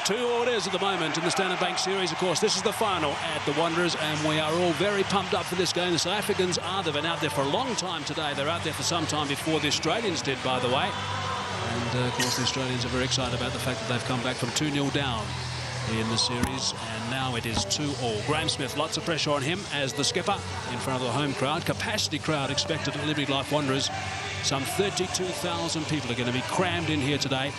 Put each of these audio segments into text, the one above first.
2 orders at the moment in the Standard Bank Series. Of course, this is the final at the Wanderers, and we are all very pumped up for this game. The South Africans they've been out there for a long time today. They're out there for some time before the Australians did, by the way. And, of course, the Australians are very excited about the fact that they've come back from 2-0 down in the series, and now it is 2-all. Graham Smith, lots of pressure on him as the skipper in front of the home crowd. Capacity crowd expected at Liberty Life Wanderers. Some 32,000 people are going to be crammed in here today.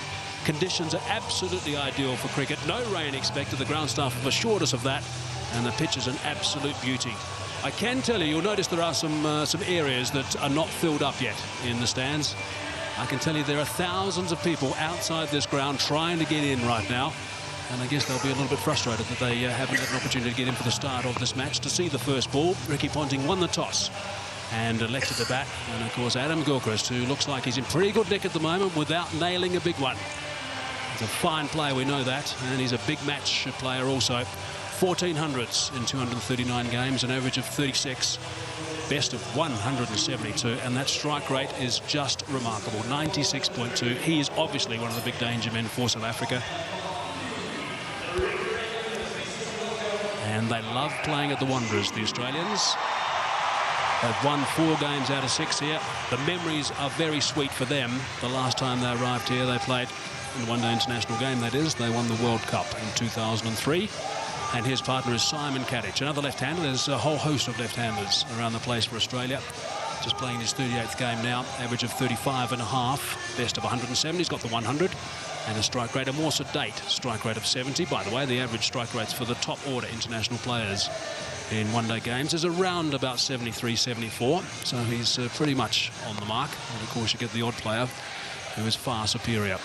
Conditions are absolutely ideal for cricket. No rain expected. The ground staff have assured us of that, and the pitch is an absolute beauty. I can tell you, you'll notice there are some areas that are not filled up yet in the stands. I can tell you there are thousands of people outside this ground trying to get in right now. And I guess they'll be a little bit frustrated that they haven't had an opportunity to get in for the start of this match. To see the first ball, Ricky Ponting won the toss and elected to bat. And, of course, Adam Gilchrist, who looks like he's in pretty good nick at the moment without nailing a big one. He's a fine player, we know that. And he's a big match player also. 1400s in 239 games, an average of 36. Best of 172, and that strike rate is just remarkable, 96.2. He is obviously one of the big danger men for South Africa. And they love playing at the Wanderers, the Australians. They've won 4 games out of 6 here. The memories are very sweet for them. The last time they arrived here, they played in the one-day international game, that is. They won the World Cup in 2003. And his partner is Simon Kadich, another left-hander. There's a whole host of left-handers around the place for Australia. Just playing his 38th game now, average of 35.5, best of 170. He's got the 100 and a strike rate, a more sedate strike rate of 70. By the way, the average strike rates for the top order international players in one-day games is around about 73, 74. So he's pretty much on the mark. And of course, you get the odd player who is far superior.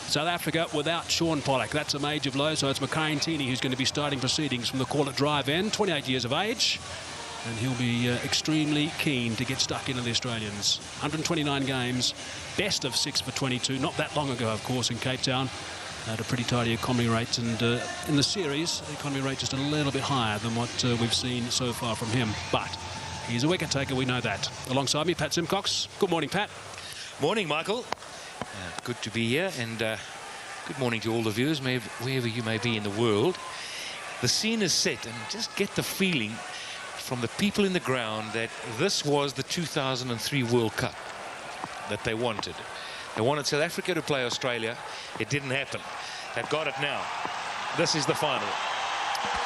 South Africa without Sean Pollock. That's a major blow. So it's Mackay Ntini who's going to be starting proceedings from the call at drive end. 28 years of age. And he'll be extremely keen to get stuck into the Australians. 129 games. Best of 6 for 22. Not that long ago, of course, in Cape Town. Had a pretty tidy economy rate. And in the series, the economy rate just a little bit higher than what we've seen so far from him. But he's a wicket taker. We know that. Alongside me, Pat Simcox. Good morning, Pat. Morning, Michael. Good to be here, and good morning to all the viewers, wherever you may be in the world. The scene is set, and just get the feeling from the people in the ground that this was the 2003 World Cup that they wanted. They wanted South Africa to play Australia. It didn't happen. They've got it now. This is the final.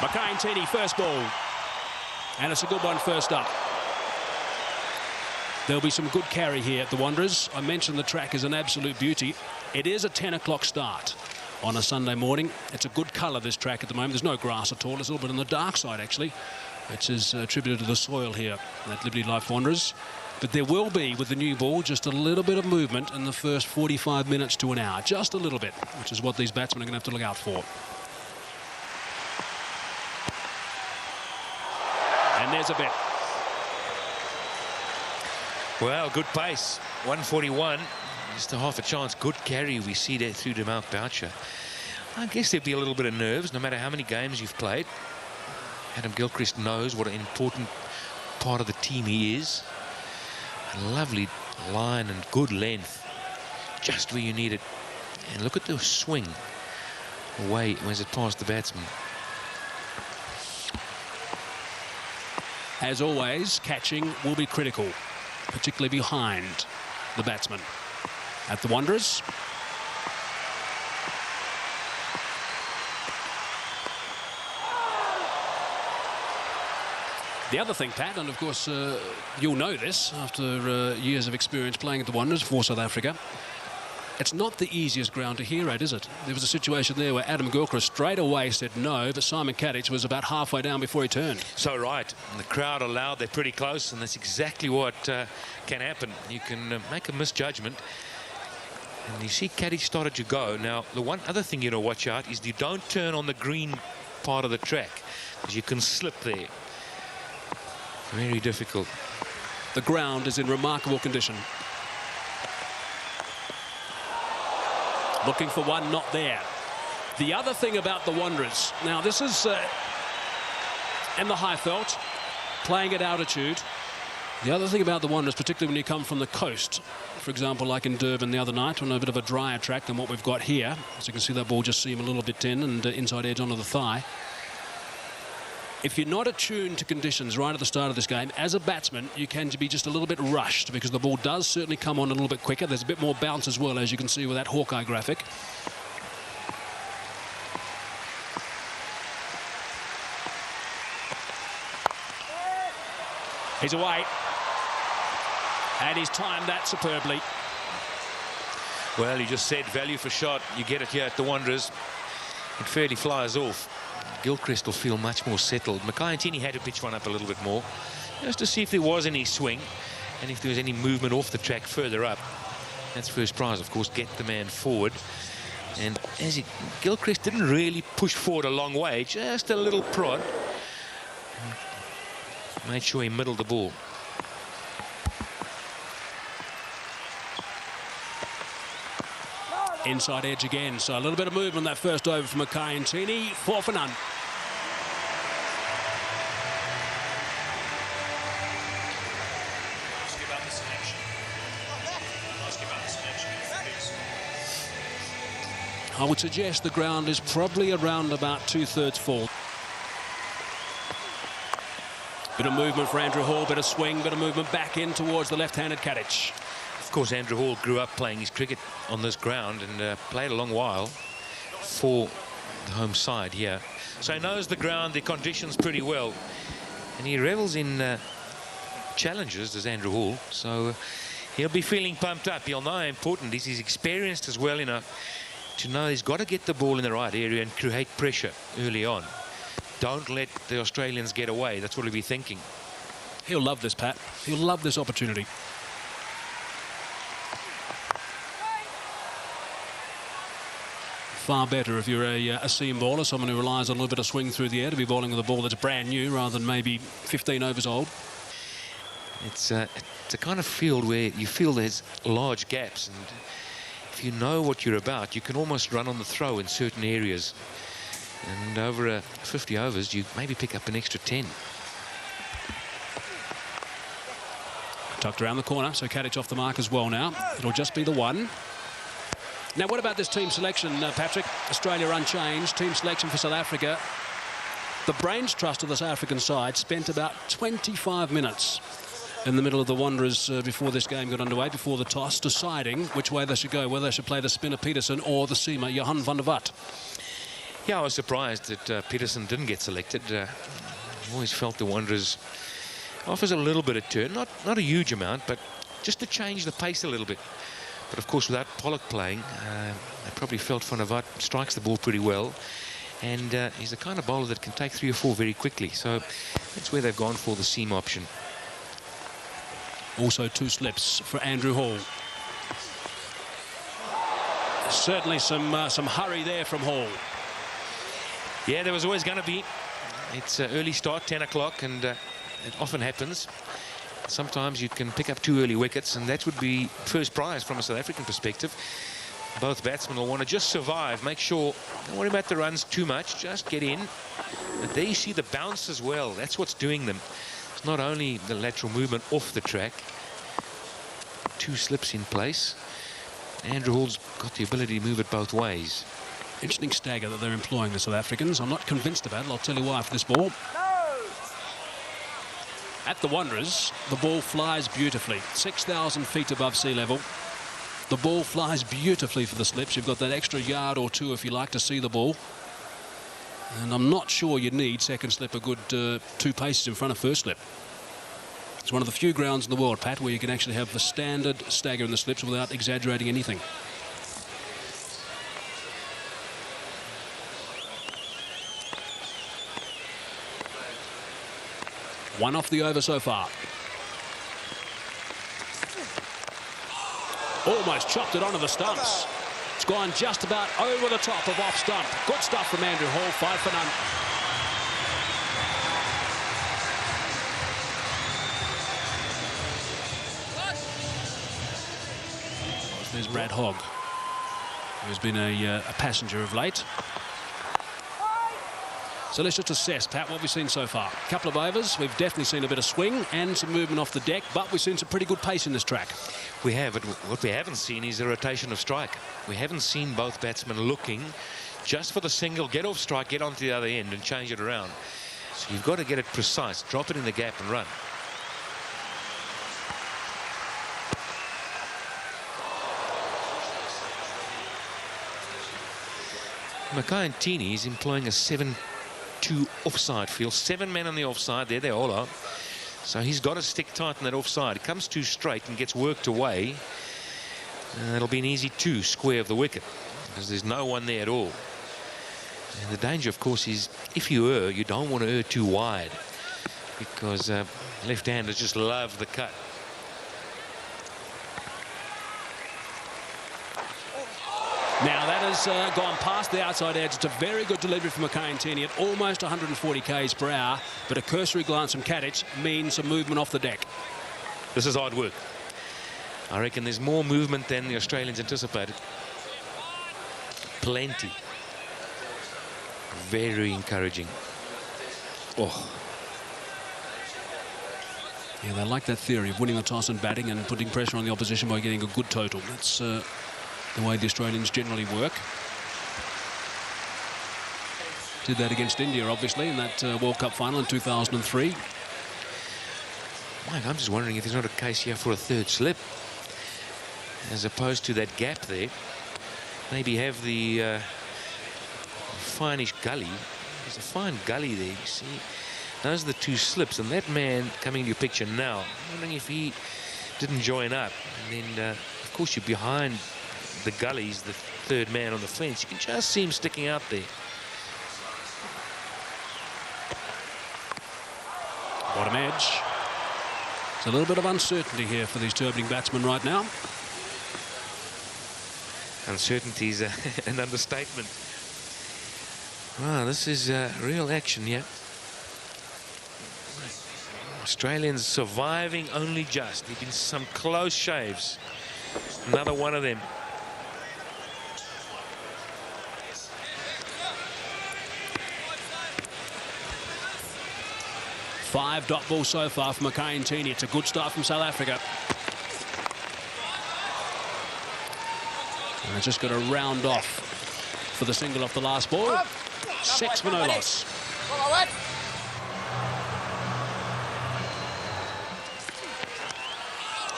Mackay Ntini, first ball. And it's a good one first up. There'll be some good carry here at the Wanderers. I mentioned the track is an absolute beauty. It is a 10 o'clock start on a Sunday morning. It's a good colour, this track at the moment. There's no grass at all. It's a little bit on the dark side, actually, which is attributed to the soil here at Liberty Life Wanderers. But there will be, with the new ball, just a little bit of movement in the first 45 minutes to an hour. Just a little bit, which is what these batsmen are going to have to look out for. And there's a bit. Well, good pace. 141. Just a half a chance. Good carry we see there through to Mount Boucher. I guess there'd be a little bit of nerves no matter how many games you've played. Adam Gilchrist knows what an important part of the team he is. A lovely line and good length. Just where you need it. And look at the swing away as it passed the batsman. As always, catching will be critical, particularly behind the batsman. At the Wanderers. The other thing, Pat, and of course you'll know this after years of experience playing at the Wanderers for South Africa, it's not the easiest ground to hear at, is it? There was a situation there where Adam Gilchrist straight away said no, but Simon Kadich was about halfway down before he turned. So right, and the crowd are loud, they're pretty close, and that's exactly what can happen. You can make a misjudgment, and you see Kadich started to go. Now, the one other thing you know, watch out, is you don't turn on the green part of the track, because you can slip there. Very difficult. The ground is in remarkable condition. Looking for one, not there. The other thing about the Wanderers, now this is in the Highveld, playing at altitude. The other thing about the Wanderers, particularly when you come from the coast, for example, like in Durban the other night, on a bit of a drier track than what we've got here. As you can see, that ball just seam a little bit in and inside edge onto the thigh. If you're not attuned to conditions right at the start of this game, as a batsman, you can be just a little bit rushed because the ball does certainly come on a little bit quicker. There's a bit more bounce as well, as you can see with that Hawkeye graphic. He's away. And he's timed that superbly. Well, he just said value for shot. You get it here at the Wanderers. It fairly flies off. Gilchrist will feel much more settled. Mackay-Ntini had to pitch one up a little bit more, just to see if there was any swing and if there was any movement off the track further up. That's first prize, of course, get the man forward. And as Gilchrist didn't really push forward a long way, just a little prod. Made sure he middled the ball. Inside edge again, so a little bit of movement that first over from Mackay-Ntini. 4 for none. I would suggest the ground is probably around about 2/3 full. Bit of movement for Andrew Hall, bit of swing, bit of movement back in towards the left-handed Kadic. Of course, Andrew Hall grew up playing his cricket on this ground and played a long while for the home side here. So he knows the ground, the conditions pretty well. And he revels in challenges, does Andrew Hall. So he'll be feeling pumped up. He'll know how important this is. He's experienced as well enough to know he's got to get the ball in the right area and create pressure early on. Don't let the Australians get away. That's what he'll be thinking. He'll love this, Pat. He'll love this opportunity. Far better if you're a seam bowler, someone who relies on a little bit of swing through the air, to be bowling with a ball that's brand new rather than maybe 15 overs old. It's a kind of field where you feel there's large gaps, and if you know what you're about, you can almost run on the throw in certain areas. And over 50 overs, you maybe pick up an extra 10. Tucked around the corner, so Kadic off the mark as well now. It'll just be the one. Now, what about this team selection, Patrick? Australia unchanged. Team selection for South Africa. The brains trust of the South African side spent about 25 minutes in the middle of the Wanderers before this game got underway, before the toss, deciding which way they should go, whether they should play the spinner Peterson or the seamer Johan van der Walt. Yeah, I was surprised that Peterson didn't get selected. I always felt the Wanderers offers a little bit of turn, not a huge amount, but just to change the pace a little bit. But of course, without Pollock playing, I probably felt Van der Walt strikes the ball pretty well. And he's the kind of bowler that can take 3 or 4 very quickly. So that's where they've gone for the seam option. Also 2 slips for Andrew Hall. Certainly some hurry there from Hall. Yeah, there was always going to be. It's an early start, 10 o'clock, and it often happens. Sometimes you can pick up 2 early wickets, and that would be first prize from a South African perspective. Both batsmen will want to just survive, make sure, don't worry about the runs too much, just get in. But there you see the bounce as well. That's what's doing them. It's not only the lateral movement off the track. 2 slips in place. Andrew Hall's got the ability to move it both ways. Interesting stagger that they're employing, the South Africans. I'm not convinced about it. I'll tell you why for this ball. At the Wanderers, the ball flies beautifully. 6,000 feet above sea level. The ball flies beautifully for the slips. You've got that extra yard or 2, if you like, to see the ball. And I'm not sure you need second slip a good 2 paces in front of first slip. It's one of the few grounds in the world, Pat, where you can actually have the standard stagger in the slips without exaggerating anything. One off the over so far. Almost chopped it onto the stumps. It's gone just about over the top of off stump. Good stuff from Andrew Hall, 5 for none. There's Brad Hogg, who's been a passenger of late. So let's just assess, Pat, what we've seen so far. A couple of overs, we've definitely seen a bit of swing and some movement off the deck, but we've seen some pretty good pace in this track. We have, but what we haven't seen is a rotation of strike. We haven't seen both batsmen looking just for the single, get off strike, get onto the other end and change it around. So you've got to get it precise, drop it in the gap and run. Mackay is employing a 7-2 offside field. 7 men on the offside. There they all are. So he's got to stick tight on that offside. It comes too straight and gets worked away. It'll be an easy 2 square of the wicket because there's no one there at all. And the danger, of course, is if you err, you don't want to err too wide because left-handers just love the cut. Now that has gone past the outside edge. It's a very good delivery from Mackay at almost 140 k's per hour, but a cursory glance from Kadich means some movement off the deck. This is hard work. I reckon there's more movement than the Australians anticipated. Plenty. Very encouraging. Oh. Yeah, they like that theory of winning the toss and batting and putting pressure on the opposition by getting a good total. That's the way the Australians generally work. Did that against India, obviously, in that World Cup final in 2003. Mike, I'm just wondering if there's not a case here for a third slip, as opposed to that gap there. Maybe have the finish gully. There's a fine gully there, you see. Those are the 2 slips, and that man coming into your picture now, I'm wondering if he didn't join up. And then, of course, you're behind the gullies, the 3rd man on the fence. You can just see him sticking out there. Bottom edge. There's a little bit of uncertainty here for these two opening batsmen right now. Uncertainty is an understatement. Wow, this is real action here. Australians surviving only just. There've been some close shaves. Another one of them. Five dot ball so far from Mackay and Tini. It's a good start from South Africa. And they're just going to round off for the single off the last ball. 6 for no loss.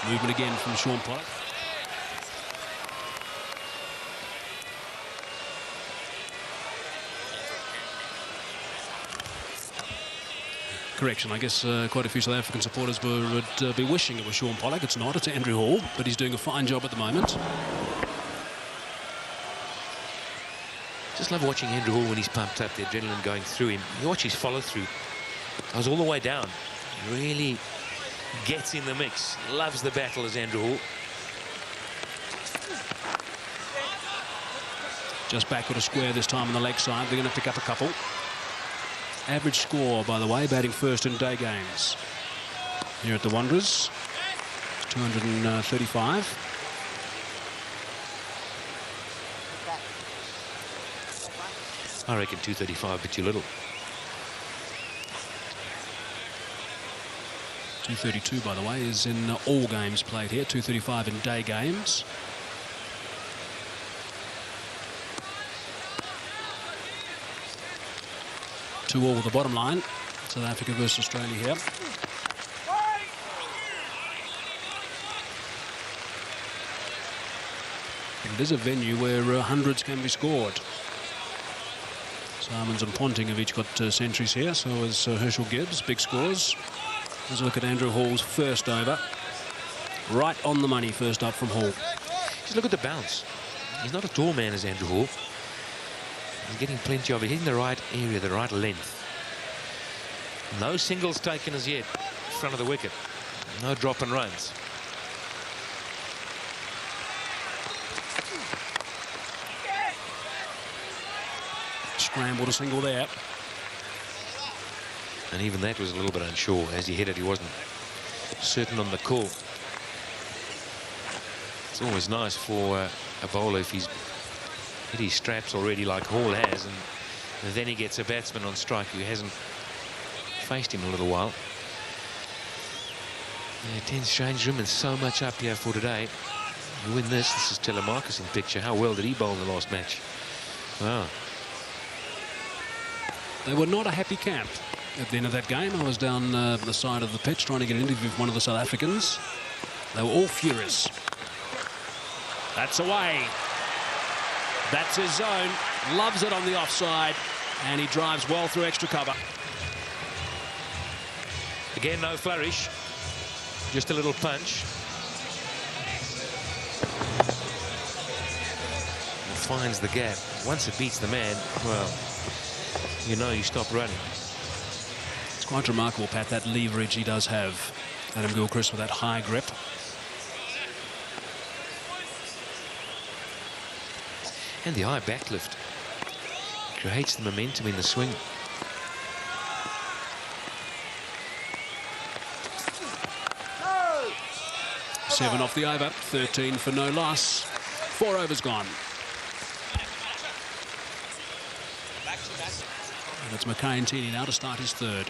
Movement again from Shaun Pollock. Correction, I guess quite a few South African supporters would be wishing it was Shaun Pollock. It's not, it's Andrew Hall, but he's doing a fine job at the moment. Just love watching Andrew Hall when he's pumped up, the adrenaline going through him. You watch his follow through. I was all the way down. He really gets in the mix. Loves the battle as Andrew Hall. Just backward a square this time on the leg side. They're going to pick up a couple. Average score, by the way, batting first in day games here at the Wanderers. 235. I reckon 235, but too little. 232, by the way, is in all games played here. 235 in day games. Two all with the bottom line. South Africa versus Australia here. And it is a venue where hundreds can be scored. Simons and Ponting have each got centuries here, so has Herschel Gibbs, big scores. Let's look at Andrew Hall's first over. Right on the money, first up from Hall. Just look at the bounce. He's not a tall man as Andrew Hall. He's getting plenty of it, hitting the right area, the right length. No singles taken as yet in front of the wicket. No drop and runs. Scrambled a single there. And even that was a little bit unsure. As he hit it, he wasn't certain on the call. It's always nice for a bowler if he's hit his straps already like Hall has and And then he gets a batsman on strike who hasn't faced him in a little while. Yeah, 10 strange room and so much up here for today. You win this. This is Telemarcus in picture. How well did he bowl in the last match? Wow. They were not a happy camp at the end of that game. I was down the side of the pitch trying to get an interview with one of the South Africans. They were all furious. That's away. That's his zone. Loves it on the offside. And he drives well through extra cover. Again, no flourish. Just a little punch. And finds the gap. Once it beats the man, well, you know you stop running. It's quite remarkable, Pat, that leverage he does have. Adam Gilchrist with that high grip. And the high backlift creates the momentum in the swing. Seven off the over, 13 for no loss. 4 overs gone. And it's Mackay-Ntini now to start his third.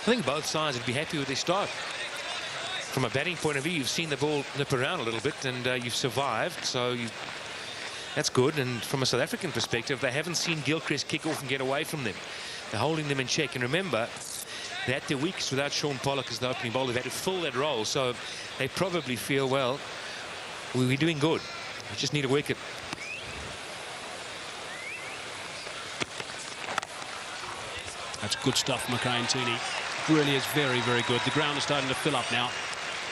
I think both sides would be happy with their start. From a batting point of view, you've seen the ball nip around a little bit and you've survived, so that's good. And from a South African perspective, they haven't seen Gilchrist kick off and get away from them. They're holding them in check. And remember, they had their weeks without Sean Pollock as the opening bowler. They've had to fill that role, so they probably feel, well, we're doing good. We just need a wicket. That's good stuff, Mackay-Ntini. Really is very, very good. The ground is starting to fill up now.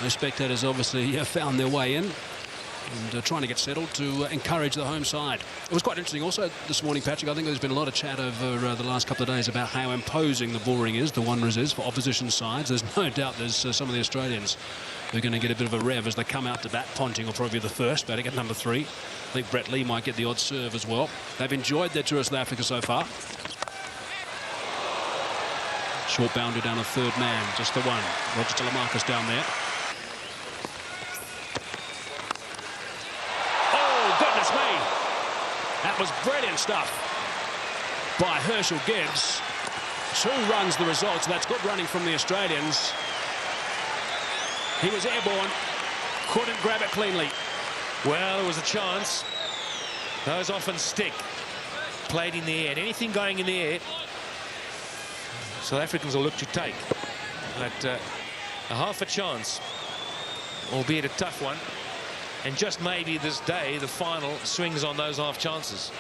Those spectators obviously found their way in and trying to get settled to encourage the home side. It was quite interesting also this morning, Patrick. I think there's been a lot of chat over the last couple of days about how imposing the Boring is, the Wanderers is, for opposition sides. There's no doubt there's some of the Australians who are going to get a bit of a rev as they come out to bat. Ponting will probably be the first, batting at number 3. I think Brett Lee might get the odd serve as well. They've enjoyed their tour of South Africa so far. Short boundary down a third man, just the one. Roger Telemarcus down there. Oh, goodness me. That was brilliant stuff by Herschel Gibbs. 2 runs the result, so that's good running from the Australians. He was airborne, couldn't grab it cleanly. Well, there was a chance. Those often stick. Played in the air, and anything going in the air, South Africans will look to take. But a half a chance, albeit a tough one. And just maybe this day, the final swings on those half chances.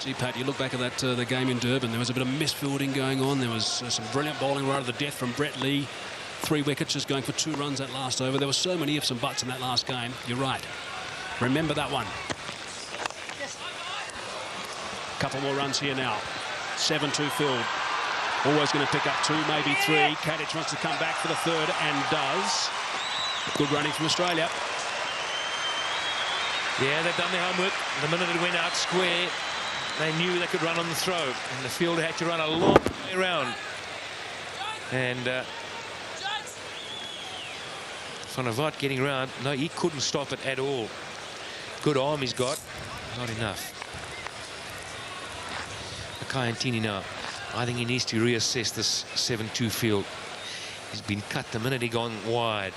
Gee, Pat, you look back at that the game in Durban, there was a bit of misfielding going on. There was some brilliant bowling right to the death from Brett Lee. 3 wickets, just going for 2 runs that last over. There were so many ifs and buts in that last game. You're right. Remember that one. Couple more runs here now. 7-2 filled. Always going to pick up 2, maybe 3. Kadich wants to come back for the third and does. Good running from Australia. Yeah, they've done their homework. The minute it went out square, they knew they could run on the throw. And the fielder had to run a long way around. And Van der Vaart getting around. No, he couldn't stop it at all. Good arm he's got. Not enough. Mackay-Ntini now. I think he needs to reassess this 7-2 field. He's been cut the minute he gone wide.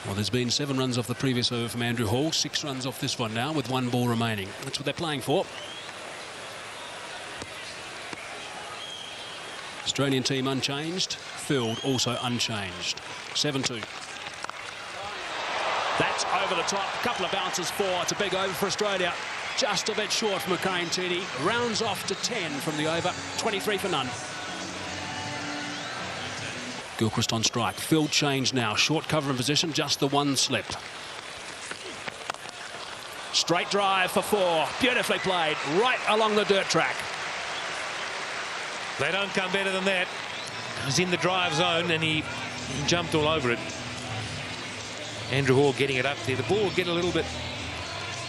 Well, there's been 7 runs off the previous over from Andrew Hall, 6 runs off this one now with 1 ball remaining. That's what they're playing for. Australian team unchanged. Field also unchanged. 7-2. That's over the top. Couple of bounces for. It's a big over for Australia. Just a bit short from Mackay-Ntini. Rounds off to 10 from the over. 23 for none. Gilchrist on strike. Field change now. Short cover in position. Just the 1 slip. Straight drive for 4. Beautifully played. Right along the dirt track. They don't come better than that. He's in the drive zone and he jumped all over it. Andrew Hall getting it up there. The ball will get a little bit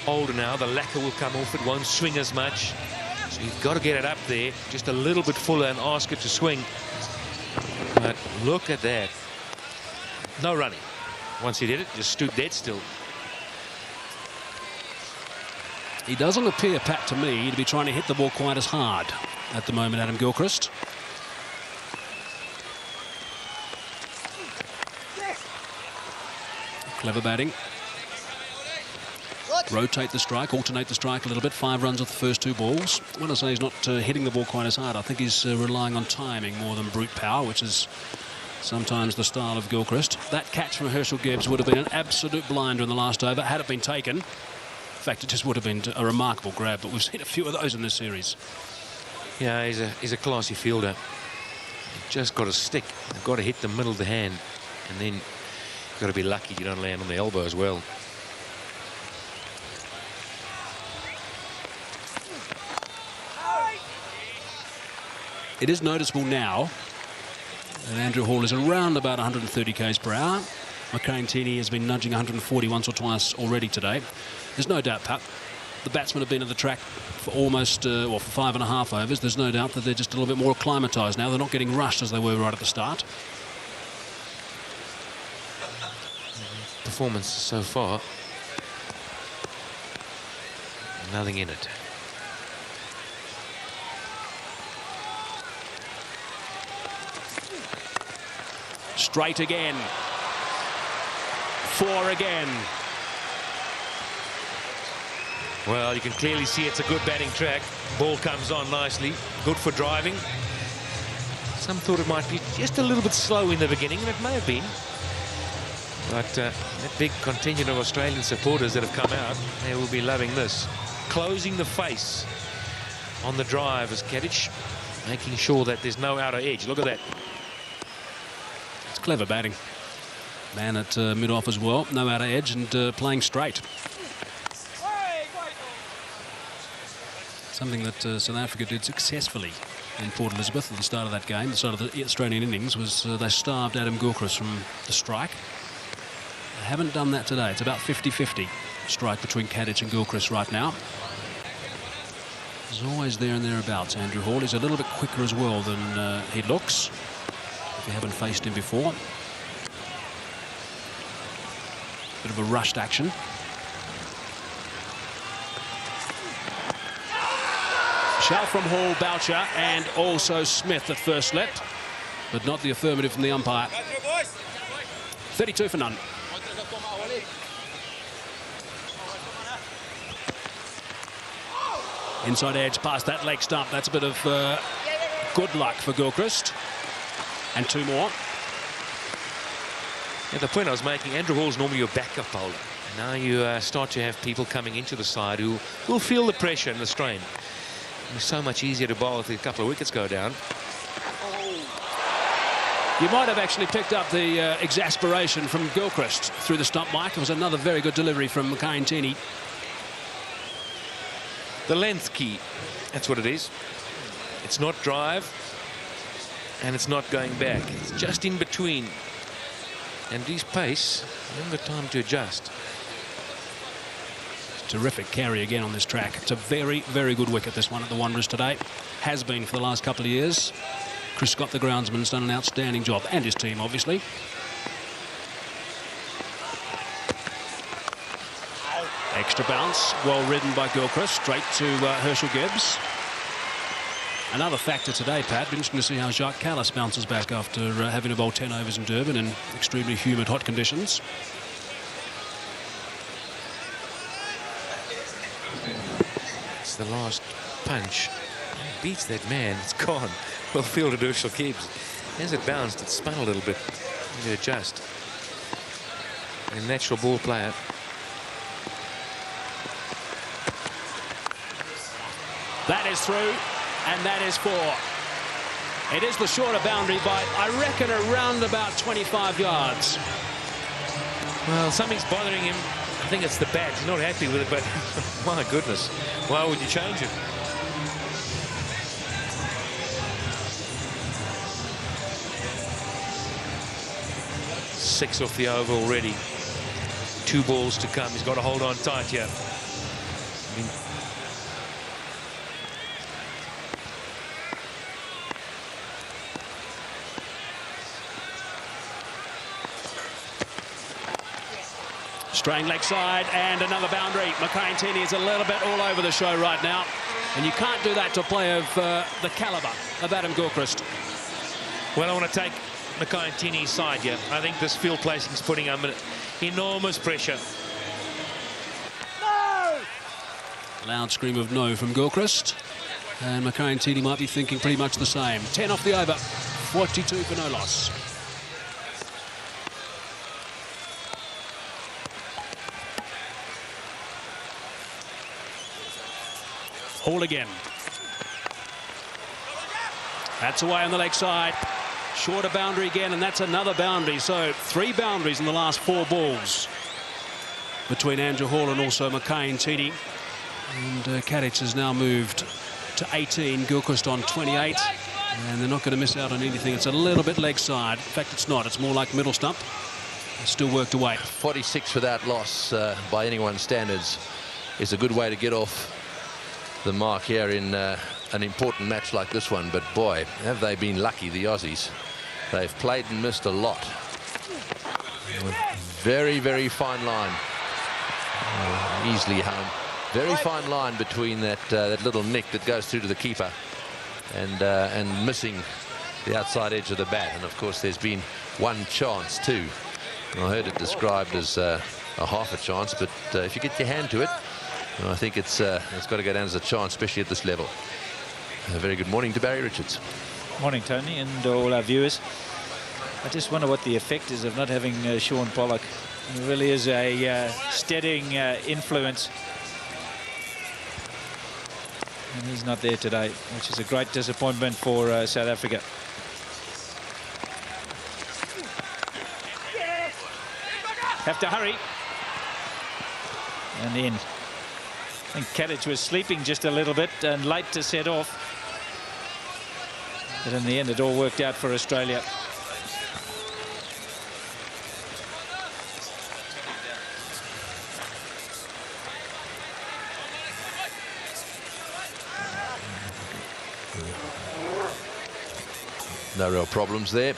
older now. The lacquer will come off. It won't swing as much. So you've got to get it up there just a little bit fuller and ask it to swing. But look at that. No running. Once he did it, just stood dead still. He doesn't appear, Pat, to me, to be trying to hit the ball quite as hard at the moment, Adam Gilchrist. Clever batting. Rotate the strike, alternate the strike a little bit. 5 runs off the first 2 balls. When I say he's not hitting the ball quite as hard, I think he's relying on timing more than brute power, which is sometimes the style of Gilchrist. That catch from Herschel Gibbs would have been an absolute blinder in the last over had it been taken. In fact, it just would have been a remarkable grab, but we've seen a few of those in this series. Yeah, he's a classy fielder. You've just got to stick. You've got to hit the middle of the hand, and then you've got to be lucky you don't land on the elbow as well. It is noticeable now that Andrew Hall is around about 130 k's per hour. McCain-Tini has been nudging 140 once or twice already today. There's no doubt, Pat, the batsmen have been at the track for almost, for 5.5 overs. There's no doubt that they're just a little bit more acclimatised now. They're not getting rushed as they were right at the start. Performance so far, nothing in it. Straight again. 4 again. Well, you can clearly see it's a good batting track. Ball comes on nicely. Good for driving. Some thought it might be just a little bit slow in the beginning, and it may have been. But that big contingent of Australian supporters that have come out, they will be loving this. Closing the face on the drive as Kadich, making sure that there's no outer edge. Look at that. It's clever batting. Man at mid-off as well. No outer edge and playing straight. Something that South Africa did successfully in Port Elizabeth at the start of that game, the start of the Australian innings, was they starved Adam Gilchrist from the strike. They haven't done that today. It's about 50-50 strike between Kadich and Gilchrist right now. He's always there and thereabouts, Andrew Hall. He's a little bit quicker as well than he looks, if you haven't faced him before. Bit of a rushed action. Shell from Hall, Boucher, and also Smith at first slip, but not the affirmative from the umpire. 32 for none. Inside edge past that leg stump. That's a bit of good luck for Gilchrist. And 2 more. Yeah, the point I was making, Andrew Hall's normally your backup bowler. Now you start to have people coming into the side who will feel the pressure and the strain. It's so much easier to bowl if a couple of wickets go down. You might have actually picked up the exasperation from Gilchrist through the stump, Mike. It was another very good delivery from McCain-Tini. The length key, that's what it is. It's not drive, and it's not going back. It's just in between. And his pace, you haven't got time to adjust. Terrific carry again on this track. It's a very, very good wicket, this one at the Wanderers today. Has been for the last couple of years. Chris Scott, the groundsman, has done an outstanding job, and his team, obviously. Extra bounce, well ridden by Gilchrist, straight to Herschel Gibbs. Another factor today, Pat. Be interesting to see how Jacques Callis bounces back after having to bowl 10 overs in Durban in extremely humid, hot conditions. It's the last punch. Beats that man. It's gone. Well fielded, Herschel Gibbs. As it bounced, it spun a little bit. You adjust. A natural ball player. That is through, and that is 4. It is the shorter boundary by, I reckon, around about 25 yards. Well, something's bothering him. I think it's the bat. He's not happy with it, but my goodness, why would you change it? Six off the over already. 2 balls to come. He's got to hold on tight here. I mean, Straying leg side and another boundary. Mackay is a little bit all over the show right now. And you can't do that to a player of the calibre of Adam Gilchrist. Well, I want to take Mackay side here. I think this field placing is putting him under enormous pressure. No! Loud scream of no from Gilchrist. And Mackay might be thinking pretty much the same. 10 off the over. 42 for no loss. Hall again. That's away on the leg side. Shorter boundary again, and that's another boundary. So 3 boundaries in the last 4 balls between Andrew Hall and also Mackay and Kadic has now moved to 18. Gilchrist on 28. And they're not going to miss out on anything. It's a little bit leg side. In fact, it's not. It's more like middle stump. It's still worked away. 46 without loss by anyone's standards is a good way to get off the mark here in an important match like this one. But boy, have they been lucky, the Aussies. They've played and missed a lot. Very, very fine line. Easily home. Very fine line between that little nick that goes through to the keeper and missing the outside edge of the bat. And of course there's been one chance too. I heard it described as a half a chance, but if you get your hand to it, I think it's got to go down as a chance, especially at this level. A very good morning to Barry Richards. Morning, Tony, and all our viewers. I just wonder what the effect is of not having Sean Pollock. He really is a steadying influence. And he's not there today, which is a great disappointment for South Africa. Have to hurry. And in. I think Kadic was sleeping just a little bit and late to set off. But in the end, it all worked out for Australia. No real problems there.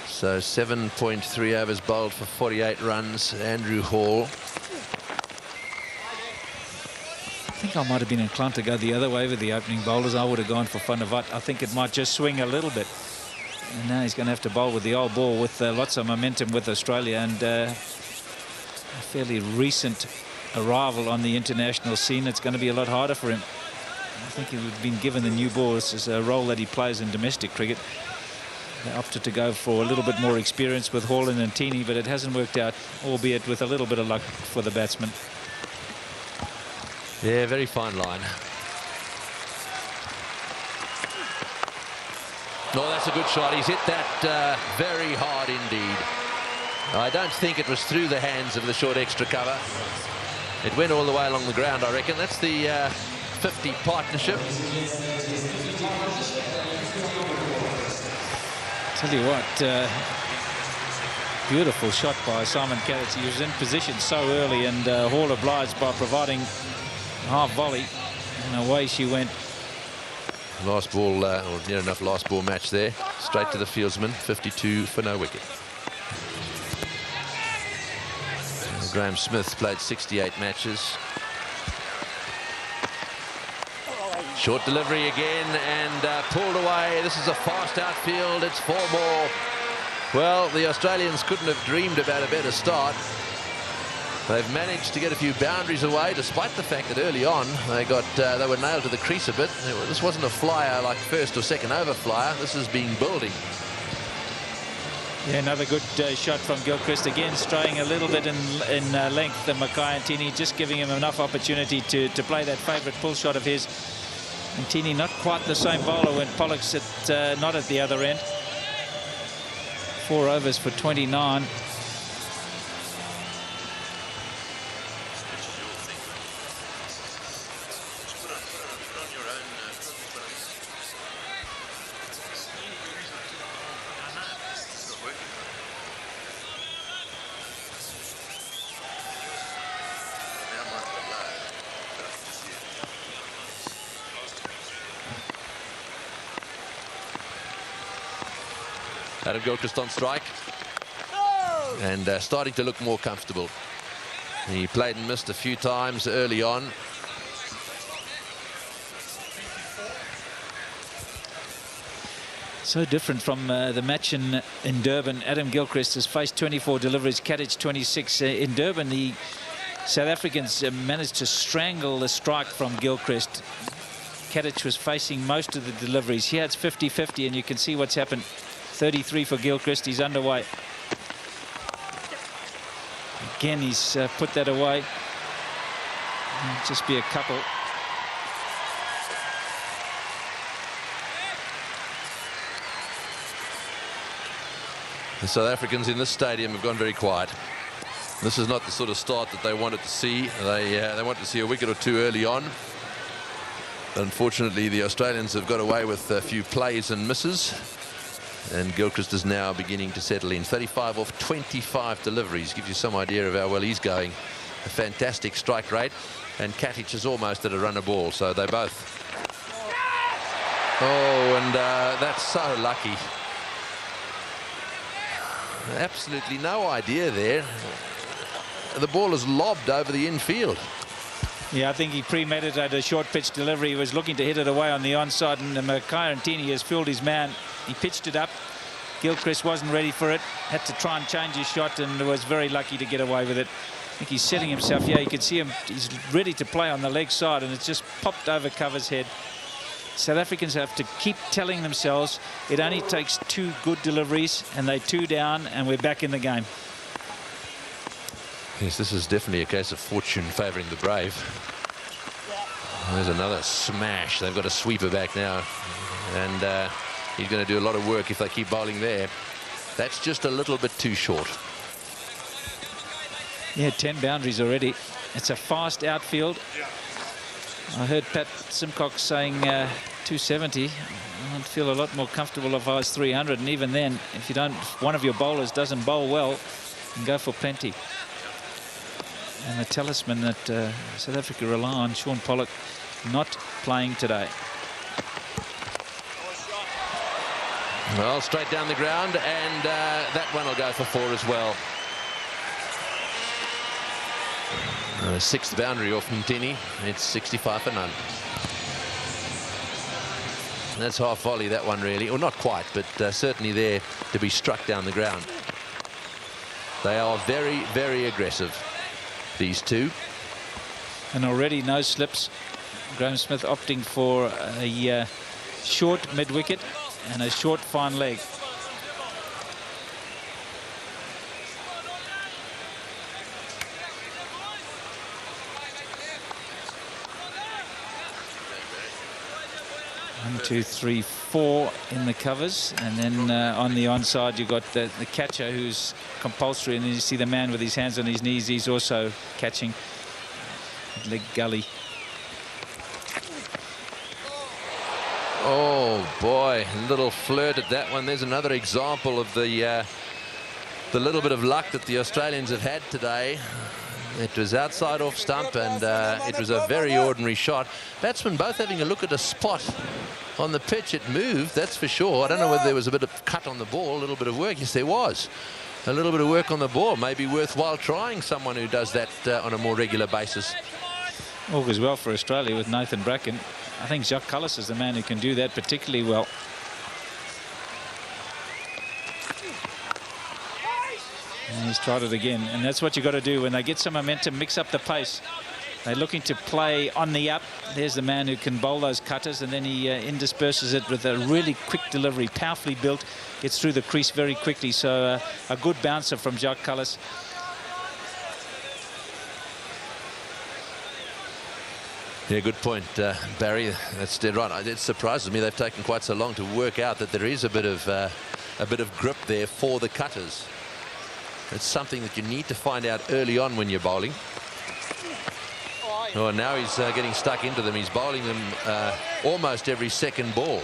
So 7.3 overs bowled for 48 runs. Andrew Hall. I think I might have been inclined to go the other way with the opening bowlers. I would have gone for Van der Walt. I think it might just swing a little bit. And now he's going to have to bowl with the old ball with lots of momentum with Australia and a fairly recent arrival on the international scene. It's going to be a lot harder for him. I think he's been given the new ball. This is a role that he plays in domestic cricket. They opted to go for a little bit more experience with Hall and Tini, but it hasn't worked out, albeit with a little bit of luck for the batsman. Yeah, very fine line. No, that's a good shot. He's hit that very hard indeed. I don't think it was through the hands of the short extra cover. It went all the way along the ground, I reckon. That's the 50 partnership. Tell you what, beautiful shot by Simon Kadic. He was in position so early, and Hall obliged by providing half volley, and away she went. Last ball, or near enough last ball match there. Straight to the fieldsman, 52 for no wicket. Graham Smith played 68 matches. Short delivery again and pulled away. This is a fast outfield. It's 4 more. Well, the Australians couldn't have dreamed about a better start. They've managed to get a few boundaries away, despite the fact that early on they were nailed to the crease a bit. This wasn't a flyer like first or second over flyer. This has been building. Yeah, another good shot from Gilchrist, again straying a little bit in length. The Mackay just giving him enough opportunity to play that favourite pull shot of his. And Tini not quite the same bowler when Pollock's not at the other end. 4 overs for 29. Adam Gilchrist on strike. And starting to look more comfortable. He played and missed a few times early on. So different from the match in Durban. Adam Gilchrist has faced 24 deliveries, Katic 26. In Durban, the South Africans managed to strangle the strike from Gilchrist. Katic was facing most of the deliveries. Here it's 50-50, and you can see what's happened. 33 for Gilchrist. He's underway. Again, he's put that away. It'll just be a couple. The South Africans in this stadium have gone very quiet. This is not the sort of start that they wanted to see. They wanted to see a wicket or two early on. Unfortunately, the Australians have got away with a few plays and misses. And Gilchrist is now beginning to settle in. 35 off 25 deliveries. Gives you some idea of how well he's going. A fantastic strike rate. And Katic is almost at a run a ball. So they both... Oh, and that's so lucky. Absolutely no idea there. The ball is lobbed over the infield. Yeah, I think he premeditated a short pitch delivery. He was looking to hit it away on the onside, and Tini has fooled his man. He pitched it up. Gilchrist wasn't ready for it. Had to try and change his shot, and was very lucky to get away with it. I think he's setting himself. Yeah, you can see him. He's ready to play on the leg side, and it's just popped over Cover's head. South Africans have to keep telling themselves it only takes 2 good deliveries, and they're 2 down, and we're back in the game. Yes, this is definitely a case of fortune favouring the brave. There's another smash. They've got a sweeper back now, and he's going to do a lot of work if they keep bowling there. That's just a little bit too short. Yeah, 10 boundaries already. It's a fast outfield. I heard Pat Simcox saying 270. I'd feel a lot more comfortable if I was 300, and even then, if you don't, if one of your bowlers doesn't bowl well, you can go for plenty. And the talisman that South Africa rely on, Sean Pollock, not playing today. Well, straight down the ground, and that one will go for 4 as well. 6th boundary off Mtini. It's 65 for none. That's half volley, that one, really. Or not quite, but certainly there to be struck down the ground. They are very, very aggressive, these two. And already no slips. Graham Smith opting for a short mid-wicket and a short fine leg. One, two, three, 4 in the covers, and then on the onside you've got the catcher who's compulsory, and then you see the man with his hands on his knees. He's also catching leg gully. Oh boy, a little flirt at that one. There's another example of the little bit of luck that the Australians have had today. It was outside off stump, and it was a very ordinary shot. Batsmen both having a look at a spot on the pitch. It moved, that's for sure. I don't know whether there was a bit of cut on the ball, a little bit of work. Yes, there was. A little bit of work on the ball. Maybe worthwhile trying someone who does that on a more regular basis. Augurs well for Australia with Nathan Bracken. I think Jacques Kallis is the man who can do that particularly well. And he's tried it again, and that's what you've got to do when they get some momentum. Mix up the pace. They're looking to play on the up. There's the man who can bowl those cutters, and then he intersperses it with a really quick delivery, powerfully built, gets through the crease very quickly. So a good bouncer from Jacques Kallis. Yeah, good point, Barry. That's dead right. It surprises me they've taken quite so long to work out that there is a bit of grip there for the cutters. It's something that you need to find out early on when you're bowling. Oh, now he's getting stuck into them. He's bowling them almost every second ball.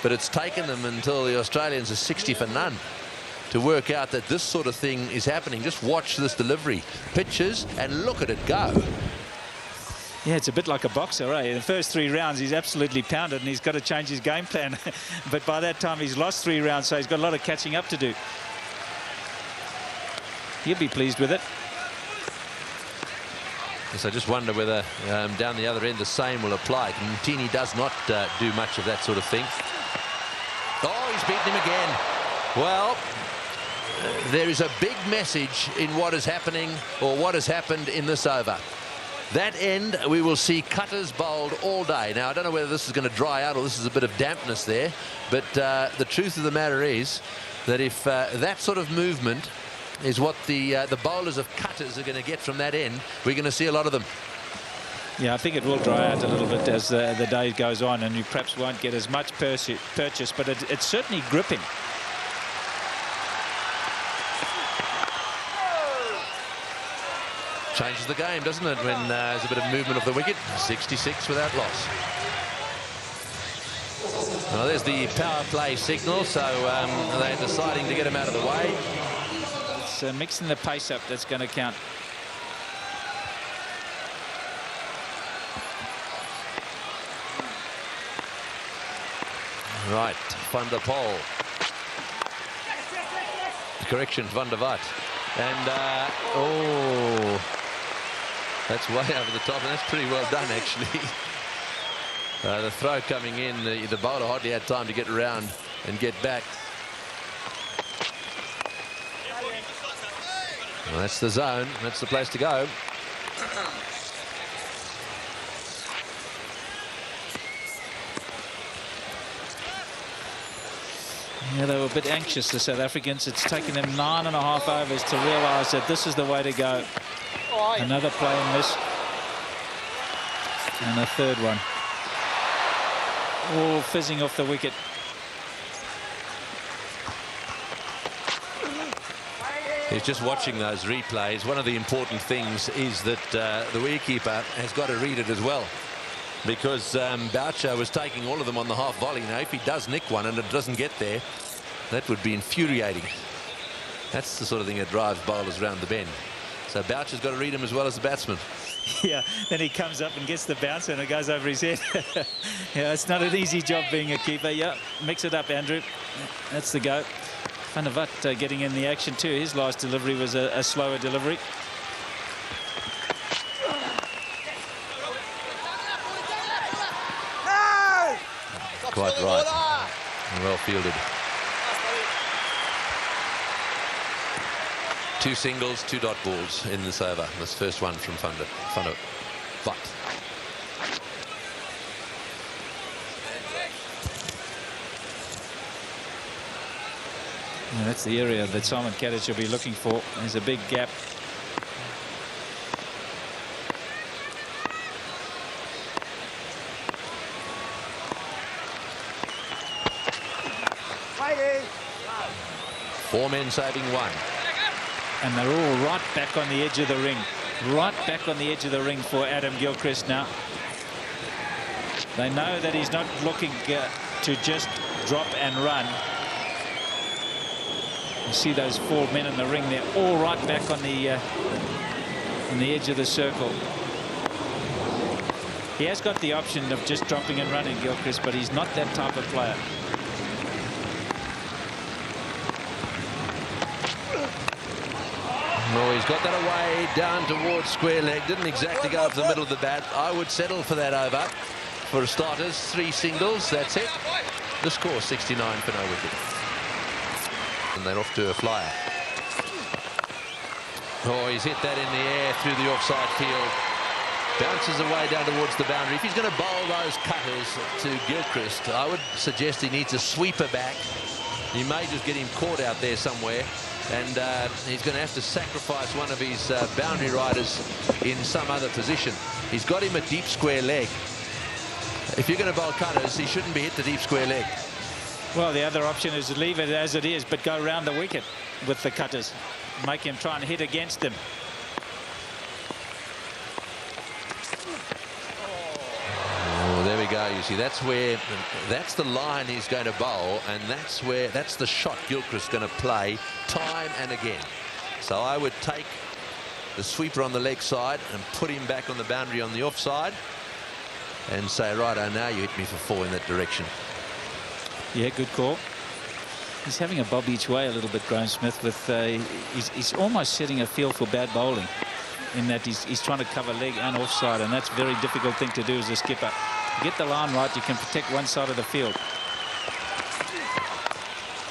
But it's taken them until the Australians are 60 for none to work out that this sort of thing is happening. Just watch this delivery. Pitches and look at it go. Yeah, it's a bit like a boxer, eh? In the first 3 rounds, he's absolutely pounded and he's got to change his game plan. But by that time, he's lost 3 rounds, so he's got a lot of catching up to do. He'll be pleased with it. Yes, I just wonder whether down the other end the same will apply. Mtini does not do much of that sort of thing. Oh, he's beaten him again. Well, there is a big message in what is happening, or what has happened in this over. That end, we will see cutters bowled all day. Now, I don't know whether this is going to dry out or this is a bit of dampness there, but the truth of the matter is that if that sort of movement is what the bowlers of cutters are going to get from that end, we're going to see a lot of them. Yeah, I think it will dry out a little bit as the day goes on, and you perhaps won't get as much purchase, but it's certainly gripping. Changes the game, doesn't it, when there's a bit of movement of the wicket. 66 without loss. Well, there's the power play signal, so they're deciding to get him out of the way. It's mixing the pace up that's going to count. Right, Van der Poel. Correction, Van der Vaart. And, oh, that's way over the top, and that's pretty well done, actually. The throw coming in, the bowler hardly had time to get around and get back. Well, that's the zone. That's the place to go. Yeah, they were a bit anxious, the South Africans. It's taken them 9.5 overs to realise that this is the way to go. Another play and miss. And a third one. All fizzing off the wicket. He's just watching those replays. One of the important things is that the wicketkeeper has got to read it as well, because Boucher was taking all of them on the half volley. Now, if he does nick one and it doesn't get there, that would be infuriating. That's the sort of thing that drives bowlers round the bend. So Boucher's got to read him as well as the batsman. Yeah, then he comes up and gets the bounce and it goes over his head. Yeah, it's not an easy job being a keeper. Yeah, mix it up, Andrew. That's the go. Van der Vaart getting in the action too. His last delivery was a slower delivery. Quite right. Well fielded. 2 singles, 2 dot balls in this over. This first one from Van der Vaart. Yeah, that's the area that Simon Kadich will be looking for. There's a big gap. Four men saving 1. And they're all right back on the edge of the ring. Right back on the edge of the ring for Adam Gilchrist now. They know that he's not looking to just drop and run. You see those 4 men in the ring. They're all right back on the edge of the circle. He has got the option of just dropping and running, Gilchrist, but he's not that type of player. Oh, he's got that away down towards square leg. Didn't exactly go up the middle of the bat. I would settle for that over. For starters, 3 singles. That's it. The score 69 for no wicket. And they're off to a flyer. Oh, he's hit that in the air through the offside field. Bounces away down towards the boundary. If he's going to bowl those cutters to Gilchrist, I would suggest he needs a sweeper back. He may just get him caught out there somewhere. And he's going to have to sacrifice one of his boundary riders in some other position. He's got him a deep square leg. If you're going to bowl cutters, he shouldn't be hit the deep square leg. Well, the other option is to leave it as it is, but go round the wicket with the cutters. Make him try and hit against them. Oh, there we go. You see, that's the line he's going to bowl, and that's the shot Gilchrist's going to play time and again. So I would take the sweeper on the leg side and put him back on the boundary on the offside and say, righto, now you hit me for 4 in that direction. Yeah, good call. He's having a bob each way a little bit, Graham Smith, with he's almost setting a field for bad bowling, in that he's trying to cover leg and offside, and that's a very difficult thing to do as a skipper. You get the line right, you can protect one side of the field.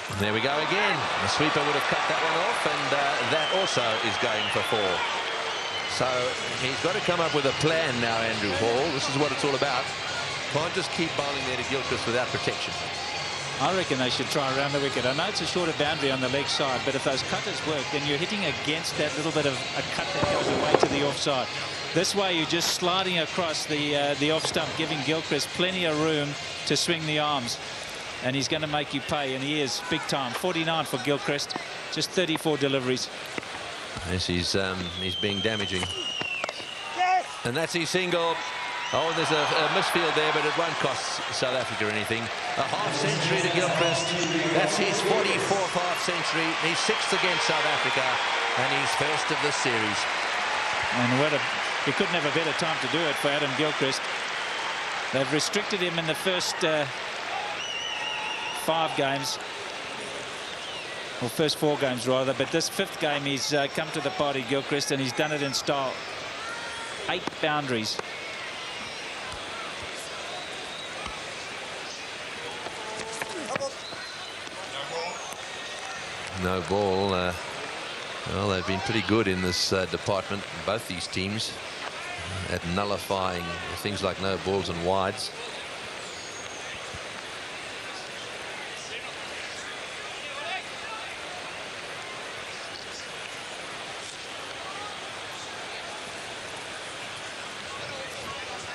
And there we go again. The sweeper would have cut that one off, and that also is going for 4. So he's got to come up with a plan now, Andrew Hall. This is what it's all about. Can't just keep bowling there to Gilchrist without protection. I reckon they should try around the wicket. I know it's a shorter boundary on the leg side, but if those cutters work, then you're hitting against that little bit of a cut that goes away to the offside. This way, you're just sliding across the off stump, giving Gilchrist plenty of room to swing the arms. And he's going to make you pay, and he is big time. 49 for Gilchrist, just 34 deliveries. Yes, he's being damaging. And that's his single. Oh, there's a misfield there, but it won't cost South Africa anything. A half-century to Gilchrist. That's his 44th half-century. He's 6th against South Africa, and he's first of the series. And he couldn't have a better time to do it for Adam Gilchrist. They've restricted him in the first 5 games, or first 4 games rather, but this 5th game he's come to the party, Gilchrist, and he's done it in style. 8 boundaries. No ball. Well, they've been pretty good in this department, both these teams, at nullifying things like no balls and wides.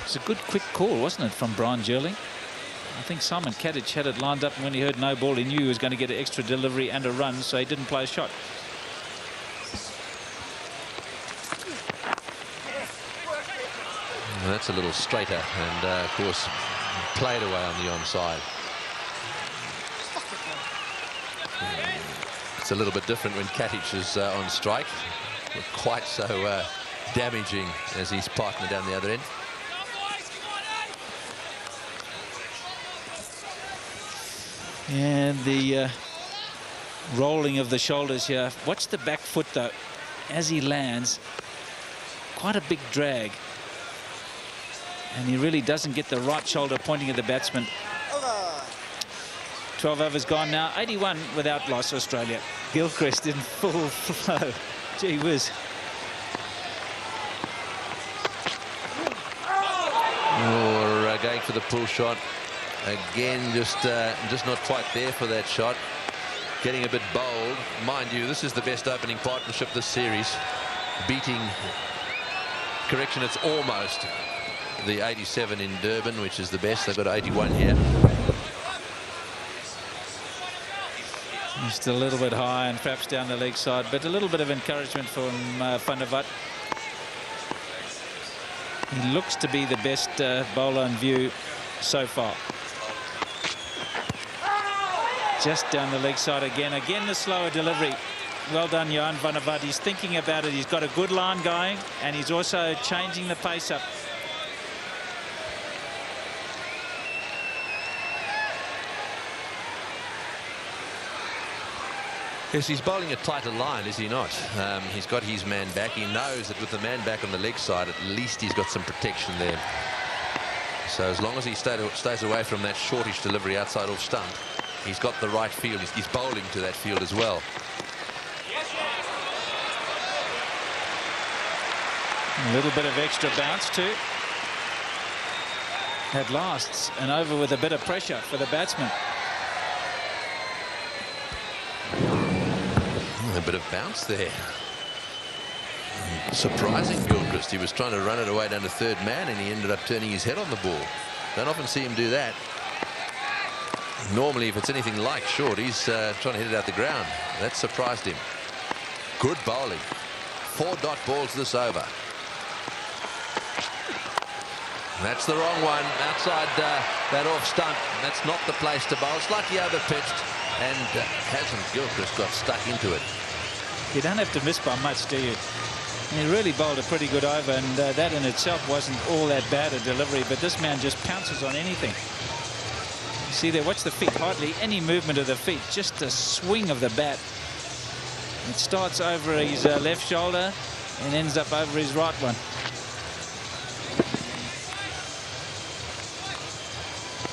It's a good quick call, wasn't it, from Brian Jerling? I think Simon Kadich had it lined up, and when he heard no ball, he knew he was going to get an extra delivery and a run, so he didn't play a shot. Well, that's a little straighter, and of course played away on the onside. It's a little bit different when Kadich is on strike. Not quite so damaging as his partner down the other end. And the rolling of the shoulders here. Watch the back foot, though, as he lands. Quite a big drag. And he really doesn't get the right shoulder pointing at the batsman. 12 overs gone now. 81 without loss, Australia. Gilchrist in full flow. Gee whiz. Or going for the pull shot. Again, just not quite there for that shot. Getting a bit bold. Mind you, this is the best opening partnership this series. Beating, correction, it's almost the 87 in Durban, which is the best. They've got 81 here. Just a little bit high and perhaps down the leg side, but a little bit of encouragement from Van der Walt. He looks to be the best bowler in view so far. Just down the leg side again. Again, the slower delivery. Well done, Johan van der Walt. He's thinking about it. He's got a good line going, and he's also changing the pace up. Yes, he's bowling a tighter line, is he not? He's got his man back. He knows that with the man back on the leg side, at least he's got some protection there. So as long as he stays away from that shortish delivery outside off stump, he's got the right field. He's bowling to that field as well. A little bit of extra bounce too. That lasts and over with a bit of pressure for the batsman. A bit of bounce there. Surprising Gilchrist. He was trying to run it away down to third man, and he ended up turning his head on the ball. Don't often see him do that. Normally, if it's anything like short, he's trying to hit it out the ground. That surprised him. Good bowling. 4 dot balls this over. That's the wrong one. Outside that off stump. That's not the place to bowl. Slightly over-pitched. And hasn't Gilchrist got stuck into it? You don't have to miss by much, do you? He really bowled a pretty good over, and that in itself wasn't all that bad a delivery, but this man just pounces on anything. See there, watch the feet, hardly any movement of the feet, just a swing of the bat. It starts over his left shoulder and ends up over his right one.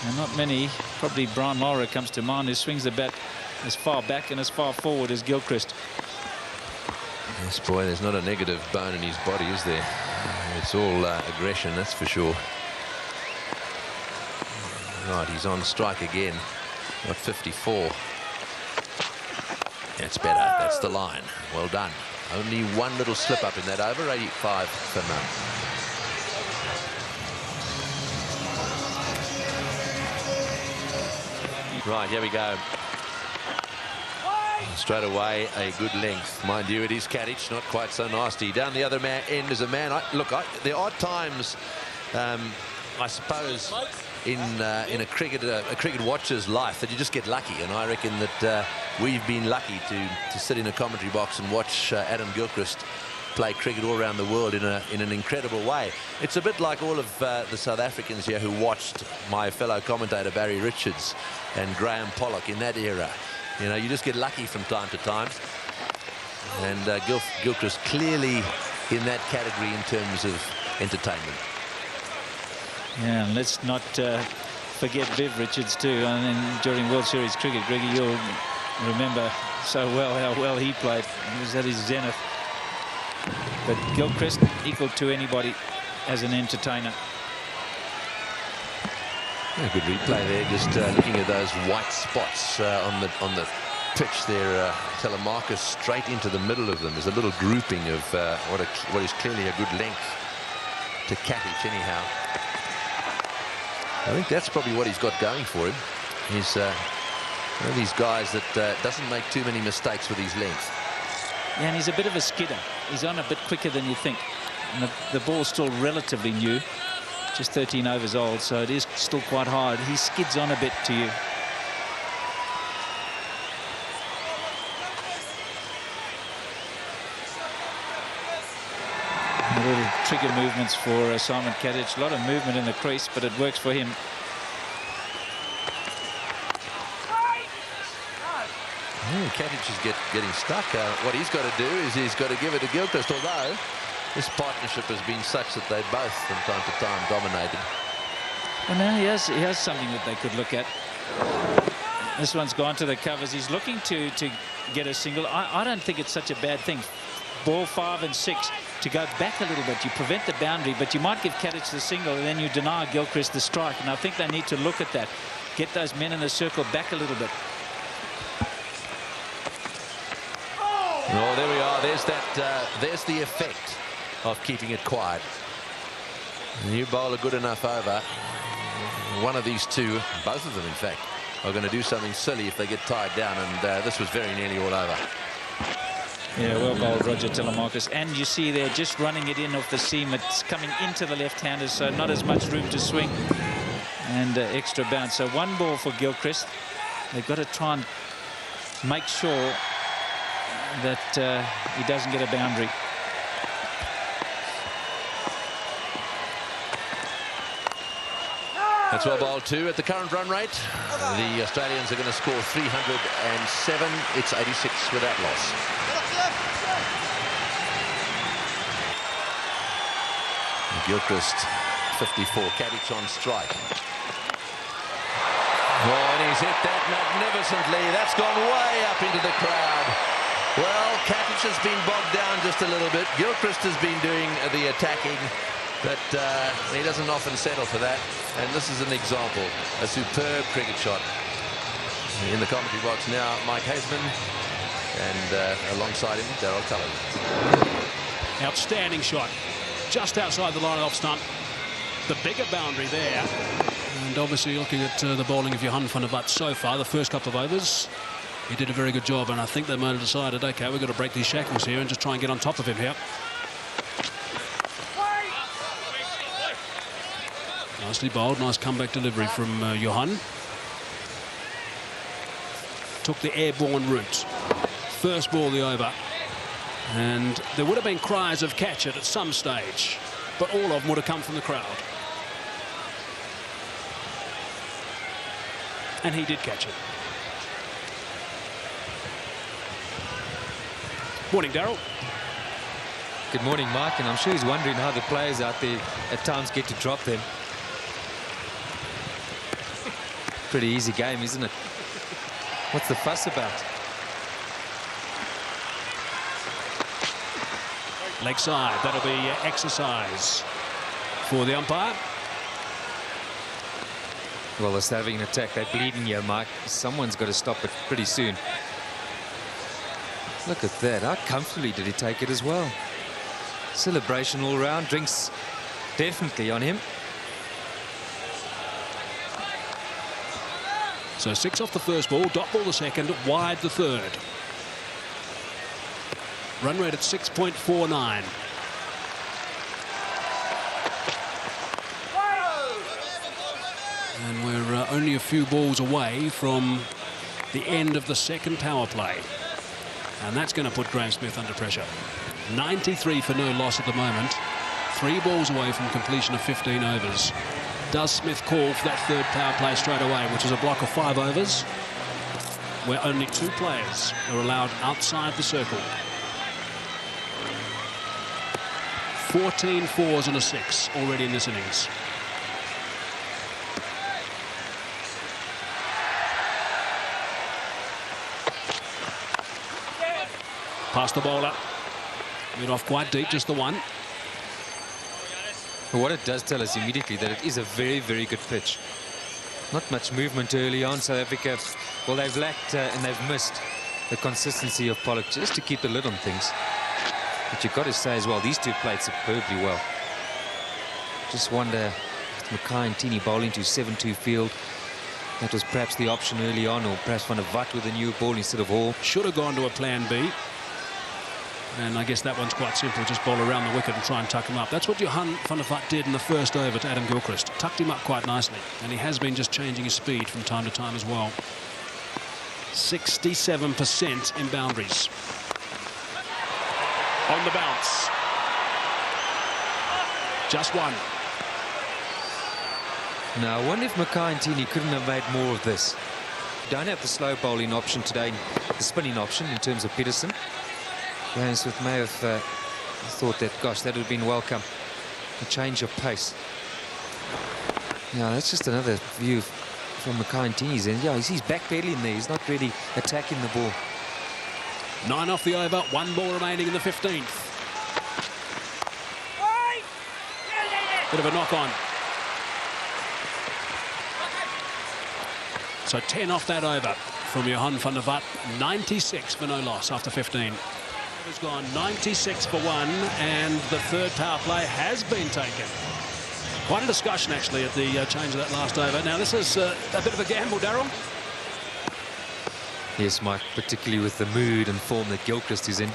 And not many, probably Brian Lara comes to mind, who swings the bat as far back and as far forward as Gilchrist. Yes, boy, there's not a negative bone in his body, is there? It's all aggression, that's for sure. Right, he's on strike again. Got 54. That's better. That's the line. Well done. Only one little slip up in that over. 85 for none. Right, here we go. Straight away, a good length. Mind you, it is Kadich, not quite so nasty. Down the other end is a man. There are times, I suppose, in a cricket watcher's life that you just get lucky, and I reckon that we've been lucky to sit in a commentary box and watch Adam Gilchrist play cricket all around the world in an incredible way. It's a bit like all of the South Africans here who watched my fellow commentator Barry Richards and Graham Pollock in that era. You know, you just get lucky from time to time. And Gilchrist clearly in that category in terms of entertainment. Yeah, and let's not forget Viv Richards too. And then during World Series cricket, Greggy, you'll remember so well how well he played. He was at his zenith. But Gilchrist equal to anybody as an entertainer. A good replay there, just looking at those white spots on the pitch there. Telemarcus straight into the middle of them. There's a little grouping of what is clearly a good length to Kadich anyhow. I think that's probably what he's got going for him. He's one of these guys that doesn't make too many mistakes with his length. Yeah, and he's a bit of a skidder. He's on a bit quicker than you think. And the ball's still relatively new. Just 13 overs old, so it is still quite hard. He skids on a bit to you. Little trigger movements for Simon Kadich. A lot of movement in the crease, but it works for him. Kadich is getting stuck. What he's got to do is he's got to give it to Gilchrist, although this partnership has been such that they both, from time to time, dominated. Well, now he has something that they could look at. This one's gone to the covers. He's looking to get a single. I don't think it's such a bad thing. Ball 5 and 6 to go back a little bit. You prevent the boundary, but you might give Kadich the single, and then you deny Gilchrist the strike. And I think they need to look at that. Get those men in the circle back a little bit. Oh, there we are. There's that. There's the effect of keeping it quiet. You bowl a good enough over. One of these two, both of them in fact, are going to do something silly if they get tied down, and this was very nearly all over. Yeah, well bowled, Roger Telemarcus. And you see they're just running it in off the seam. It's coming into the left-handers, so not as much room to swing, and extra bounce. So one ball for Gilchrist. They've got to try and make sure that he doesn't get a boundary. That's well bowled too. At the current run rate, the Australians are going to score 307. It's 86 with that loss. Gilchrist 54. Kadich on strike. Oh, and he's hit that magnificently. That's gone way up into the crowd. Well, Kadich has been bogged down just a little bit. Gilchrist has been doing the attacking, but he doesn't often settle for that. And this is an example, a superb cricket shot. In the commentary box now, Mike Haseman, and alongside him, Darryl Cullen. Outstanding shot, just outside the line of off stump. The bigger boundary there, and obviously looking at the bowling of Johan van der Vaart so far, the first couple of overs, he did a very good job, and I think they might have decided, okay, we've got to break these shackles here and just try and get on top of him here. Nicely bowled, nice comeback delivery from Johan. Took the airborne route. First ball the over. And there would have been cries of catch it at some stage, but all of them would have come from the crowd. And he did catch it. Morning, Daryl. Good morning, Mike, and I'm sure he's wondering how the players out there at times get to drop them. Pretty easy game, isn't it? What's the fuss about? Leg side, that'll be exercise for the umpire. Well, they're having an attack. They're bleeding here, Mike. Someone's got to stop it pretty soon. Look at that. How comfortably did he take it as well? Celebration all round. Drinks definitely on him. So 6 off the first ball, dot ball the second, wide the third. Run rate at 6.49. And we're only a few balls away from the end of the second power play. And that's going to put Graham Smith under pressure. 93 for no loss at the moment. 3 balls away from completion of 15 overs. Does Smith call for that third power play straight away, which is a block of 5 overs, where only 2 players are allowed outside the circle? 14 fours and a 6 already in this innings. Past the bowler. Mid off quite deep, just the one. What it does tell us immediately that it is a very, very good pitch. Not much movement early on. South Africa, well, they've lacked and they've missed the consistency of Pollock just to keep the lid on things. But you've got to say as well, these two played superbly well. Just wonder if Mackay and Tini bowling to 7-2 field. That was perhaps the option early on, or perhaps Van der Walt with a new ball instead of Hall. Should have gone to a plan B. And I guess that one's quite simple. Just bowl around the wicket and try and tuck him up. That's what Johan van der Walt did in the first over to Adam Gilchrist. Tucked him up quite nicely. And he has been just changing his speed from time to time as well. 67% in boundaries. On the bounce. Just one. Now, I wonder if Mackay and Tini couldn't have made more of this. Don't have the slow bowling option today, the spinning option in terms of Peterson. Graham Smith may have thought that, gosh, that would have been welcome. A change of pace. Yeah, that's just another view from Mackay and Tini's end. Yeah, he's backpedaling there. He's not really attacking the ball. 9 off the over, 1 ball remaining in the 15th. Bit of a knock on. So 10 off that over from Johan van der Walt. 96 for no loss after 15. Has gone 96 for 1, and the third power play has been taken. Quite a discussion actually at the change of that last over. Now this is a bit of a gamble, Daryl. Yes, Mike, particularly with the mood and form that Gilchrist is in.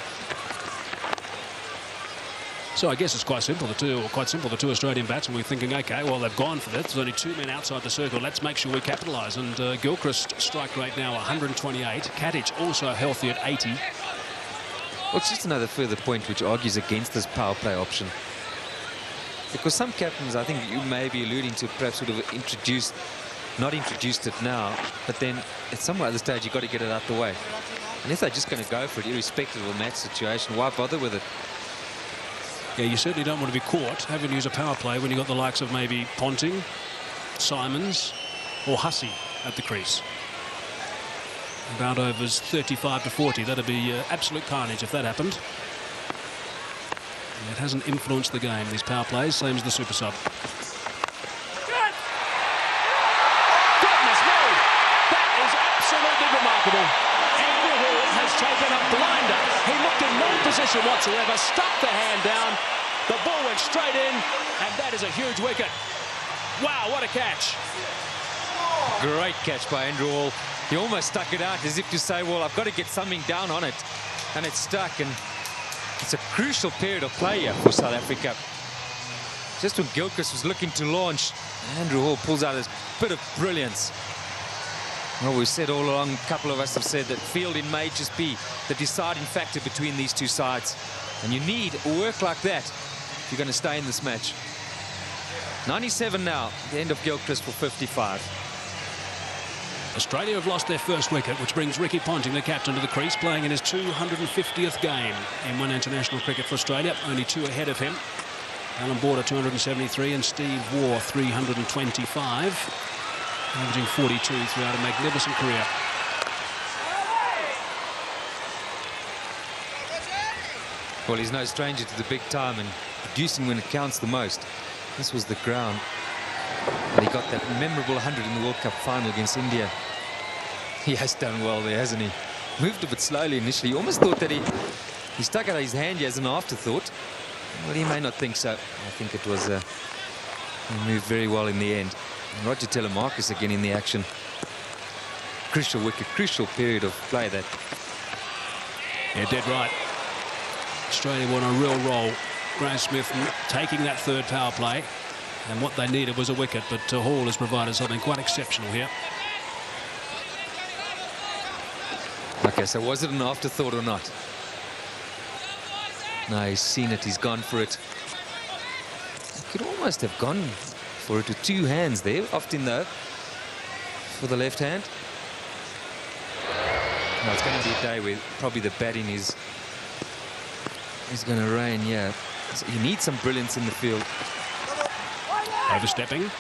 So I guess it's quite simple. The two Australian batsmen were thinking, okay, well, they've gone for that. There's only 2 men outside the circle. Let's make sure we capitalise. And Gilchrist strike rate now 128. Kadich also healthy at 80. Well, it's just another further point which argues against this power play option. Because some captains, I think you may be alluding to, perhaps would have not introduced it now, but then at some other stage you've got to get it out the way. And if they're just going to go for it, irrespective of a match situation, why bother with it? Yeah, you certainly don't want to be caught having to use a power play when you've got the likes of maybe Ponting, Simons or Hussey at the crease. About overs 35 to 40. That'd be absolute carnage if that happened. And it hasn't influenced the game, these power plays, same as the super sub. Goodness me! That is absolutely remarkable. Andrew Hall has taken a blinder. He looked in no position whatsoever, stuck the hand down. The ball went straight in, and that is a huge wicket. Wow, what a catch. Great catch by Andrew Hall. He almost stuck it out as if to say, well, I've got to get something down on it. And it's stuck, and it's a crucial period of play here for South Africa. Just when Gilchrist was looking to launch, Andrew Hall pulls out his bit of brilliance. Well, we've said all along, a couple of us have said that fielding may just be the deciding factor between these two sides. And you need work like that if you're going to stay in this match. 97 now, the end of Gilchrist for 55. Australia have lost their first wicket, which brings Ricky Ponting, the captain, to the crease, playing in his 250th game in one international cricket for Australia. Only 2 ahead of him. Alan Border 273 and Steve Waugh 325. Averaging 42 throughout a magnificent career. Well, he's no stranger to the big time and producing when it counts the most. This was the ground. And he got that memorable 100 in the World Cup final against India. He has done well there, hasn't he? Moved a bit slowly initially. Almost thought that he stuck out his hand as an afterthought. Well, he may not think so. I think it was he moved very well in the end. And Roger Telemarcus again in the action. Crucial wicket, crucial period of play that. Yeah, dead right. Australia were on a real roll. Graeme Smith taking that third power play. And what they needed was a wicket, but Hall has provided something quite exceptional here. Okay, so was it an afterthought or not? No, he's seen it, he's gone for it. He could almost have gone for it with 2 hands there, often though, for the left hand. No, it's going to be a day where probably the batting is going to rain, yeah. So you need some brilliance in the field. Overstepping by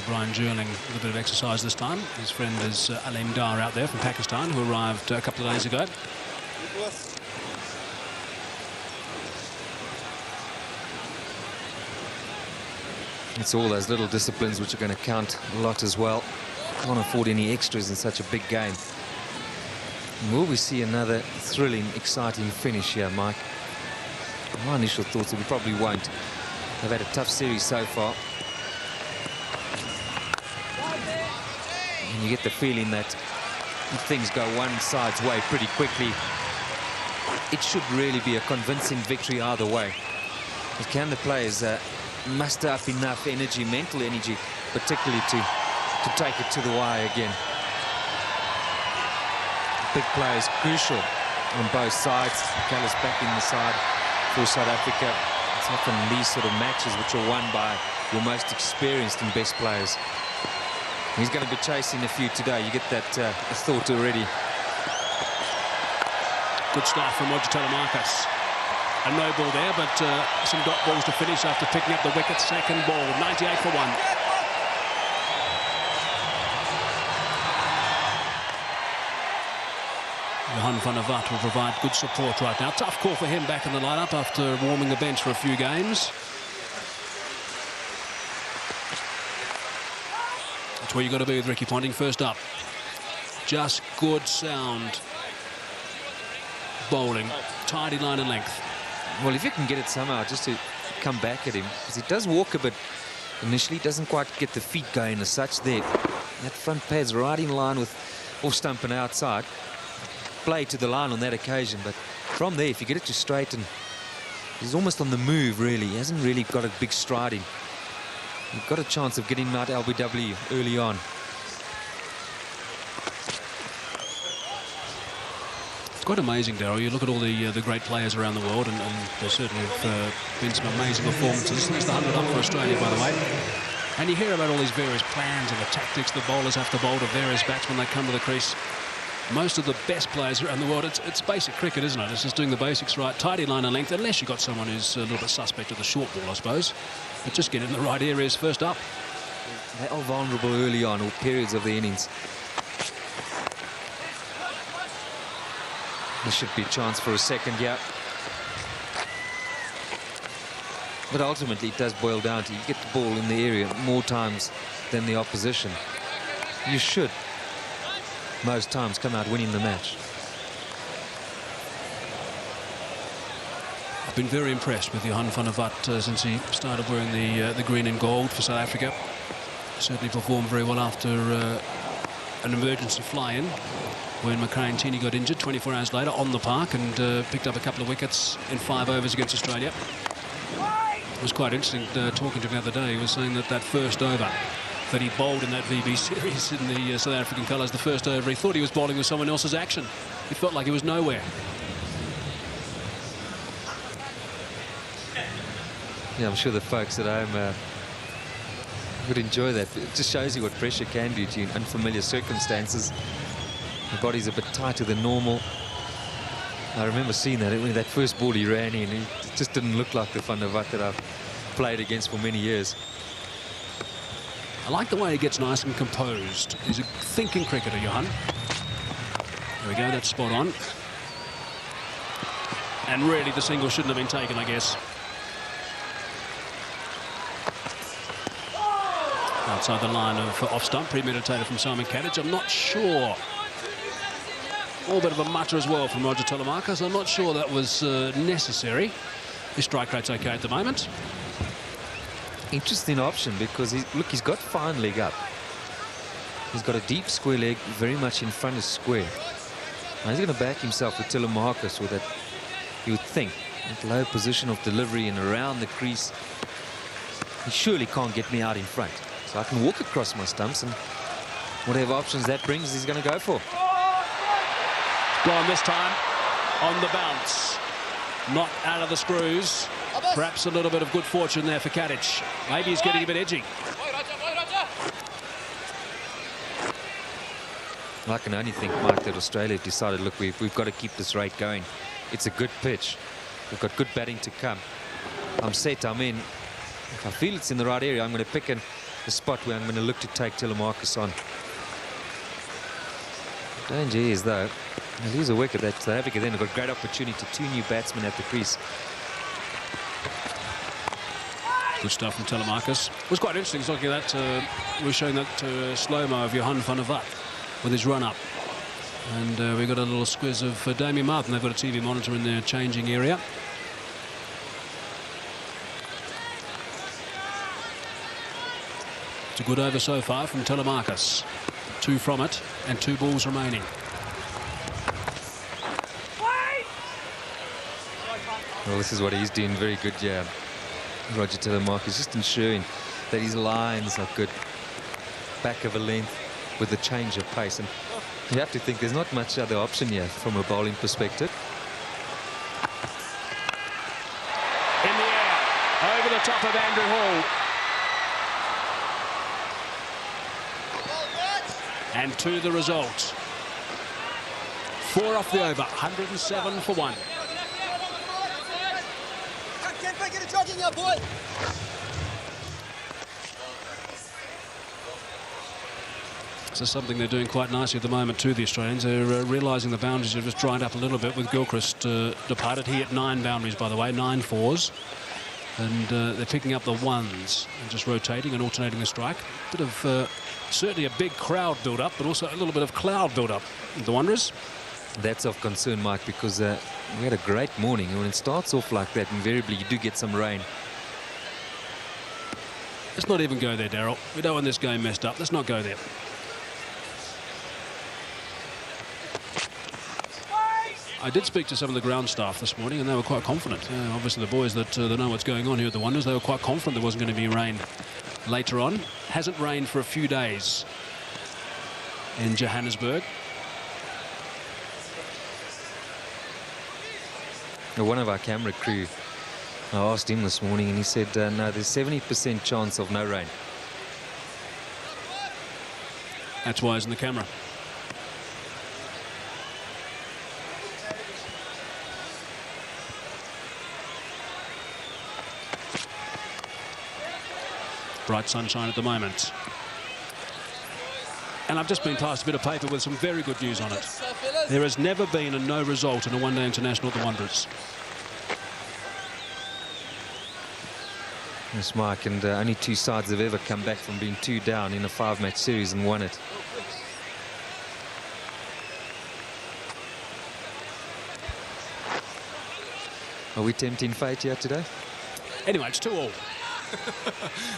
Brian Jerling with a bit of exercise this time. His friend is Alim Dar out there from Pakistan, who arrived a couple of days ago. It's all those little disciplines which are going to count a lot as well. Can't afford any extras in such a big game. And will we see another thrilling, exciting finish here, Mike? My initial thoughts are we probably won't. They've had a tough series so far. And you get the feeling that if things go one side's way pretty quickly, it should really be a convincing victory either way. But can the players muster up enough energy, mental energy, particularly to take it to the wire again? Big players crucial on both sides. Callis back in the side for South Africa. It's often these sort of matches which are won by your most experienced and best players. He's going to be chasing a few today. You get that thought already. Good start from Roger Telemarcus. A no ball there, but some dot balls to finish after picking up the wicket. Second ball, 98 for 1. Johan van der Vat will provide good support right now. Tough call for him back in the lineup after warming the bench for a few games. That's where you've got to be with Ricky Ponting. First up, just good sound bowling, tidy line and length. Well, if you can get it somehow just to come back at him, because he does walk a bit initially, doesn't quite get the feet going as such there. That front pad's right in line with off stump and outside. Play to the line on that occasion, but from there, if you get it to straighten, he's almost on the move, really. He hasn't really got a big striding. You've got a chance of getting him out LBW early on. It's quite amazing, Darryl. You look at all the great players around the world, and there certainly have been some amazing performances. There's the 100 up for Australia, by the way. And you hear about all these various plans and the tactics the bowlers have to bowl to various batsmen when they come to the crease. Most of the best players around the world, it's basic cricket, isn't it? It's just doing the basics right, tidy line and length, unless you've got someone who's a little bit suspect with the short ball, I suppose. But just get in the right areas first up. They are vulnerable early on, or periods of the innings. There should be a chance for a second, yeah. But ultimately, it does boil down to you get the ball in the area more times than the opposition. You should, most times, come out winning the match. I've been very impressed with Johan van der Vat since he started wearing the green and gold for South Africa. Certainly performed very well after an emergency fly-in when McCrane Tini got injured 24 hours later on the park, and picked up a couple of wickets in 5 overs against Australia. It was quite interesting talking to him the other day. He was saying that first over that he bowled in that VB series in the South African colours the first over. He thought he was bowling with someone else's action. He felt like he was nowhere. Yeah, I'm sure the folks at home would enjoy that. It just shows you what pressure can do to you in unfamiliar circumstances. The body's a bit tighter than normal. I remember seeing that when that first ball he ran in, it just didn't look like the Van der Walt that I've played against for many years. I like the way he gets nice and composed. He's a thinking cricketer, Johan. There we go, that's spot on. And really the single shouldn't have been taken, I guess. Outside the line of off-stump, premeditated from Simon Kadich. I'm not sure. All bit of a mutter as well from Roger Telemarcus. I'm not sure that was necessary. His strike rate's okay at the moment. Interesting option because, look, he's got fine leg up. He's got a deep square leg very much in front of square. Now he's going to back himself with Telemarcus with that, you would think, that low position of delivery and around the crease. He surely can't get me out in front. So I can walk across my stumps, and whatever options that brings, he's going to go for. Gone this time on the bounce. Not out of the screws. Perhaps a little bit of good fortune there for Kadich. Maybe he's getting a bit edgy. I can only think, Mike, that Australia have decided, look, we've got to keep this rate going. It's a good pitch. We've got good batting to come. I'm set. I'm in. If I feel it's in the right area, I'm going to pick a spot where I'm going to look to take Telemarcus on. Danger is, though, he'll lose a wicket. That South Africa then have got a great opportunity. 2 new batsmen at the crease. Good stuff from Telemarcus. It was quite interesting. It's looking at that. We were showing that slow-mo of Johan van der Walt with his run-up. And we got a little squiz of Damien Martin. They've got a TV monitor in their changing area. It's a good over so far from Telemarcus. 2 from it and 2 balls remaining. Well, this is what he's doing very good, yeah. Roger Telemarcus just ensuring that his lines are good. Back of a length with the change of pace. And you have to think there's not much other option here from a bowling perspective. In the air, over the top of Andrew Hall. And to the result. 4 off the over, 107 for 1. This is something they're doing quite nicely at the moment too, the Australians. They're realising the boundaries have just dried up a little bit with Gilchrist departed. He hit 9 boundaries, by the way, 9 fours. And they're picking up the ones and just rotating and alternating the strike. Bit of certainly a big crowd build-up, but also a little bit of cloud build-up. The Wanderers. That's of concern, Mike, because we had a great morning. And when it starts off like that, invariably you do get some rain. Let's not even go there, Daryl. We don't want this game messed up. Let's not go there. I did speak to some of the ground staff this morning, and they were quite confident. Obviously, the boys that know what's going on here at the Wanderers, they were quite confident there wasn't going to be rain later on. Hasn't rained for a few days in Johannesburg. One of our camera crew, I asked him this morning, and he said, no, there's 70% chance of no rain. That's wise in the camera. Bright sunshine at the moment. And I've just been passed a bit of paper with some very good news on it. There has never been a no result in a one-day international at the Wanderers. Yes, Mike, and only 2 sides have ever come back from being 2 down in a 5-match series and won it. Are we tempting fate here today? Anyway, it's 2-all.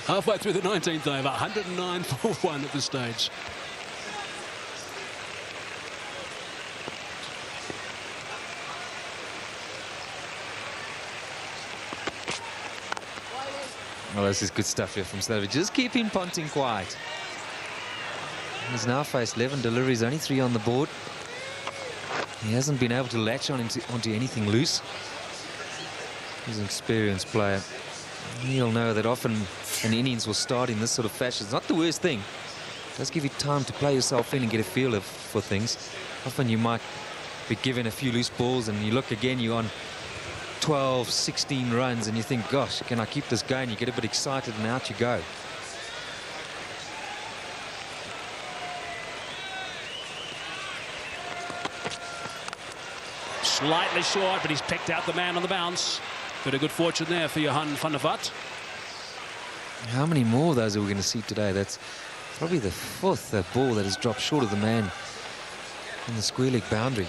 Halfway through the 19th over, 109 for 1 at this stage. Well, this is good stuff here from Slavic. Just keeping Ponting quiet. He's now faced 11 deliveries, only 3 on the board. He hasn't been able to latch onto anything loose. He's an experienced player. He'll know that often an innings will start in this sort of fashion. It's not the worst thing. It does give you time to play yourself in and get a feel for things. Often you might be given a few loose balls and you look again, you're on 12, 16 runs and you think, gosh, can I keep this going? You get a bit excited and out you go. Slightly short, but he's picked out the man on the bounce. Bit of good fortune there for Johan van der Vat. How many more of those are we going to see today? That's probably the 4th ball that has dropped short of the man in the square leg boundary.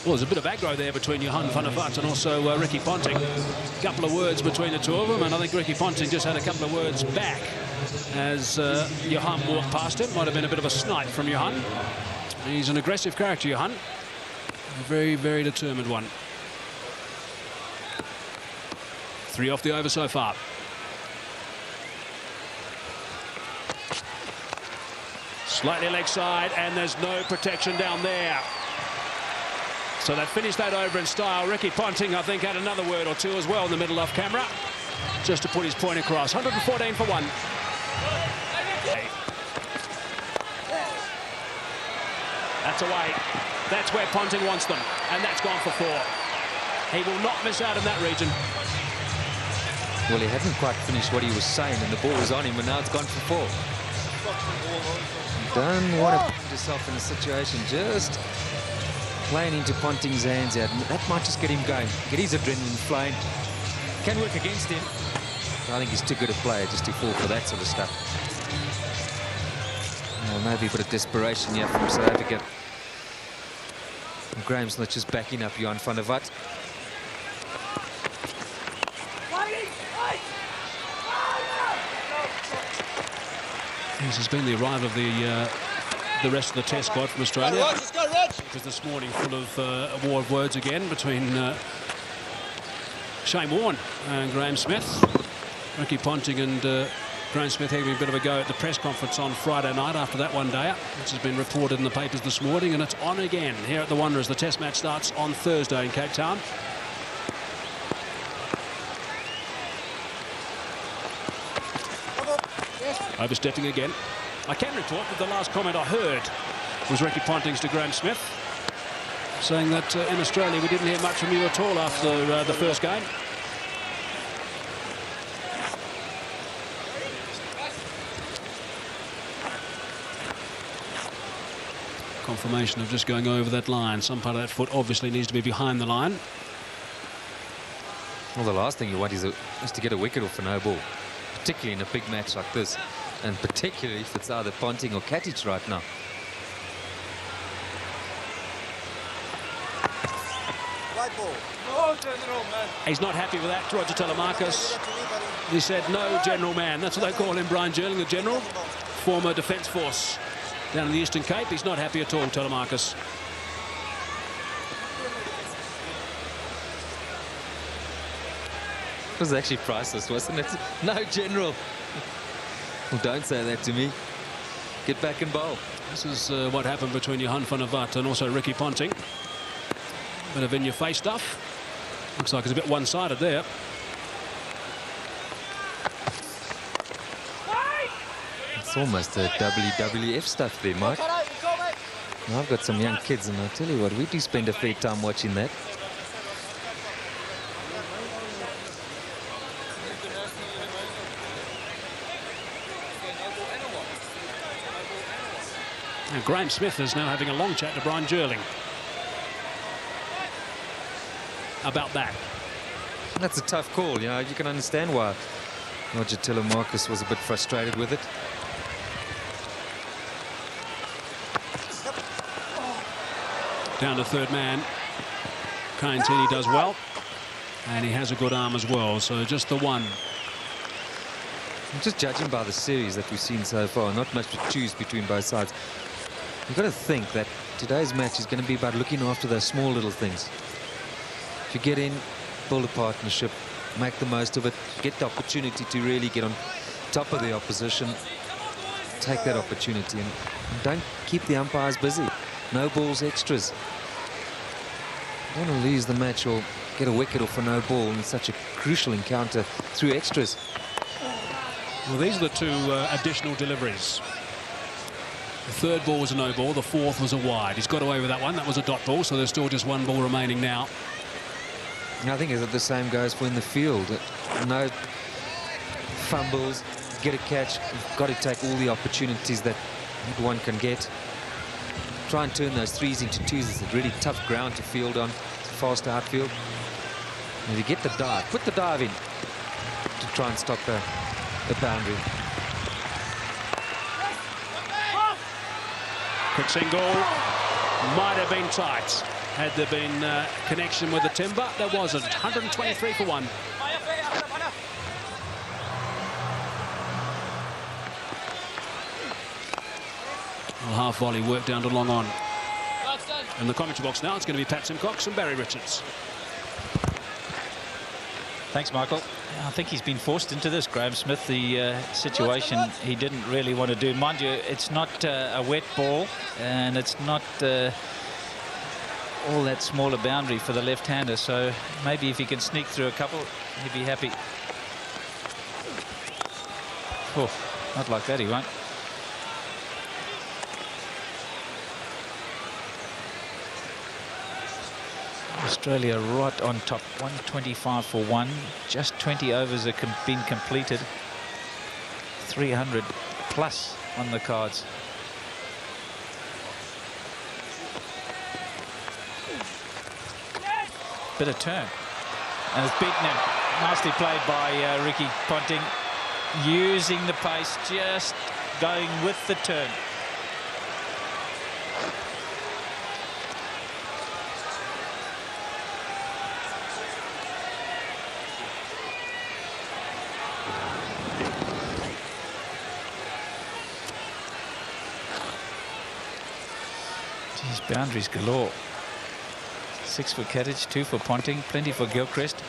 Well, there's a bit of aggro there between Johan van der Vat and also Ricky Ponting. A couple of words between the two of them, and I think Ricky Ponting just had a couple of words back as Johan walked past him. Might have been a bit of a snipe from Johan. He's an aggressive character, Johan. A very, very determined one. 3 off the over so far. Slightly leg side, and there's no protection down there. So they finished that over in style. Ricky Ponting, I think, had another word or two as well in the middle off camera, just to put his point across. 114 for 1. That's away. That's where Ponting wants them, and that's gone for 4. He will not miss out in that region. Well, he hadn't quite finished what he was saying, and the ball was on him, and now it's gone for 4. You don't want to put yourself in a situation just playing into Ponting's hands here. That might just get him going, get his adrenaline flying. Can work against him. But I think he's too good a player just to fall for that sort of stuff. Well, maybe a bit of desperation here from South Africa. And Graham's not just backing up Johan van der Vat. This has been the arrival of the rest of the test squad from Australia. Because this morning full of a war of words again between Shane Warne and Graham Smith. Ricky Ponting and Graham Smith having a bit of a go at the press conference on Friday night after that one day, which has been reported in the papers this morning, and it's on again here at the Wanderers. The test match starts on Thursday in Cape Town. Overstepping again. I can report that the last comment I heard was Ricky Ponting's to Graham Smith, saying that in Australia we didn't hear much from you at all after the first game. Confirmation of just going over that line. Some part of that foot obviously needs to be behind the line. Well, the last thing you want is to get a wicket off a no ball, particularly in a big match like this, and particularly if it's either Ponting or Katic right now. Right ball. He's not happy with that, Roger Telemarcus. He said, no general man. That's what they call him, Brian Jerling, the general, former Defence Force down in the Eastern Cape. He's not happy at all, Telemarcus. It was actually priceless, wasn't it? No general. Well, don't say that to me. Get back and bowl. This is what happened between Johan van der Vat and also Ricky Ponting. Bit of in-your-face stuff. Looks like it's a bit one-sided there. It's almost a WWF stuff there, Mike. Now, I've got some young kids, and I'll tell you what, we do spend a fair time watching that. And Graham Smith is now having a long chat to Brian Jerling about that. That's a tough call, you know. You can understand why Roger Telemarcus was a bit frustrated with it. Down to third man. Kayantini does well, and he has a good arm as well, so just the one. Just judging by the series that we've seen so far, not much to choose between both sides. You've got to think that today's match is going to be about looking after those small little things. If you get in, build a partnership, make the most of it, get the opportunity to really get on top of the opposition, take that opportunity and don't keep the umpires busy. No balls, extras. You don't want to lose the match or get a wicket off for no ball in such a crucial encounter through extras. Well, these are the two additional deliveries. The third ball was a no ball. The fourth was a wide. He's got away with that one. That was a dot ball, so there's still just one ball remaining now. I think the same goes for in the field. No fumbles, get a catch. You've got to take all the opportunities that one can get. Try and turn those threes into twos. It's a really tough ground to field on. It's a fast outfield. And if you get the dive, put the dive in to try and stop the boundary. Quick single. Might have been tight. Had there been connection with the timber, there wasn't. 123 for one. Well, half volley work down to long on. In the commentary box now, it's going to be Pat Simcox and Barry Richards. Thanks, Michael. I think he's been forced into this, Graham Smith, the situation he didn't really want to do. Mind you, it's not a wet ball, and it's not all that smaller boundary for the left-hander, so maybe if he can sneak through a couple, he'd be happy. Oh, not like that, he won't. Australia right on top, 125 for one. Just 20 overs have been completed. 300 plus on the cards. Bit of turn. And it's beaten him. Nicely played by Ricky Ponting. Using the pace, just going with the turn. Boundaries galore. 6 for Cattage, 2 for Ponting, plenty for Gilchrist.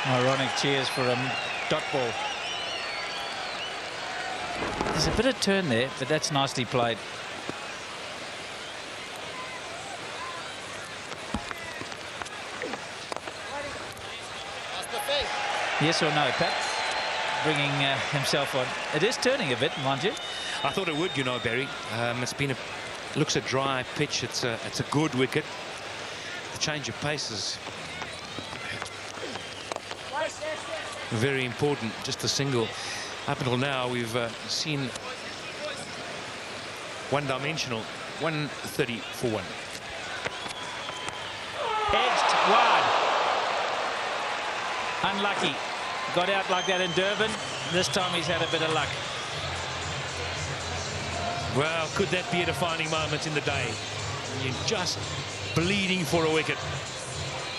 Ironic cheers for a dot ball. There's a bit of turn there, but that's nicely played. Yes or no, Pat? Bringing himself on. It is turning a bit, mind you. I thought it would, you know, Barry. It's been looks a dry pitch. It's a good wicket. The change of pace is very important. Just a single. Up until now, we've seen one-dimensional. 130 for one. Edged wide. Unlucky. Got out like that in Durban. This time he's had a bit of luck. Well, could that be a defining moment in the day? You're just bleeding for a wicket.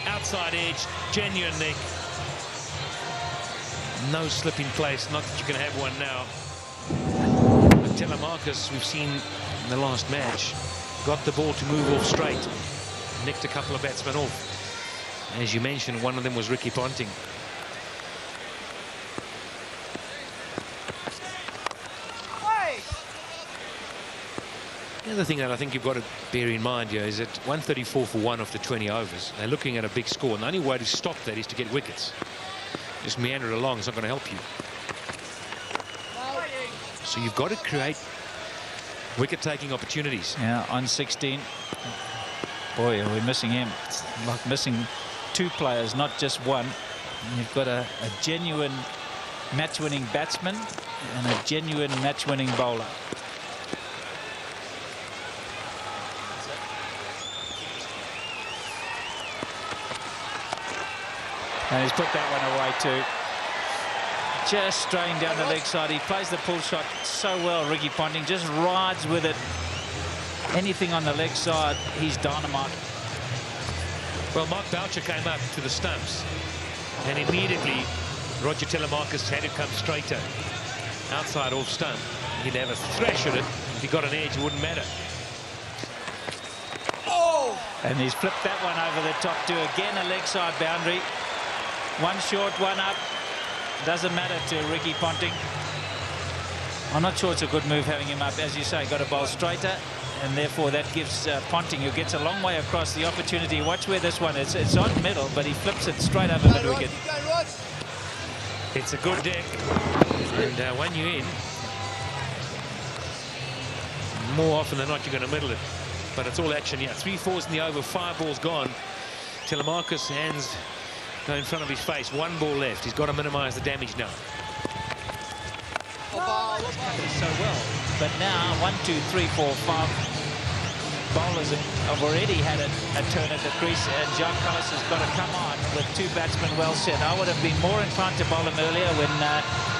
Outside edge, genuine nick. No slip in place, not that you can have one now. But Telemarcus, we've seen in the last match, got the ball to move off straight. Nicked a couple of batsmen off. As you mentioned, one of them was Ricky Ponting. The other thing that I think you've got to bear in mind here is that 134 for one after 20 overs. They're looking at a big score, and the only way to stop that is to get wickets. Just meander it along, it's not going to help you. So you've got to create wicket-taking opportunities. Yeah, on 16. Boy, are we missing him. It's like missing 2 players, not just one. And you've got a genuine match-winning batsman and a genuine match-winning bowler. And he's put that one away too. Just straying down the leg side. He plays the pull shot so well, Ricky Ponting. Just rides with it. Anything on the leg side, he's dynamite. Well, Mark Boucher came up to the stumps, and immediately Roger Telemarcus had it come straighter. Outside off stump. He'd have a thrash at it. If he got an edge, it wouldn't matter. Oh! And he's flipped that one over the top too. Again, a leg side boundary. One short, one up. Doesn't matter to Ricky Ponting. I'm not sure it's a good move having him up. As you say, got to bowl straighter. And therefore, that gives Ponting, who gets a long way across, the opportunity. Watch where this one is. It's on middle, but he flips it straight over mid-wicket. It's a good deck. And when you're in, more often than not, you're going to middle it. But it's all action. Yeah, 3 fours in the over, 5 balls gone. Telemarcus, hands go in front of his face. 1 ball left. He's got to minimise the damage now. So well. But now, 1, 2, 3, 4, 5 bowlers have already had a turn at the crease, and Jacques Kallis has got to come on with 2 batsmen well set. I would have been more inclined to bowl him earlier,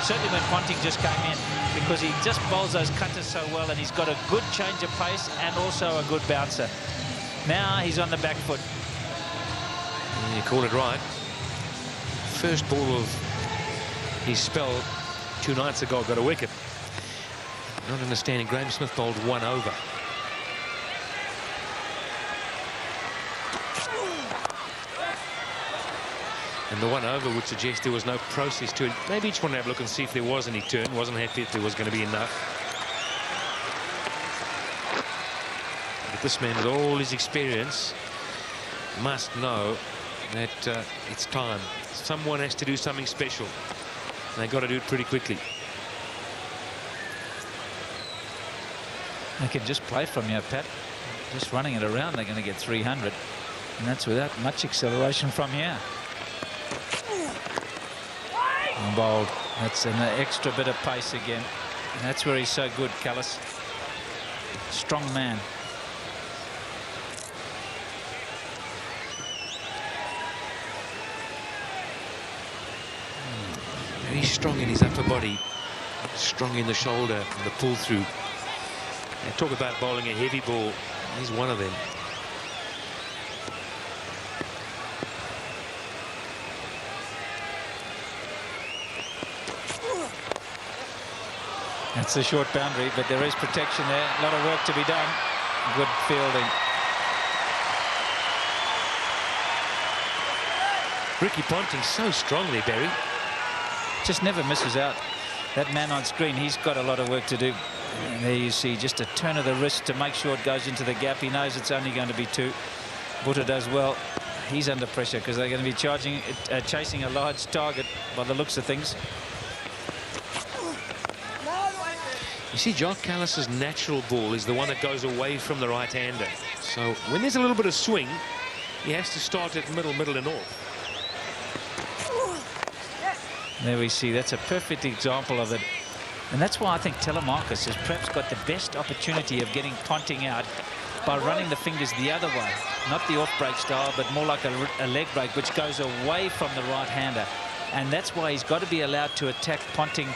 certainly when Ponting just came in, because he just bowls those cutters so well, and he's got a good change of pace and also a good bouncer. Now he's on the back foot. You call it right. First ball of his spell 2 nights ago got a wicket. Not understanding, Graham Smith bowled 1 over. And the 1 over would suggest there was no process to it. Maybe each one to have a look and see if there was any turn. Wasn't happy if there was going to be enough. But this man, with all his experience, must know that it's time. Someone has to do something special. And they've got to do it pretty quickly. They can just play from you, Pat. Just running it around, they're going to get 300. And that's without much acceleration from here. And bowled. That's an extra bit of pace again. And that's where he's so good, Kallis. Strong man. Very strong in his upper body. Strong in the shoulder and the pull through. They talk about bowling a heavy ball. He's one of them. That's a short boundary, but there is protection there. A lot of work to be done. Good fielding. Ricky Ponting so strongly, Barry. Just never misses out. That man on screen, he's got a lot of work to do. And there you see just a turn of the wrist to make sure it goes into the gap. He knows it's only going to be 2. Butcher does well. He's under pressure because they're going to be chasing a large target by the looks of things. You see, Jacques Kallis's natural ball is the one that goes away from the right-hander. So when there's a little bit of swing, he has to start at middle and off. There we see, that's a perfect example of it. And that's why I think Telemarcus has perhaps got the best opportunity of getting Ponting out by running the fingers the other way. Not the off-break style, but more like a leg break, which goes away from the right-hander. And that's why he's got to be allowed to attack Ponting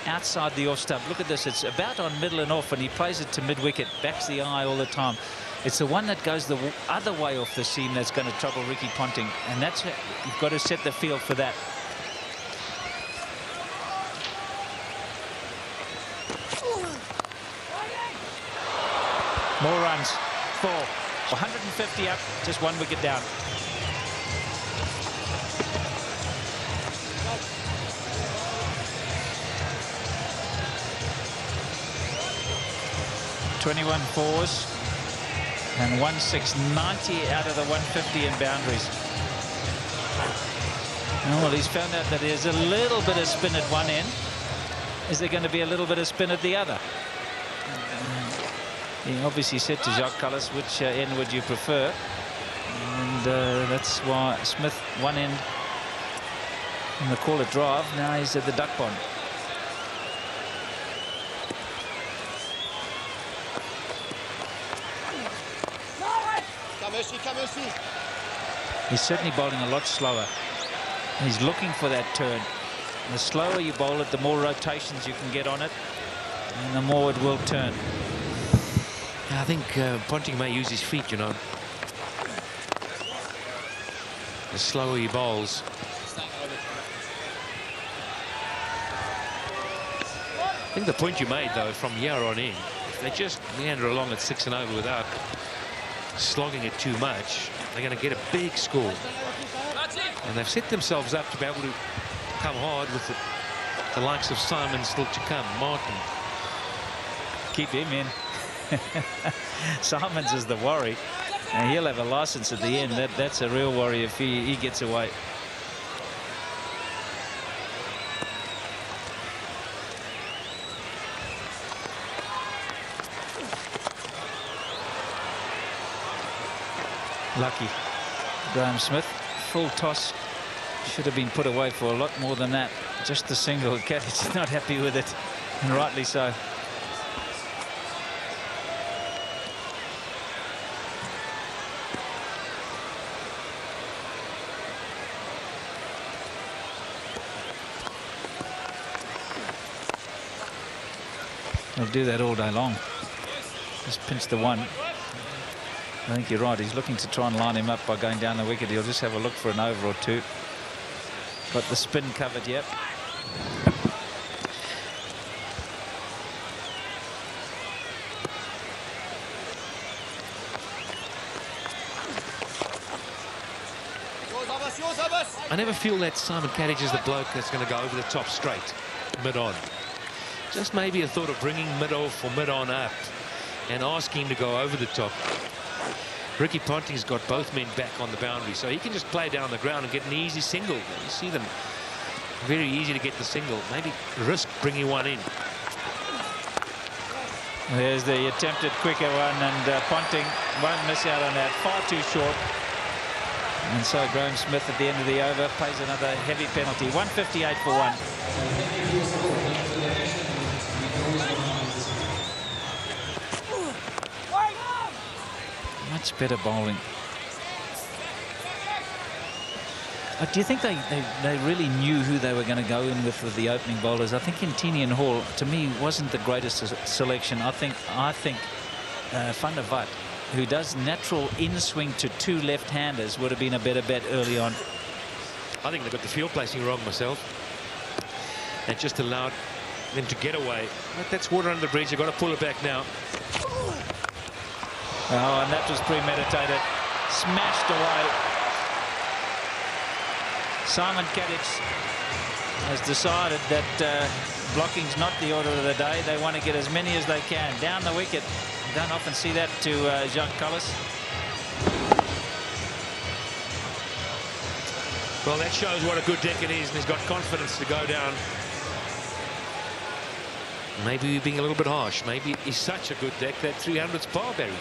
outside the off stump. Look at this, it's about on middle and off, and he plays it to mid-wicket, backs the eye all the time. It's the one that goes the other way off the seam that's going to trouble Ricky Ponting, and that's, you've got to set the field for that. More runs, 4. 150 up, just 1 wicket down. .21 fours and 1/690 out of the 150 in boundaries. Oh, well, he's found out that there's a little bit of spin at one end. Is there going to be a little bit of spin at the other? He obviously said to Jacques Kallis, which end would you prefer? And that's why Smith one end in the call it drive. Now he's at the duck pond. He's certainly bowling a lot slower. He's looking for that turn. The slower you bowl it, the more rotations you can get on it, and the more it will turn. I think Ponting may use his feet, you know. The slower he bowls. I think the point you made, though, from here on in, if they just meander along at 6 and over without slogging it too much, they're going to get a big score. And they've set themselves up to be able to come hard with the likes of Simon still to come. Martin. Keep him in. Simons is the worry. And he'll have a license at the end. That's a real worry if he gets away. Lucky. Graham Smith, full toss. Should have been put away for a lot more than that. Just the single. Kadic not happy with it, and rightly so. He'll do that all day long. Just pinch the one. I think you're right. He's looking to try and line him up by going down the wicket. He'll just have a look for an over or two. Got the spin covered, yep. I never feel that Simon Kadic is the bloke that's going to go over the top straight, mid-on. Just maybe a thought of bringing mid-off or mid-on up and asking him to go over the top. Ricky Ponting's got both men back on the boundary, so he can just play down the ground and get an easy single. You see them very easy to get the single. Maybe risk bringing one in. There's the attempted quicker one, and Ponting won't miss out on that. Far too short. And so Graham Smith at the end of the over pays another heavy penalty. 158 for one. Much better bowling. Do you think they really knew who they were going to go in with the opening bowlers? I think Intini and Hall, to me, wasn't the greatest selection. I think Van der Vaart, who does natural in-swing to two left-handers, would have been a better bet early on. I think they got the field placing wrong myself. And just allowed them to get away. But that's water under the bridge. You've got to pull it back now. Oh, and that was premeditated. Smashed away. Simon Kadic has decided that blocking's not the order of the day. They want to get as many as they can. Down the wicket. Don't often see that to Jacques Kallis. Well, that shows what a good deck it is, and he's got confidence to go down. Maybe we're being a little bit harsh. Maybe it's such a good deck that 300's par, Barry.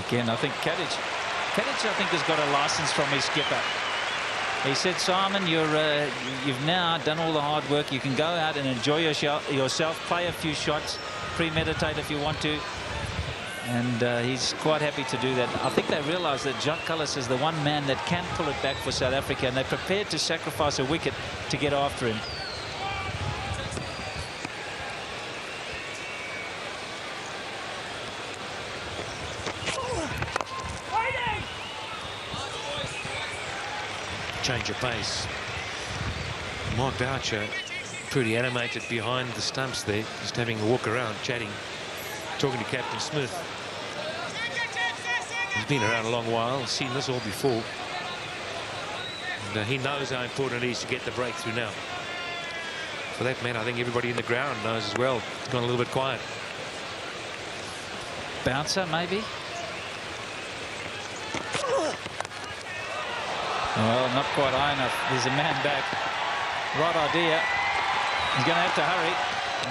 Again, I think Kadic, I think, has got a license from his skipper. He said, Simon, you've now done all the hard work. You can go out and enjoy yourself, play a few shots, premeditate if you want to. And he's quite happy to do that. I think they realise that Jacques Kallis is the one man that can pull it back for South Africa, and they're prepared to sacrifice a wicket to get after him. Change of pace. Mark Boucher pretty animated behind the stumps there, just having a walk around, chatting, talking to Captain Smith. He's been around a long while, seen this all before. And he knows how important it is to get the breakthrough now. For that matter, I think everybody in the ground knows as well. It's gone a little bit quiet. Bouncer, maybe? Well, not quite high enough. There's a man back. Right idea. He's going to have to hurry,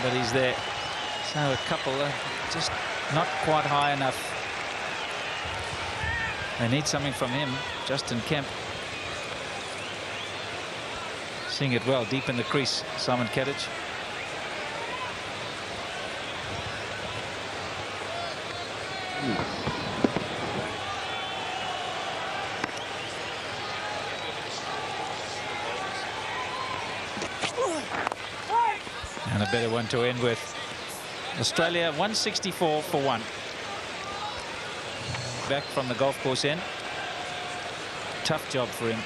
but he's there. So a couple just not quite high enough. They need something from him. Justin Kemp. Seeing it well deep in the crease. Simon Kadic. And a better one to end with. Australia 164 for one. Back from the golf course end. Tough job for him.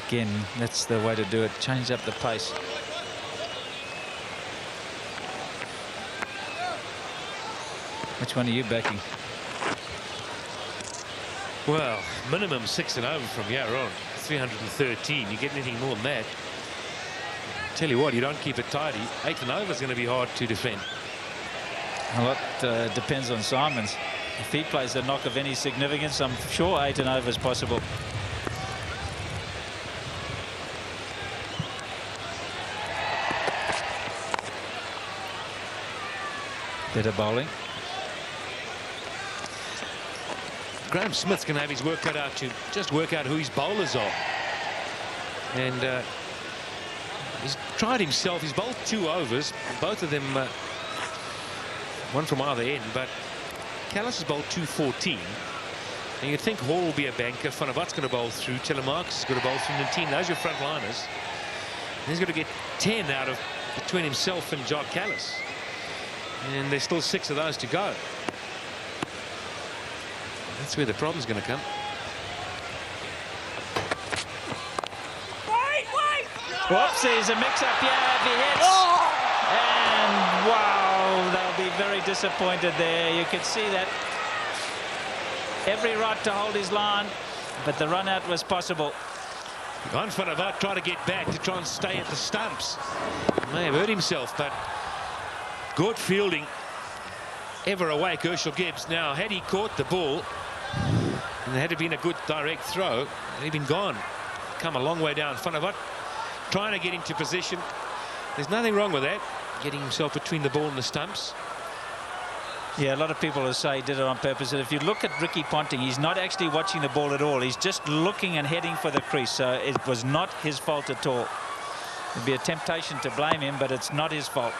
Again, that's the way to do it. Change up the pace. Which one are you backing? Well, minimum 6 and over from here on. 313. You get anything more than that? Tell you what, you don't keep it tidy. 8 and over is going to be hard to defend. A lot depends on Simons. If he plays a knock of any significance, I'm sure 8 and over is possible. Better bowling. Graham Smith's going to have his work cut out to just work out who his bowlers are. And he's tried himself. He's bowled 2 overs. Both of them, one from either end. But Callis has bowled 214. And you'd think Hall will be a banker. Van der Vat's going to bowl through. Telemarcus is going to bowl through. Nantine, those are your front liners. And he's going to get 10 out of between himself and Jock Callis. And there's still 6 of those to go. That's where the problem's going to come. Whoops, there's a mix-up here if he hits. And wow, they'll be very disappointed there. You can see that. Every right to hold his line, but the run-out was possible. Van der Vat tried to get back to try and stay at the stumps. He may have hurt himself, but good fielding. Ever awake, Herschel Gibbs. Now, had he caught the ball, and there had been a good direct throw, he'd been gone. Come a long way down. Van der Vat trying to get into position. There's nothing wrong with that, getting himself between the ball and the stumps. Yeah, a lot of people will say he did it on purpose. And if you look at Ricky Ponting, he's not actually watching the ball at all. He's just looking and heading for the crease. So it was not his fault at all. It'd be a temptation to blame him, but it's not his fault.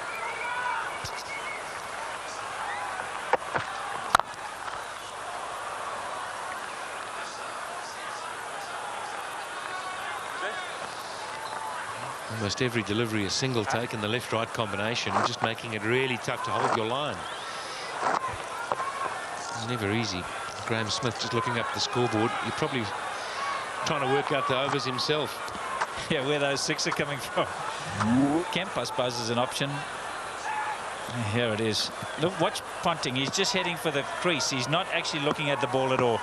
Almost every delivery a single take in the left-right combination, just making it really tough to hold your line. It's never easy. Graham Smith just looking up the scoreboard. You're probably trying to work out the overs himself. Yeah, where those 6 are coming from. Kemp, I suppose, is an option. Here it is. Look, watch Ponting. He's just heading for the crease. He's not actually looking at the ball at all.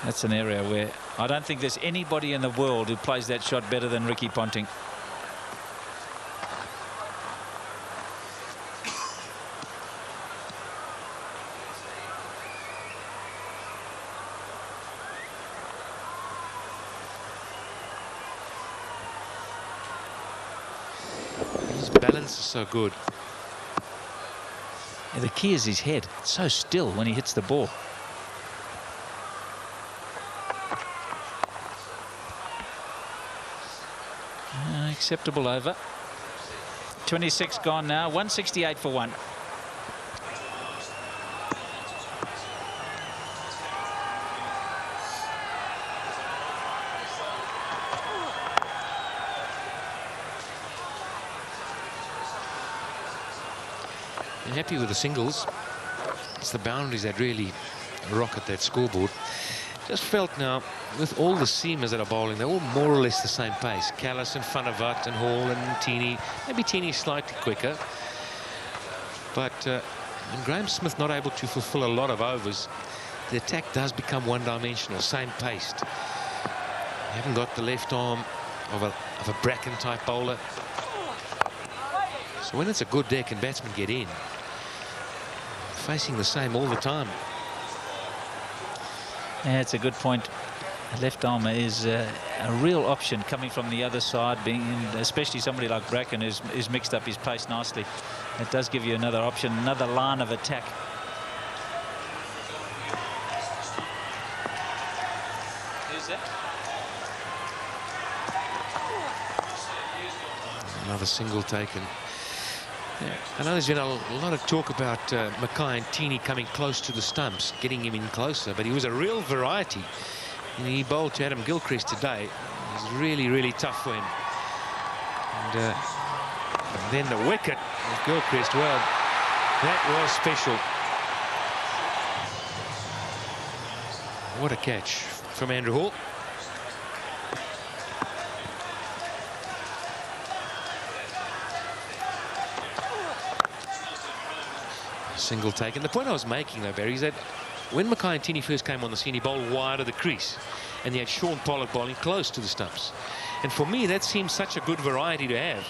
That's an area where I don't think there's anybody in the world who plays that shot better than Ricky Ponting. His balance is so good. Yeah, the key is his head. It's so still when he hits the ball. Acceptable over. 26 gone now. 168 for 1. I'm happy with the singles. It's the boundaries that really rocket that scoreboard. Just felt now, with all the seamers that are bowling, they're all more or less the same pace. Callis and Van der Vat and Hall and Teeny. Maybe Teeny slightly quicker. But when Graham Smith not able to fulfill a lot of overs, the attack does become one-dimensional, same-paced. You haven't got the left arm of a Bracken type bowler. So when it's a good deck and batsmen get in, facing the same all the time. Yeah, it's a good point. The left armer is a real option coming from the other side, being especially somebody like Bracken who's mixed up his pace nicely. It does give you another option, another line of attack. Who's that? Another single taken. Yeah. I know there's been a lot of talk about Mackay and Teeny coming close to the stumps, getting him in closer, but he was a real variety. And he bowled to Adam Gilchrist today. It was really, really tough for him. And then the wicket of Gilchrist, well, that was special. What a catch from Andrew Hall. single take. And the point I was making, though, Barry, is that when Mackay and Tini first came on the scene, he bowled wide of the crease. And he had Sean Pollock bowling close to the stumps. And for me, that seems such a good variety to have.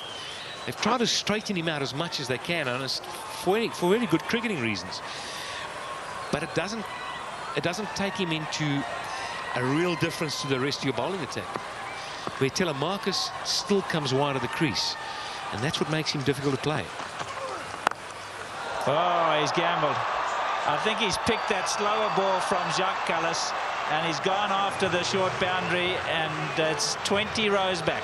They've tried to straighten him out as much as they can, and it's for very good cricketing reasons. But it doesn't take him into a real difference to the rest of your bowling attack, where Telemarcus still comes wide of the crease, and that's what makes him difficult to play. Oh, he's gambled. I think he's picked that slower ball from Jacques Kallis, and he's gone after the short boundary, and it's 20 rows back.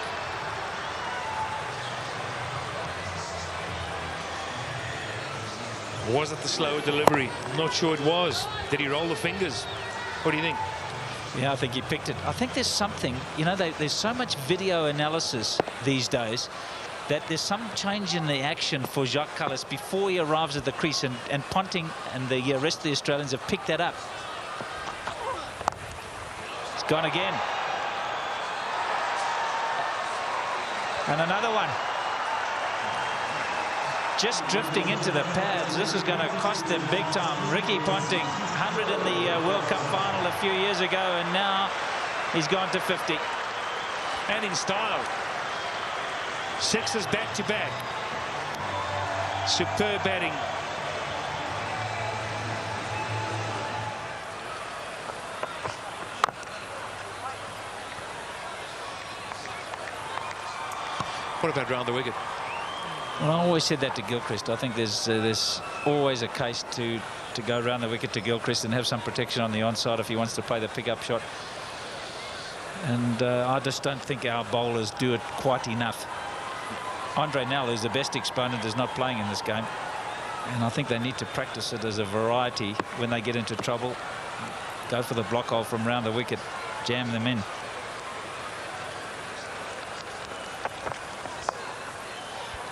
Was it the slower delivery? I'm not sure it was. Did he roll the fingers? What do you think? Yeah, I think he picked it. I think there's something, you know, there's so much video analysis these days that there's some change in the action for Jacques Kallis before he arrives at the crease, and Ponting and the rest of the Australians have picked that up. It's gone again. And another one. Just drifting into the pads. This is going to cost them big time. Ricky Ponting, 100 in the World Cup final a few years ago, and now he's gone to 50. And in style. Sixes back to back. Superb batting. What about round the wicket? Well, I always said that to Gilchrist. I think there's always a case to go round the wicket to Gilchrist and have some protection on the onside if he wants to play the pick-up shot. And I just don't think our bowlers do it quite enough. Andre Nell, who's the best exponent, is not playing in this game. And I think they need to practice it as a variety when they get into trouble. Go for the block hole from round the wicket, jam them in.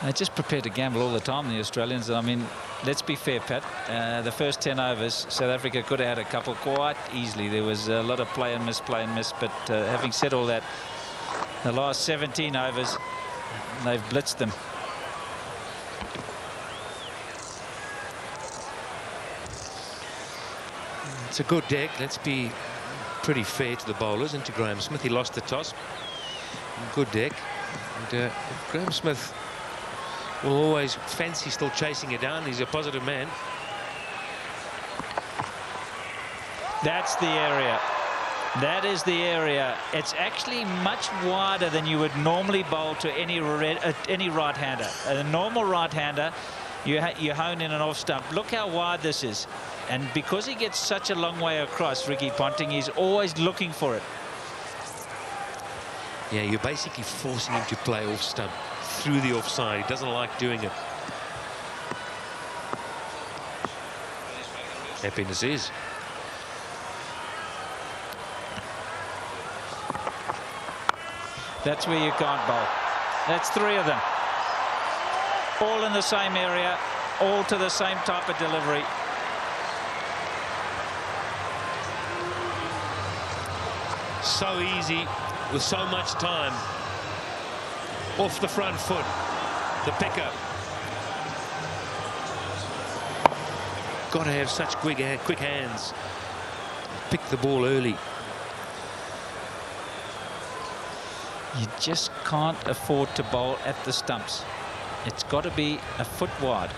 They're just prepared to gamble all the time, the Australians. I mean, let's be fair, Pat. The first 10 overs, South Africa could have had a couple quite easily. There was a lot of play and miss. But having said all that, the last 17 overs, they've blitzed them. It's a good deck. Let's be pretty fair to the bowlers and to Graham Smith. He lost the toss. Good deck. And Graham Smith will always fancy still chasing it down. He's a positive man. That's the area. That is the area. It's actually much wider than you would normally bowl to any right-hander. A normal right-hander, you hone in an off stump. Look how wide this is. And because he gets such a long way across, Ricky Ponting, he's always looking for it. Yeah, you're basically forcing him to play off stump through the offside. He doesn't like doing it. Happiness is. That's where you can't bowl. That's 3 of them. All in the same area, all to the same type of delivery. So easy with so much time. Off the front foot, the pickup. Got to have such quick hands. Pick the ball early. You just can't afford to bowl at the stumps. It's got to be a foot wide.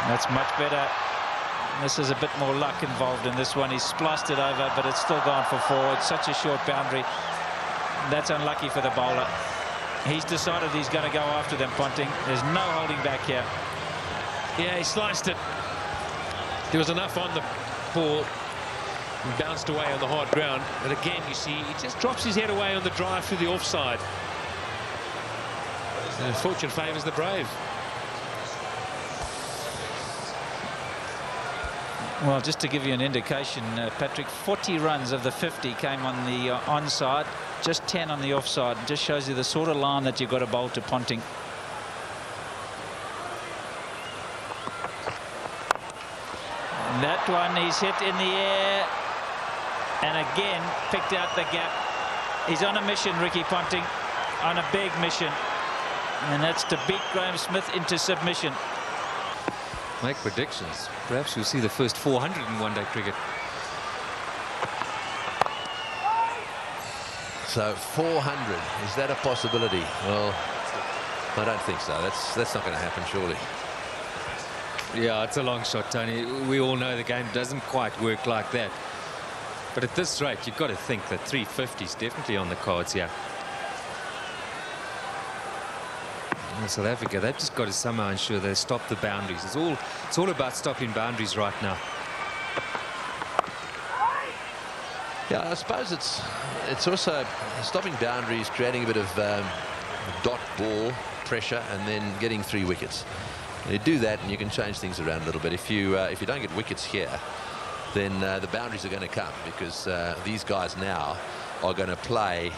That's much better. This is a bit more luck involved in this one. He's spliced it over, but it's still gone for 4. It's such a short boundary. That's unlucky for the bowler. He's decided he's going to go after them, Ponting. There's no holding back here. Yeah, he sliced it. There was enough on the ball and bounced away on the hard ground. But again, you see, he just drops his head away on the drive through the offside. And fortune favours the brave. Well, just to give you an indication, Patrick, 40 runs of the 50 came on the onside, just 10 on the offside. It just shows you the sort of line that you've got to bowl to Ponting. And that one he's hit in the air, and again picked out the gap. He's on a mission, Ricky Ponting, on a big mission. And that's to beat Graham Smith into submission. Make predictions. Perhaps we'll see the first 400 in one-day cricket. So 400, is that a possibility? Well, I don't think so. That's not going to happen, surely. Yeah, it's a long shot, Tony. We all know the game doesn't quite work like that. But at this rate, you've got to think that 350 is definitely on the cards here. In South Africa, they've just got to somehow ensure they stop the boundaries. It's all about stopping boundaries right now. Yeah, I suppose it's also stopping boundaries, creating a bit of dot ball pressure, and then getting 3 wickets. You do that, and you can change things around a little bit. If you don't get wickets here, then the boundaries are going to come, because these guys now are going to play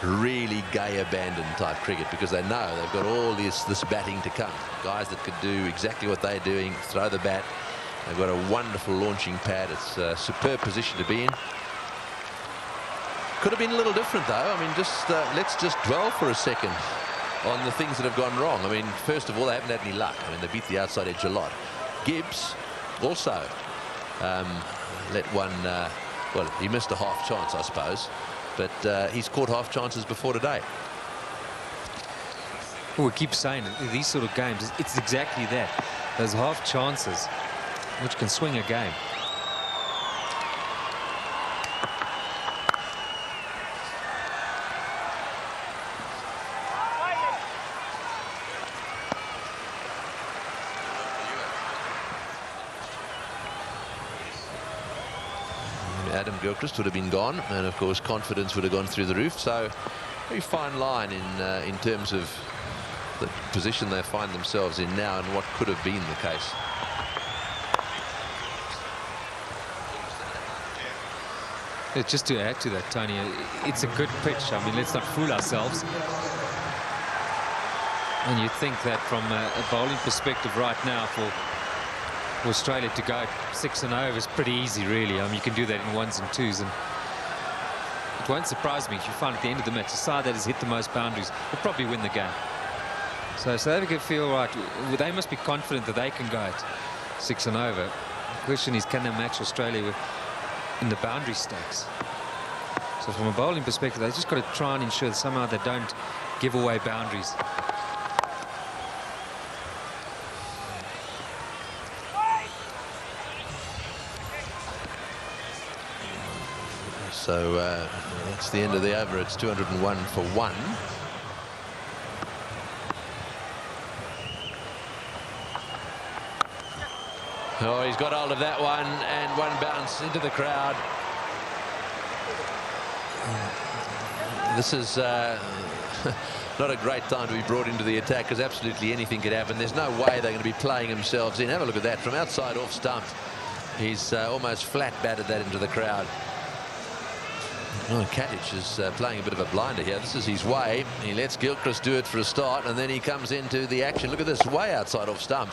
really gay abandon type cricket, because they know they've got all this batting to come. Guys that could do exactly what they're doing, throw the bat. They've got a wonderful launching pad. It's a superb position to be in. Could have been a little different, though. I mean, let's just dwell for a second on the things that have gone wrong. I mean, first of all, they haven't had any luck. I mean, they beat the outside edge a lot. Gibbs also let one, well, he missed a half chance, I suppose, but he's caught half chances before today. Well, we keep saying it, these sort of games, it's exactly that. Those half chances which can swing a game. Adam Gilchrist would have been gone, and of course confidence would have gone through the roof. So very fine line in terms of the position they find themselves in now and what could have been the case. Yeah, just to add to that, Tony, it's a good pitch. I mean, let's not fool ourselves. And you think that from a bowling perspective right now for Australia to go 6-0 is pretty easy, really. I mean, you can do that in 1s and 2s, and it won't surprise me if you find at the end of the match the side that has hit the most boundaries will probably win the game. So South Africa feel right. They must be confident that they can go at 6-0. The question is, can they match Australia in the boundary stakes? So from a bowling perspective, they've just got to try and ensure that somehow they don't give away boundaries. So that's the end of the over. It's 201 for 1. Oh, he's got hold of that one, and one bounce into the crowd. This is not a great time to be brought into the attack, because absolutely anything could happen. There's no way they're going to be playing themselves in. Have a look at that from outside off stump. He's almost flat batted that into the crowd. Oh, Katic is playing a bit of a blinder here. This is his way. He lets Gilchrist do it for a start, and then he comes into the action. Look at this, way outside off stump.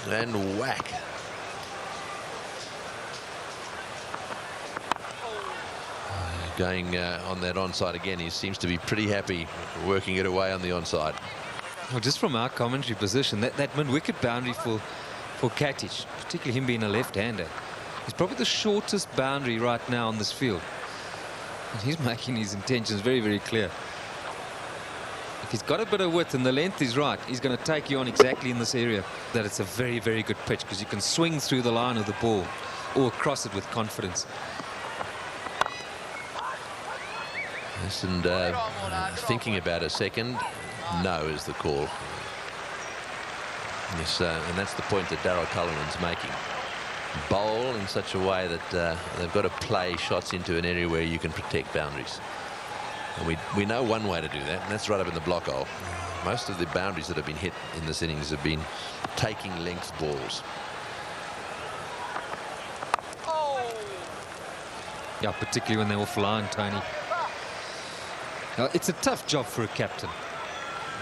And whack. Going on that onside again. He seems to be pretty happy working it away on the onside. Well, just from our commentary position, that mid-wicket boundary for Katic, particularly him being a left-hander, is probably the shortest boundary right now on this field. And he's making his intentions very, very clear. If he's got a bit of width and the length is right, he's going to take you on exactly in this area. That it's a very, very good pitch, because you can swing through the line of the ball or cross it with confidence. Yes, and thinking about a second, no is the call. Yes, and that's the point that Darryl Cullinan's making. Bowl in such a way that they've got to play shots into an area where you can protect boundaries. And we know one way to do that, and that's right up in the block hole. Most of the boundaries that have been hit in this innings have been taking length balls. Yeah, particularly when they're offline, Tony. Now, it's a tough job for a captain.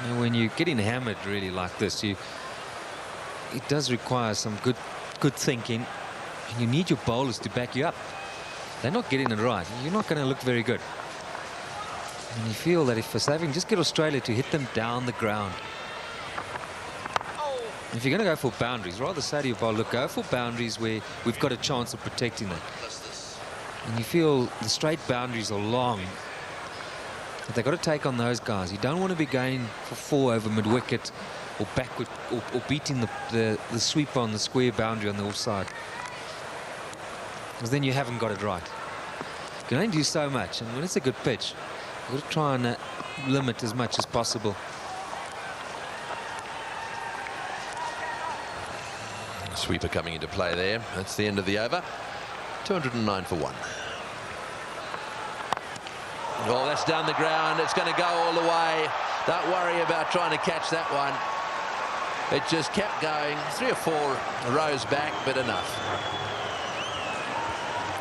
You know, when you're getting hammered really like this, it does require some good thinking, and you need your bowlers to back you up. They're not getting it right. You're not going to look very good. And you feel that if for saving, just get Australia to hit them down the ground. If you're going to go for boundaries, rather say to your bowler, look, go for boundaries where we've got a chance of protecting them. And you feel the straight boundaries are long. But they've got to take on those guys. You don't want to be going for 4 over mid-wicket or backward or beating the sweeper on the square boundary on the offside. Because then you haven't got it right. You can only do so much. And when it's a good pitch, you've got to try and limit as much as possible. Sweeper coming into play there. That's the end of the over. 209 for 1. Oh, that's down the ground. It's going to go all the way. Don't worry about trying to catch that one. It just kept going. 3 or 4 rows back, but enough.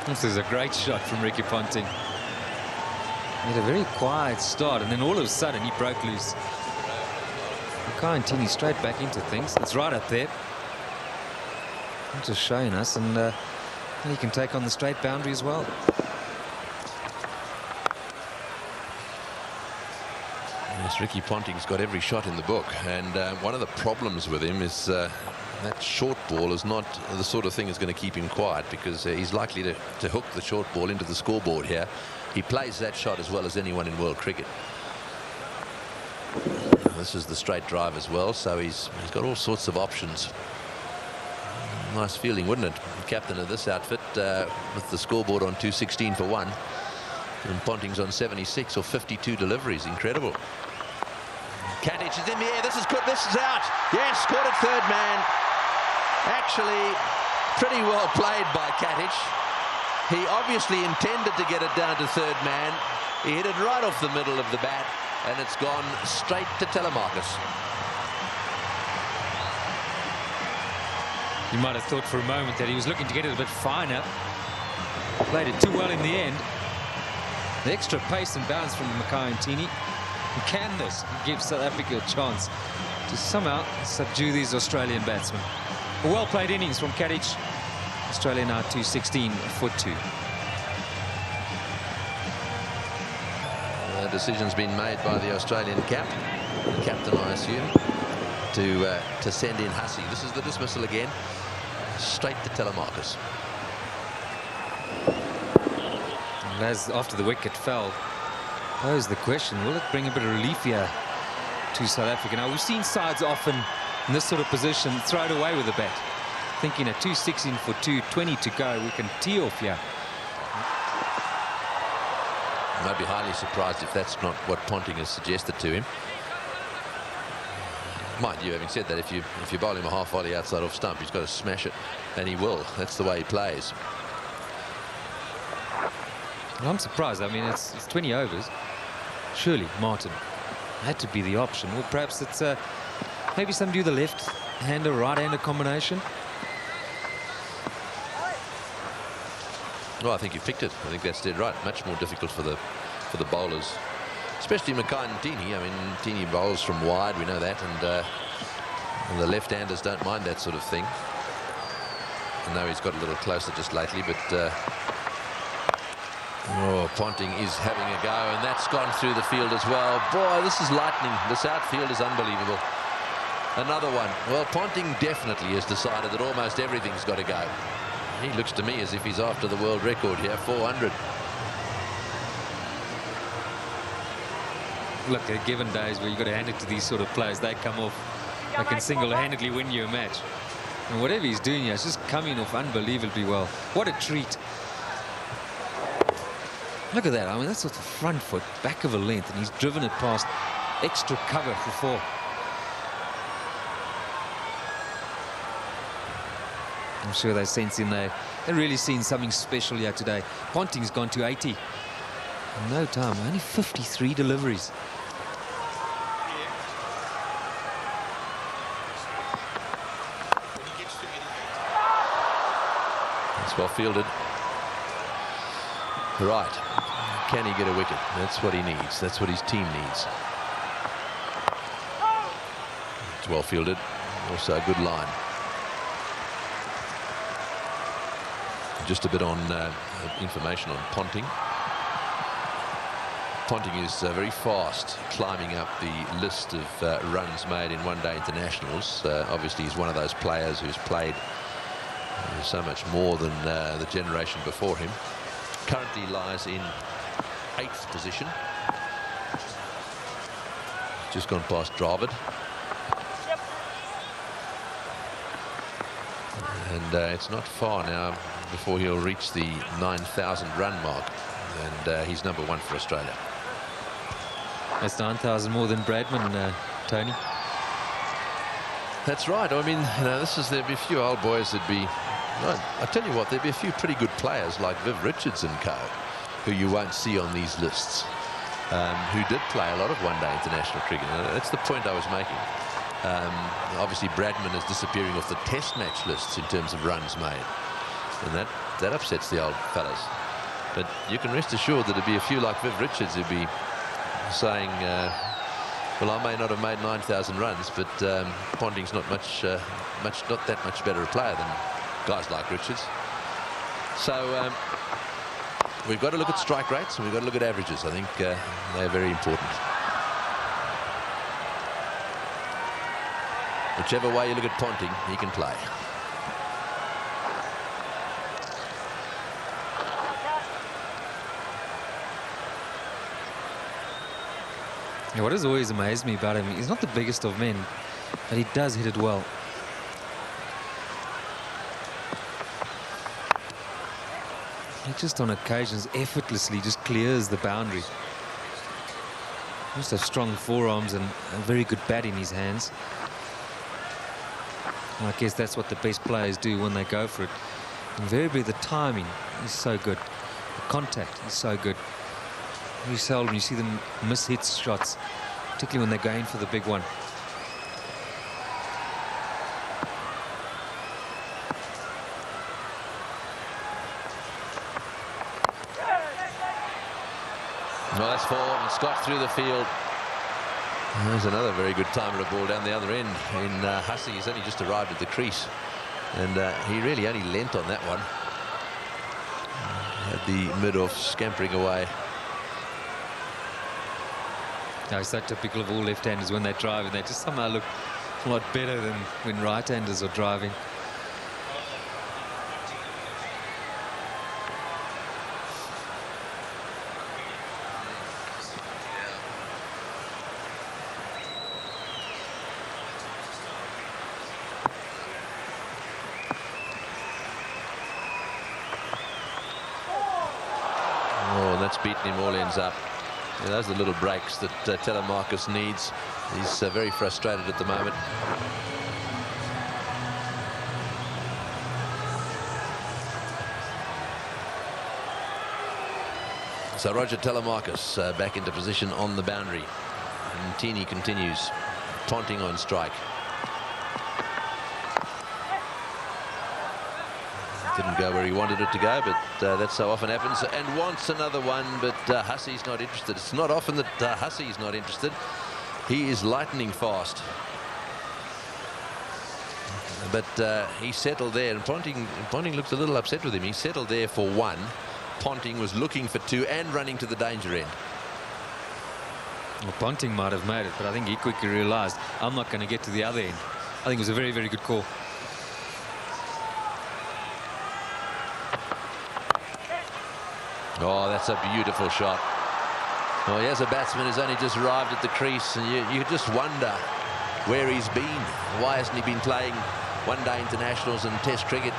This is a great shot from Ricky Ponting. He had a very quiet start, and then all of a sudden he broke loose. Makayantini straight back into things. It's right up there. Just showing us, and he can take on the straight boundary as well. Yes, Ricky Ponting's got every shot in the book, and one of the problems with him is that short ball is not the sort of thing that's going to keep him quiet, because he's likely to hook the short ball into the scoreboard here. He plays that shot as well as anyone in world cricket. This is the straight drive as well, so he's got all sorts of options. Nice feeling, wouldn't it? Captain of this outfit with the scoreboard on 216 for 1. And Ponting's on 76 or 52 deliveries. Incredible. Katic is in the air. This is good. This is out. Yes, caught it third man. Actually, pretty well played by Katic. He obviously intended to get it down to third man. He hit it right off the middle of the bat, and it's gone straight to Telemarcus. You might have thought for a moment that he was looking to get it a bit finer. Played it too well in the end. The extra pace and bounce from Makayantini. Can this give South Africa a chance to somehow subdue these Australian batsmen? A well-played innings from Katic. Australia now 216 for 2. The decision's been made by the Australian captain, I assume, to send in Hussey. This is the dismissal again. Straight to Telemarcus. And as after the wicket fell, posed the question, will it bring a bit of relief here to South Africa? Now, we've seen sides often in this sort of position throw it away with the bat, thinking at 216 for 2, 20 to go, we can tee off here. I'd be highly surprised if that's not what Ponting has suggested to him. Mind you, having said that, if you bowl him a half volley outside off stump, he's got to smash it, and he will. That's the way he plays. Well, I'm surprised. I mean, it's 20 overs. Surely Martin had to be the option, or perhaps it's maybe somebody with the left-hander, right-hander combination. Well, I think you picked it. I think that's dead right. Much more difficult for the bowlers, especially Makayantini. I mean, Tini bowls from wide, we know that, and the left-handers don't mind that sort of thing. I know he's got a little closer just lately, but oh, Ponting is having a go, and that's gone through the field as well. Boy, this is lightning. This outfield is unbelievable. Another one. Well, Ponting definitely has decided that almost everything's got to go. He looks to me as if he's after the world record here, 400. Look, there are given days where you've got to hand it to these sort of players. They come off, they can single-handedly win you a match. And whatever he's doing here, it's just coming off unbelievably well. What a treat. Look at that. I mean, that's with the front foot, back of a length, and he's driven it past extra cover for 4. I'm sure they're sensing they're really seeing something special here today. Ponting's gone to 80. In no time, only 53 deliveries. That's well fielded. Right. Can he get a wicket? That's what he needs. That's what his team needs. It's well fielded. Also a good line. Just a bit on information on Ponting. Ponting is very fast, climbing up the list of runs made in one-day internationals. Obviously, he's one of those players who's played so much more than the generation before him. Currently lies in 8th position. Just gone past Dravid. And it's not far now before he'll reach the 9,000 run mark. And he's number 1 for Australia. That's 9,000 more than Bradman, Tony. That's right. I mean, you know, there'd be a few old boys that'd be. I tell you what, there'd be a few pretty good players like Viv Richards and co, who you won't see on these lists, who did play a lot of one-day international cricket. That's the point I was making. Obviously, Bradman is disappearing off the Test match lists in terms of runs made, and that upsets the old fellas. But you can rest assured that there'd be a few like Viv Richards who'd be saying, well, I may not have made 9,000 runs, but Ponting's not not that much better a player than guys like Richards. So we've got to look at strike rates and we've got to look at averages. I think they're very important. Whichever way you look at Ponting, he can play. Yeah, what has always amazed me about him, he's not the biggest of men, but he does hit it well. He just on occasions effortlessly just clears the boundary. He must have strong forearms and a very good bat in his hands. And I guess that's what the best players do when they go for it. Invariably the timing is so good. The contact is so good. Very seldom you see them miss hit shots, particularly when they're going for the big one. Well, that's 4, and Scott through the field. There's another very good timer of ball down the other end in Hussey. He's only just arrived at the crease, and he really only lent on that one. Had the mid-off scampering away. No, it's so typical of all left-handers when they drive, and they just somehow look a lot better than when right-handers are driving. Oh, that's beaten him all ends up. Yeah, those are the little breaks that Telemarcus needs. He's very frustrated at the moment. So Roger Telemarcus back into position on the boundary. And Teeny continues. Ponting on strike. Didn't go where he wanted it to go, but that so often happens. And wants another one, but Hussey's not interested. It's not often that Hussey's not interested. He is lightning fast. But he settled there, and Ponting looked a little upset with him. He settled there for 1. Ponting was looking for 2 and running to the danger end. Well, Ponting might have made it, but I think he quickly realized, I'm not going to get to the other end. I think it was a very, very good call. Oh, that's a beautiful shot. Well, here's a batsman who's only just arrived at the crease, and you just wonder where he's been. Why hasn't he been playing one-day internationals and Test cricket?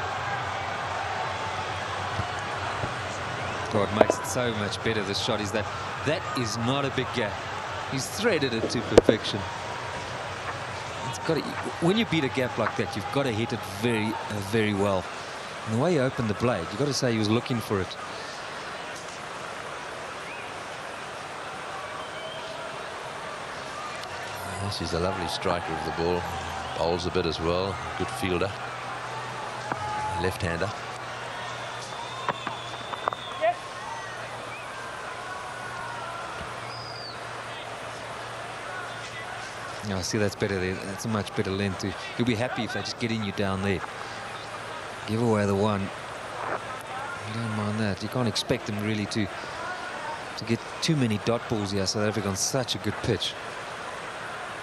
God, makes it so much better, this shot, is that is not a big gap. He's threaded it to perfection. It's got to, when you beat a gap like that, you've got to hit it very, very well. And the way he opened the blade, you've got to say he was looking for it. Yes, he's a lovely striker of the ball. Bowls a bit as well. Good fielder. Left-hander. Yeah, I see that's better there. That's a much better length. You'll be happy if they just get in you down there. Give away the 1. You don't mind that. You can't expect them really to to get too many dot balls here. South Africa on such a good pitch.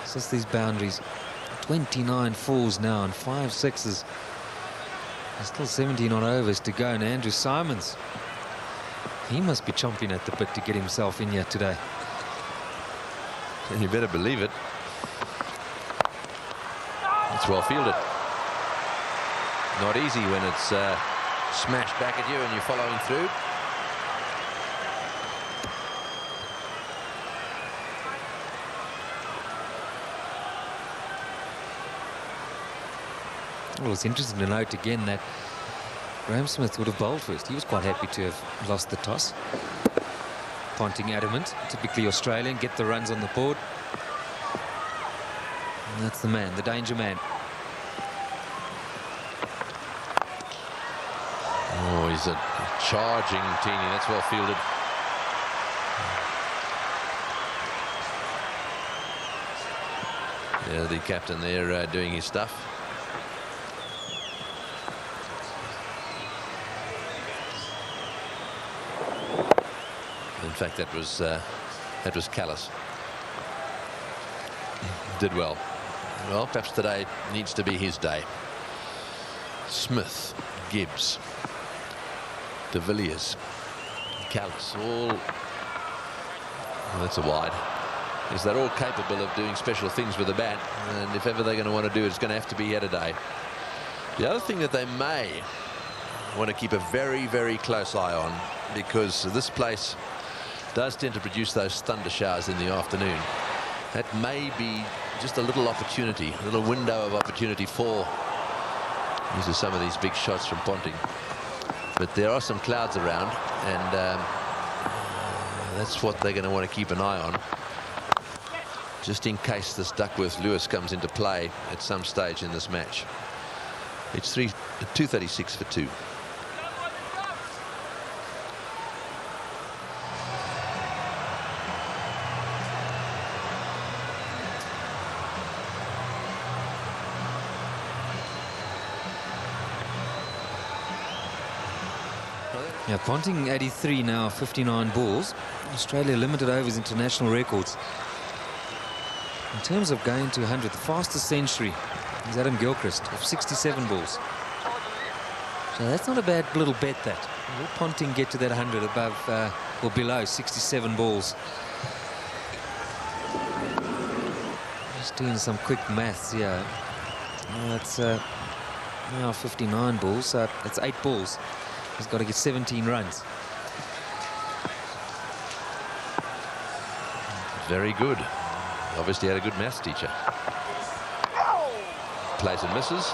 It's just these boundaries. 29 fours now and 5 sixes. There's still 17 on overs to go. And Andrew Simons, he must be chomping at the bit to get himself in here today. And you better believe it. It's well fielded. Not easy when it's smashed back at you and you're following through. Well, it's interesting to note again that Graham Smith would have bowled first. He was quite happy to have lost the toss. Ponting adamant, typically Australian, get the runs on the board. And that's the man, the danger man. Oh, he's a charging Teeny. That's well fielded. Yeah, the captain there doing his stuff. In fact, that was callous. Did well. Well, perhaps today needs to be his day. Smith, Gibbs, De Villiers, Callis, all. Well, that's a wide. Is they're all capable of doing special things with the bat, and if ever they're going to want to do it, it's going to have to be here today. The other thing that they may want to keep a very, very close eye on, because this place does tend to produce those thunder showers in the afternoon. That may be just a little opportunity, a little window of opportunity for. These are some of these big shots from Ponting. But there are some clouds around, and that's what they're going to want to keep an eye on, just in case this Duckworth-Lewis comes into play at some stage in this match. It's 236 for 2. Yeah, Ponting 83 now, 59 balls. Australia limited overs international records. In terms of going to 100, the fastest century is Adam Gilchrist of 67 balls. So that's not a bad little bet, that. Will Ponting get to that 100 above or below 67 balls? Just doing some quick maths here. That's now 59 balls, so that's 8 balls. He's got to get 17 runs. Very good. Obviously had a good maths teacher. Plays and misses.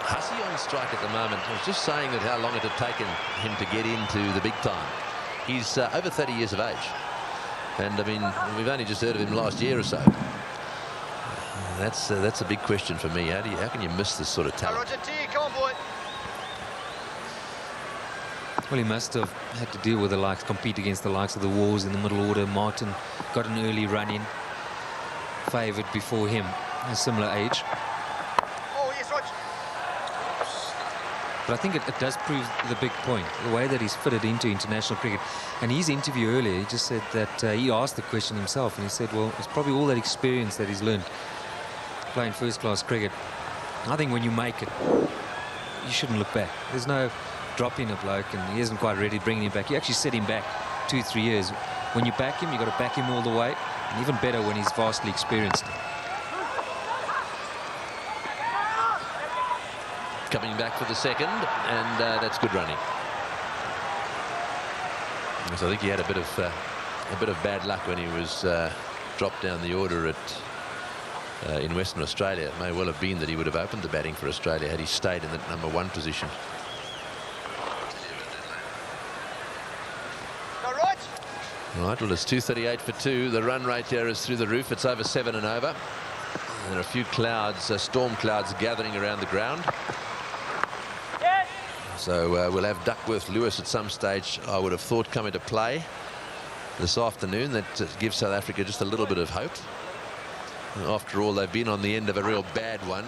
Hussey on strike at the moment. I was just saying that how long it had taken him to get into the big time. He's over 30 years of age. And I mean, we've only just heard of him last year or so. That's a big question for me. How can you miss this sort of talent? Well, he must have had to deal with the likes, compete against the likes of the Wars in the middle order. Martin got an early run in, favoured before him, a similar age. Oh, yes, Rog. But I think it does prove the big point, the way that he's fitted into international cricket. And his interview earlier, he just said that he asked the question himself, and he said, well, it's probably all that experience that he's learned playing first-class cricket. I think when you make it, you shouldn't look back. There's no dropping a bloke and he isn't quite ready to bring him back. You actually set him back 2-3 years. When you back him, you've got to back him all the way, and even better when he's vastly experienced. Coming back for the second, and that's good running. So I think he had a bit of bad luck when he was dropped down the order at in Western Australia. It may well have been that he would have opened the batting for Australia had he stayed in that number 1 position. Right, well, it's 238 for 2. The run rate there is through the roof. It's over 7 and over. And there are a few clouds, storm clouds gathering around the ground. Yes. So we'll have Duckworth-Lewis at some stage, I would have thought, come into play this afternoon. That gives South Africa just a little bit of hope. After all, they've been on the end of a real bad one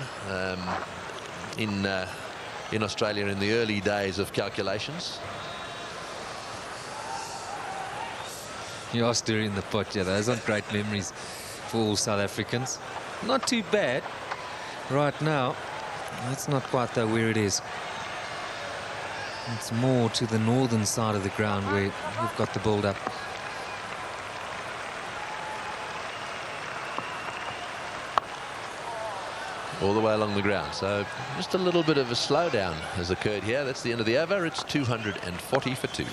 in Australia in the early days of calculations. You are stirring the pot. Yeah, those aren't great memories for all South Africans. Not too bad right now. That's not quite though where it is. It's more to the northern side of the ground where we've got the build-up. All the way along the ground. So just a little bit of a slowdown has occurred here. That's the end of the over. It's 240 for 2.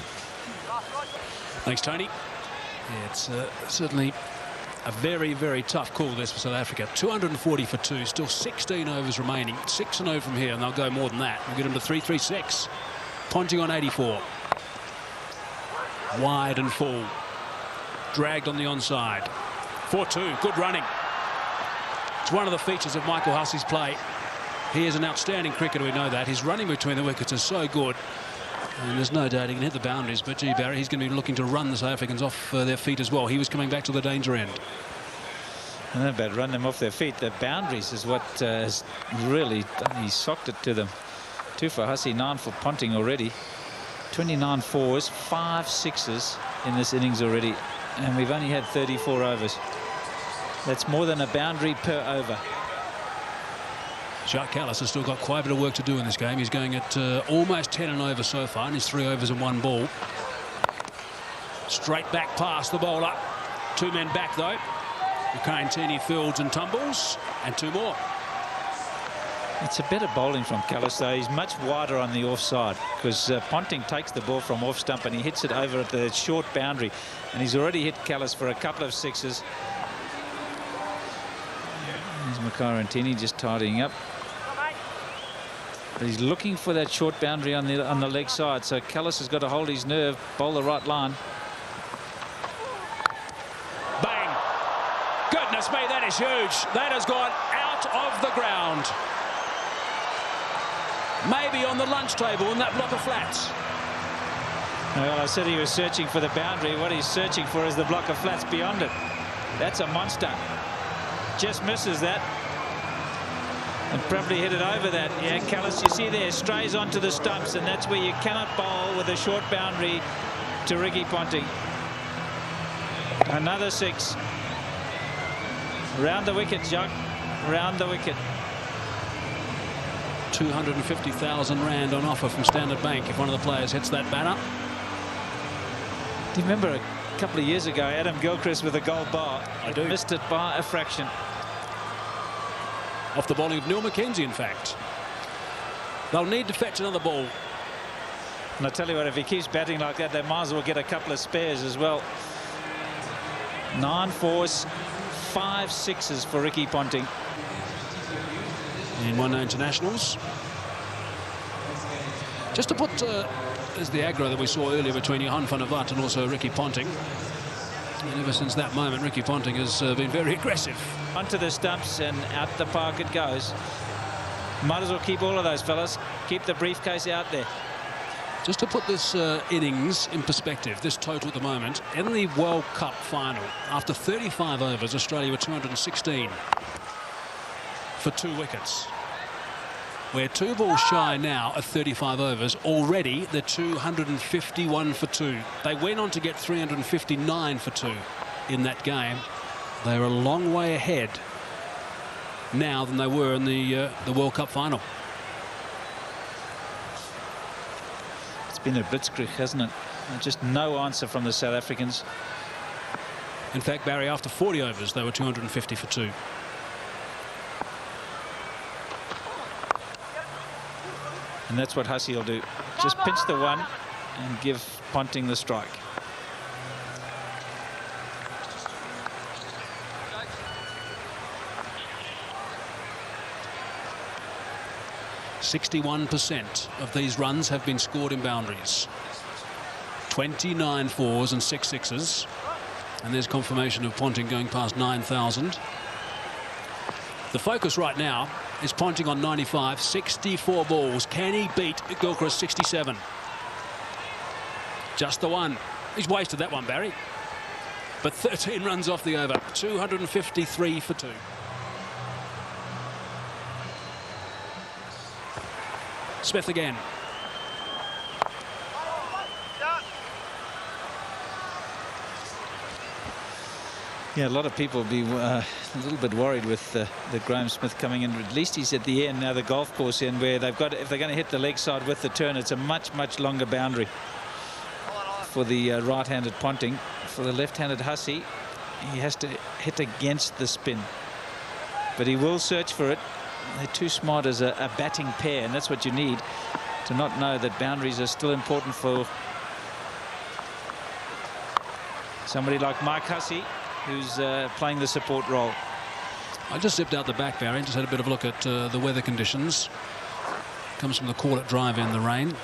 Thanks, Tony. Yeah, it's certainly a very, very tough call this for South Africa. 240 for 2. Still 16 overs remaining. 6-0 from here, and they'll go more than that. We'll get them to 336. Ponting on 84. Wide and full. Dragged on the onside. 4-2. Good running. It's one of the features of Michael Hussey's play. He is an outstanding cricketer, we know that. His running between the wickets is so good. And there's no doubt he can hit the boundaries. But, gee, Barry, he's going to be looking to run the South Africans off their feet as well. He was coming back to the danger end. I don't know about run them off their feet. The boundaries is what has really done. He socked it to them. 2 for Hussey, 9 for Ponting already. 29 fours, 5 sixes in this innings already. And we've only had 34 overs. That's more than a boundary per over. Jacques Kallis has still got quite a bit of work to do in this game. He's going at almost 10 and over so far, and he's 3 overs and 1 ball. Straight back past the bowler. 2 men back, though. Mukantini fields and tumbles, and 2 more. It's a better bowling from Kallis, though. He's much wider on the offside because Ponting takes the ball from off stump and he hits it over at the short boundary. And he's already hit Kallis for a couple of sixes. There's Mukantini just tidying up. But he's looking for that short boundary on the leg side. So Kallis has got to hold his nerve, bowl the right line. Bang! Goodness me, that is huge. That has gone out of the ground. Maybe on the lunch table in that block of flats. Well, I said he was searching for the boundary. What he's searching for is the block of flats beyond it. That's a monster. Just misses that. And probably hit it over that. Yeah, Kallis, you see there, strays onto the stumps, and that's where you cannot bowl with a short boundary to Ricky Ponting. Another 6. Round the wicket, Jacques. Round the wicket. 250,000 rand on offer from Standard Bank if one of the players hits that batter. Do you remember a couple of years ago, Adam Gilchrist with a gold bar? I do. Missed it by a fraction. Off the bowling of Neil McKenzie, in fact. They'll need to fetch another ball. And I tell you what, if he keeps batting like that, they might as well get a couple of spares as well. 9 fours, 5 sixes for Ricky Ponting. In 1 internationals. Just to put as the aggro that we saw earlier between Johan van der Vaart and also Ricky Ponting. And ever since that moment, Ricky Ponting has been very aggressive. Onto the stumps and out the park it goes. Might as well keep all of those fellas. Keep the briefcase out there. Just to put this innings in perspective, this total at the moment, in the World Cup final, after 35 overs, Australia were 216 for 2 wickets. We're 2 balls shy now at 35 overs. Already, they're 251 for 2. They went on to get 359 for 2 in that game. They're a long way ahead now than they were in the World Cup final. It's been a blitzkrieg, hasn't it? Just no answer from the South Africans. In fact, Barry, after 40 overs, they were 250 for 2. And that's what Hussey will do. Just pinch the 1 and give Ponting the strike. %61% of these runs have been scored in boundaries. 29 fours and 6 sixes. And there's confirmation of Ponting going past 9,000. The focus right now is Ponting on 95, 64 balls. Can he beat Gilchrist 67? Just the 1. He's wasted that one, Barry. But 13 runs off the over. 253 for 2. Smith again. Yeah, a lot of people will be a little bit worried with Graham Smith coming in. At least he's at the end now, the golf course end, where they've got, if they're going to hit the leg side with the turn, it's a much longer boundary for the right-handed Ponting. For the left-handed Hussey, he has to hit against the spin, but he will search for it. They're too smart as a batting pair, and that's what you need, to not know that boundaries are still important for somebody like Mike Hussey, who's playing the support role. I just zipped out the back, Barry, just had a bit of a look at the weather conditions. Comes from the Corlett Drive in the rain,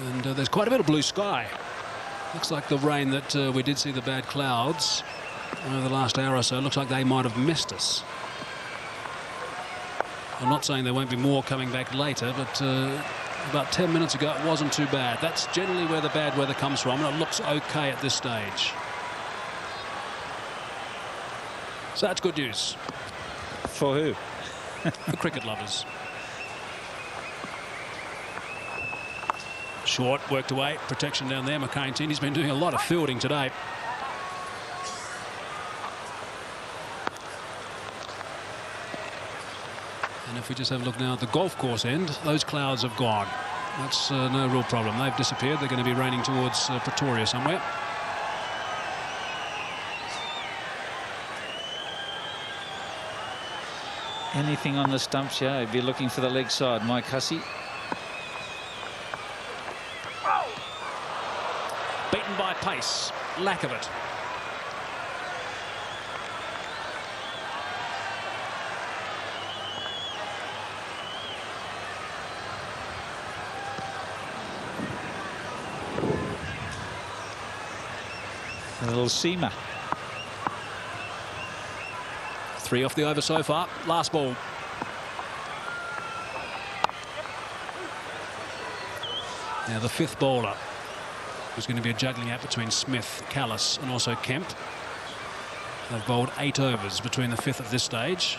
and there's quite a bit of blue sky. Looks like the rain that we did see, the bad clouds over the last hour or so, looks like they might have missed us. I'm not saying there won't be more coming back later, but about 10 minutes ago it wasn't too bad. That's generally where the bad weather comes from, and it looks okay at this stage. So that's good news. For who? For cricket lovers. Short, worked away, protection down there. McCain, he's been doing a lot of fielding today. And if we just have a look now at the golf course end, those clouds have gone. That's no real problem. They've disappeared. They're going to be raining towards Pretoria somewhere. Anything on the stumps here, he'd be looking for the leg side. Mike Hussey. Beaten by pace. Lack of it. A little seamer. 3 off the over so far. Last ball. Now the 5th bowler is going to be a juggling act between Smith, Callis and also Kemp. They've bowled 8 overs between the 5th at this stage.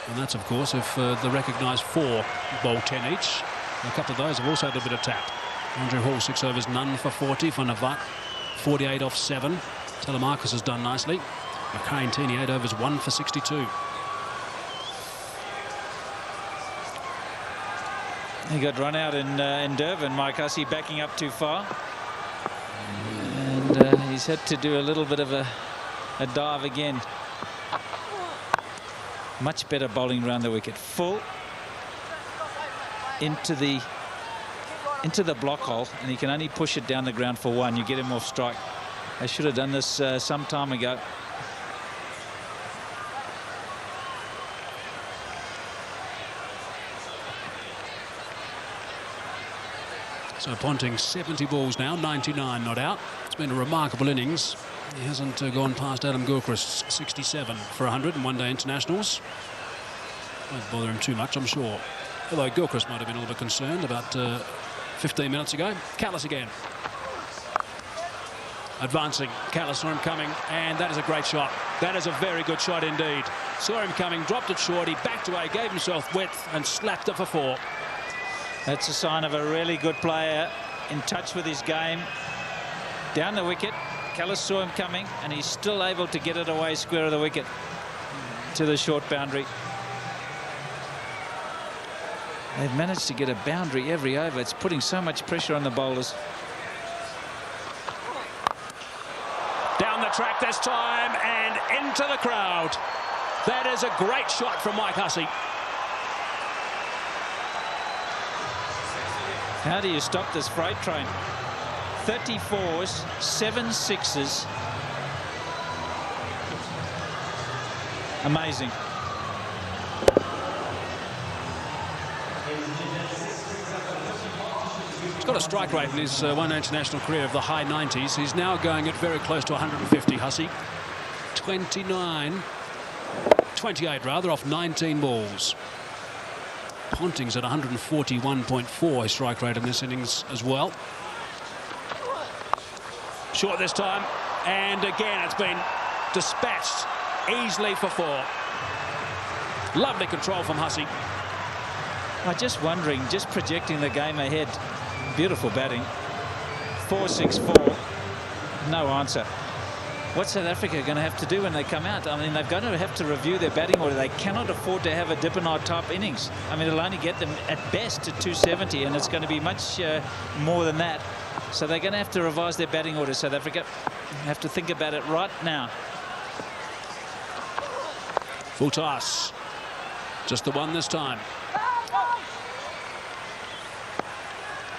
And that's of course if the recognised 4 bowl 10 each. And a couple of those have also had a bit of tap. Andrew Hall 6 overs, none for 40. Van der Vaart 48 off 7. Telemarcus has done nicely. McCain 8 overs, 1 for 62. He got run out in Durban. Mike Hussey backing up too far, and he's had to do a little bit of a dive again. Much better bowling around the wicket, full into the block hole, and he can only push it down the ground for 1. You get him off strike. They should have done this some time ago. So Ponting 70 balls now, 99 not out. It's been a remarkable innings. He hasn't gone past Adam Gilchrist's 67 for 100 in one-day internationals. Won't bother him too much, I'm sure. Although Gilchrist might have been a little bit concerned about 15 minutes ago. Callis again. Advancing. Callis saw him coming, and that is a great shot. That is a very good shot indeed. Saw him coming, dropped it short, he backed away, gave himself width and slapped it for 4. That's a sign of a really good player, in touch with his game. Down the wicket, Callis saw him coming, and he's still able to get it away square of the wicket to the short boundary. They've managed to get a boundary every over. It's putting so much pressure on the bowlers. Down the track this time and into the crowd. That is a great shot from Mike Hussey. How do you stop this freight train? 34s, 7 6s. Amazing. He's got a strike rate in his one international career of the high 90s. He's now going at very close to 150, Hussey. 28 rather, off 19 balls. Ponting's at 141.4 strike rate in this innings as well. Short this time, and again it's been dispatched easily for 4. Lovely control from Hussey. I'm just wondering, just projecting the game ahead. Beautiful batting. 4-6-4. No answer. What's South Africa going to have to do when they come out? I mean, they're going to have to review their batting order. They cannot afford to have a Dippenaar type innings. I mean, it'll only get them at best to 270, and it's going to be much more than that. So they're going to have to revise their batting order, South Africa. Have to think about it right now. Full toss. Just the one this time.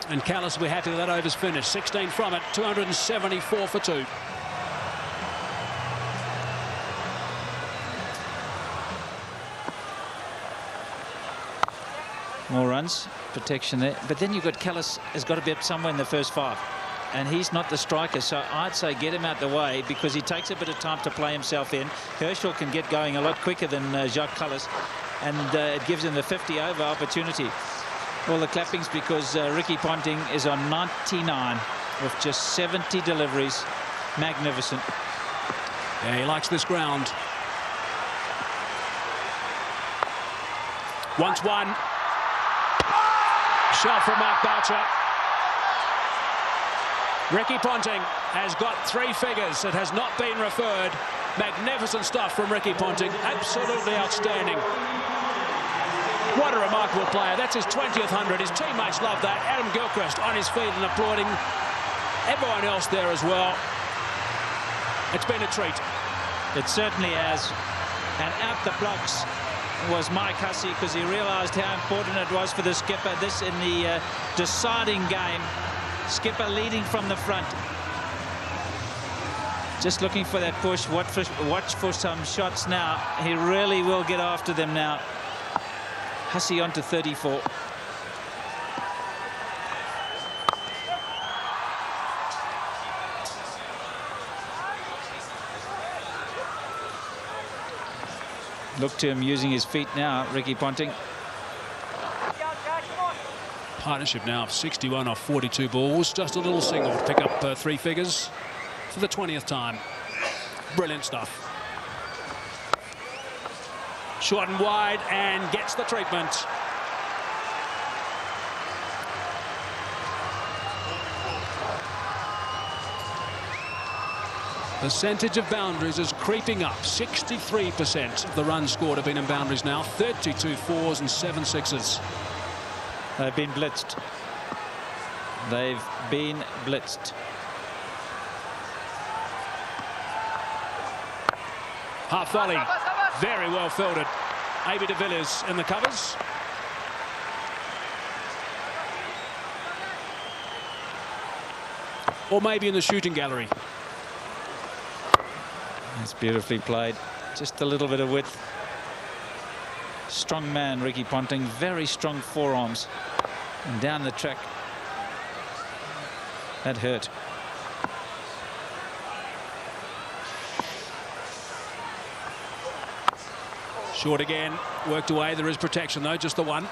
And Callis will be happy with that over's finish. 16 from it, 274 for 2. More runs, protection there. But then you've got Callis has got to be up somewhere in the first 5. And he's not the striker, so I'd say get him out the way because he takes a bit of time to play himself in. Herschel can get going a lot quicker than Jacques Callis, and it gives him the 50-over opportunity. All the clappings because Ricky Ponting is on 99 with just 70 deliveries. Magnificent. Yeah, he likes this ground. Once one. Shot from Mark Boucher. Ricky Ponting has got 3 figures. It has not been referred. Magnificent stuff from Ricky Ponting. Absolutely outstanding. What a remarkable player. That's his 20th 100. His teammates love that. Adam Gilchrist on his feet and applauding. Everyone else there as well. It's been a treat. It certainly has. And out the blocks was Mike Hussey because he realised how important it was for the skipper. This in the deciding game. Skipper leading from the front. Just looking for that push. Watch for some shots now. He really will get after them now. Hussey on to 34. Look to him using his feet now, Ricky Ponting. Partnership now of 61 off 42 balls. Just a little single to pick up 3 figures for the 20th time. Brilliant stuff. Short and wide and gets the treatment. Percentage of boundaries is creeping up. 63% of the runs scored have been in boundaries now. 32 4s and 7 6s. They've been blitzed. They've been blitzed. Half volley. Very well fielded. A.B. de Villiers in the covers. Or maybe in the shooting gallery. That's beautifully played. Just a little bit of width. Strong man, Ricky Ponting. Very strong forearms. And down the track. That hurt. Short again. Worked away. There is protection, though. Just the one.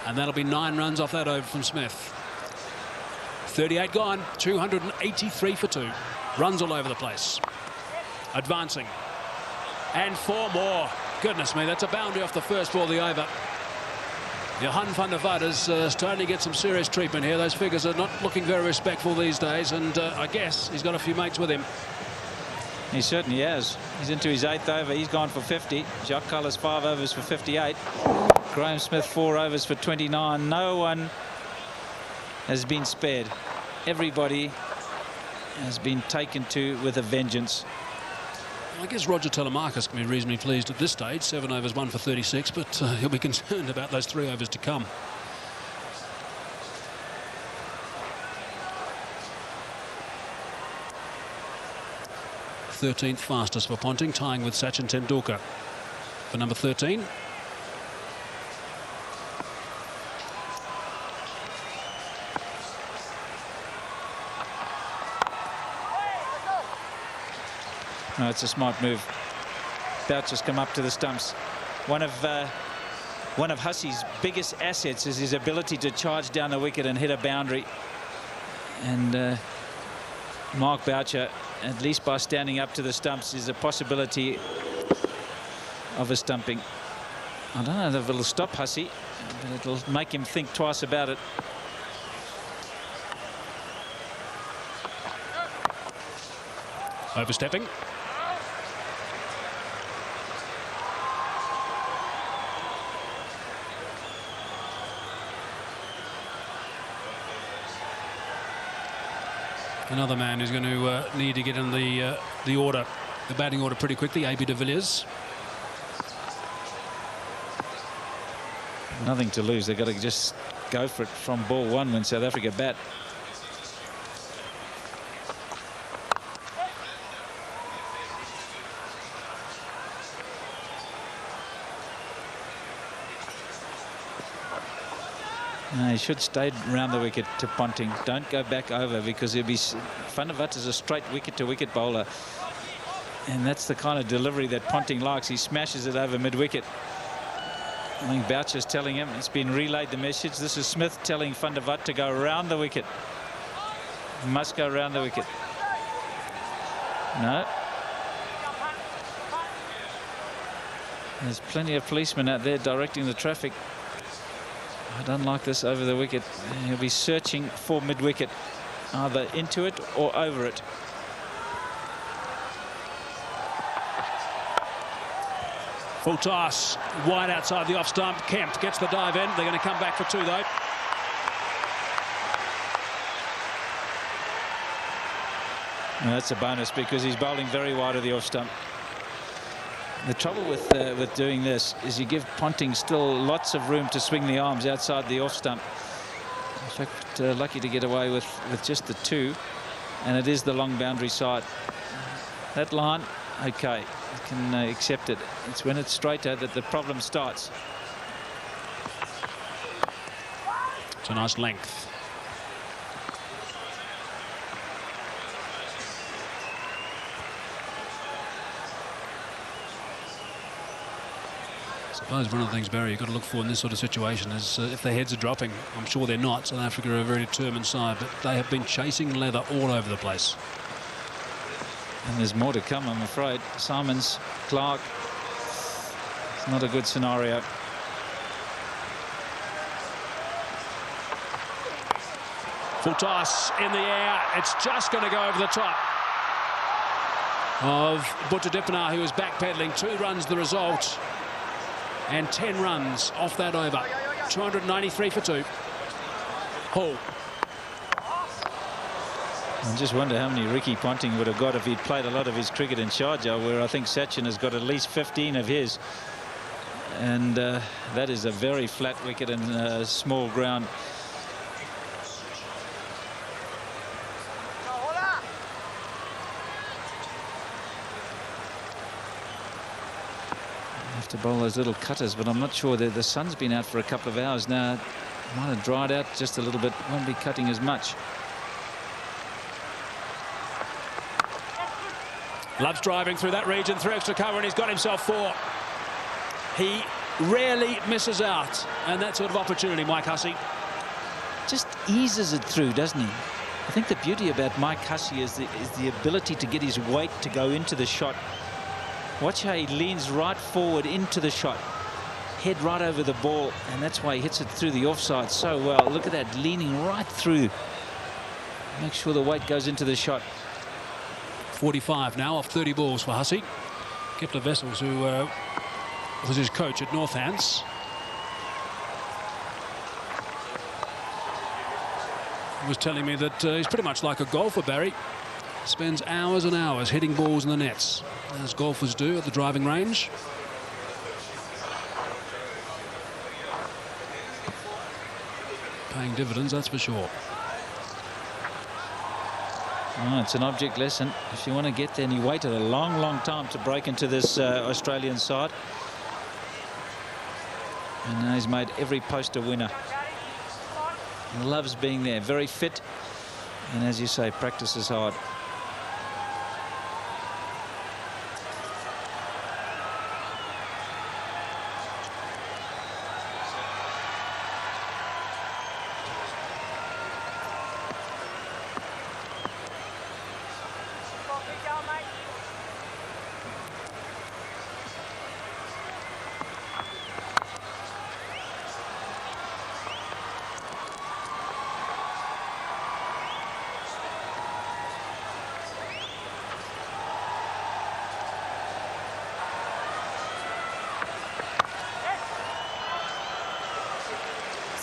And that'll be 9 runs off that over from Smith. 38 gone. 283 for 2. Runs all over the place. Advancing. And 4 more. Goodness me, that's a boundary off the first ball of the over. Johan van der Vat is starting to get some serious treatment here. Those figures are not looking very respectful these days, and I guess he's got a few mates with him. He certainly has. He's into his 8th over. He's gone for 50. Jacques Callis 5 overs for 58. Graham Smith 4 overs for 29. No one has been spared. Everybody has been taken to with a vengeance. I guess Roger Telemarcus can be reasonably pleased at this stage. 7 overs, 1 for 36, but he'll be concerned about those 3 overs to come. .13th fastest for Ponting, tying with Sachin Tendulkar for number 13. No, it's a smart move. Boucher's come up to the stumps. One of Hussey's biggest assets is his ability to charge down the wicket and hit a boundary. And Mark Boucher, at least by standing up to the stumps, is a possibility of a stumping. I don't know if it'll stop Hussey, but it'll make him think twice about it. Overstepping. Another man who's going to need to get in the order, the batting order pretty quickly, A.B. de Villiers. Nothing to lose. They've got to just go for it from ball one when South Africa bat. No, he should stay around the wicket to Ponting. Don't go back over, because he'll be... Van der Walt is a straight wicket-to-wicket bowler. And that's the kind of delivery that Ponting likes. He smashes it over mid-wicket. I think Boucher's telling him, it's been relayed the message. This is Smith telling Van der Walt to go around the wicket. Must go around the wicket. No. There's plenty of policemen out there directing the traffic. I don't like this over the wicket. He'll be searching for mid-wicket, either into it or over it. Full toss, wide outside the off stump. Kemp gets the dive in. They're going to come back for 2 though. Well, that's a bonus, because he's bowling very wide of the off stump. The trouble with doing this is you give Ponting still lots of room to swing the arms outside the off stump. In fact, lucky to get away with just the 2, and it is the long boundary side. That line, okay, you can accept it. It's when it's straighter that the problem starts. It's a nice length. I suppose one of the things, Barry, you've got to look for in this sort of situation is if their heads are dropping. I'm sure they're not. South Africa are a very determined side, but they have been chasing leather all over the place. And there's more to come, I'm afraid. Simons, Clark. It's not a good scenario. Full toss in the air. It's just going to go over the top of Buttadipana, who is backpedaling. 2 runs the result. And 10 runs off that over. 293 for 2. Hall. I just wonder how many Ricky Ponting would have got if he'd played a lot of his cricket in Sharjah, where I think Sachin has got at least 15 of his. And that is a very flat wicket and small ground. To bowl those little cutters, but I'm not sure that the sun's been out for a couple of hours now. Might have dried out just a little bit. Won't be cutting as much. Loves driving through that region, through extra cover, and he's got himself 4. He rarely misses out, and that sort of opportunity, Mike Hussey. Just eases it through, doesn't he? I think the beauty about Mike Hussey is the ability to get his weight to go into the shot. Watch how he leans right forward into the shot, head right over the ball, and that's why he hits it through the offside so well. Look at that, leaning right through. Make sure the weight goes into the shot. 45 now off 30 balls for Hussey. Kepler Wessels, who was his coach at Northants. He was telling me that he's pretty much like a golfer, Barry. Spends hours and hours hitting balls in the nets, as golfers do at the driving range. Paying dividends, that's for sure. Oh, it's an object lesson. If you want to get there, and he waited a long, long time to break into this Australian side. And now he's made every post a winner. He loves being there, very fit. And as you say, practices hard.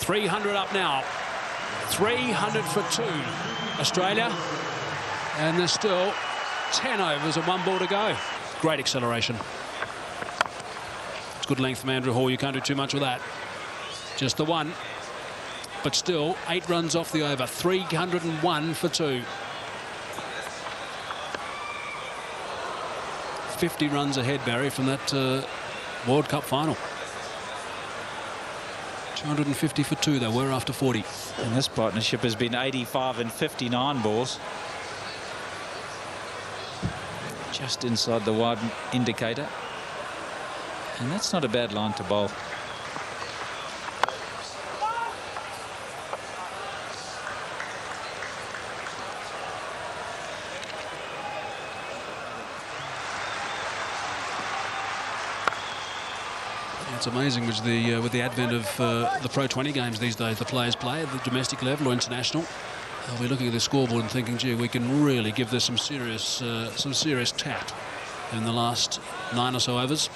300 up now. 300 for 2. Australia. And there's still 10 overs and 1 ball to go. Great acceleration. It's good length from Andrew Hall. You can't do too much with that. Just the one. But still 8 runs off the over. 301 for 2. 50 runs ahead, Barry, from that World Cup final. 250 for 2, though. We're after 40. And this partnership has been 85 and 59 balls. Just inside the wide indicator. And that's not a bad line to bowl. It's amazing with the advent of the Pro 20 games these days. The players play at the domestic level or international. We're looking at the scoreboard and thinking, gee, we can really give this some serious tap in the last 9 or so overs.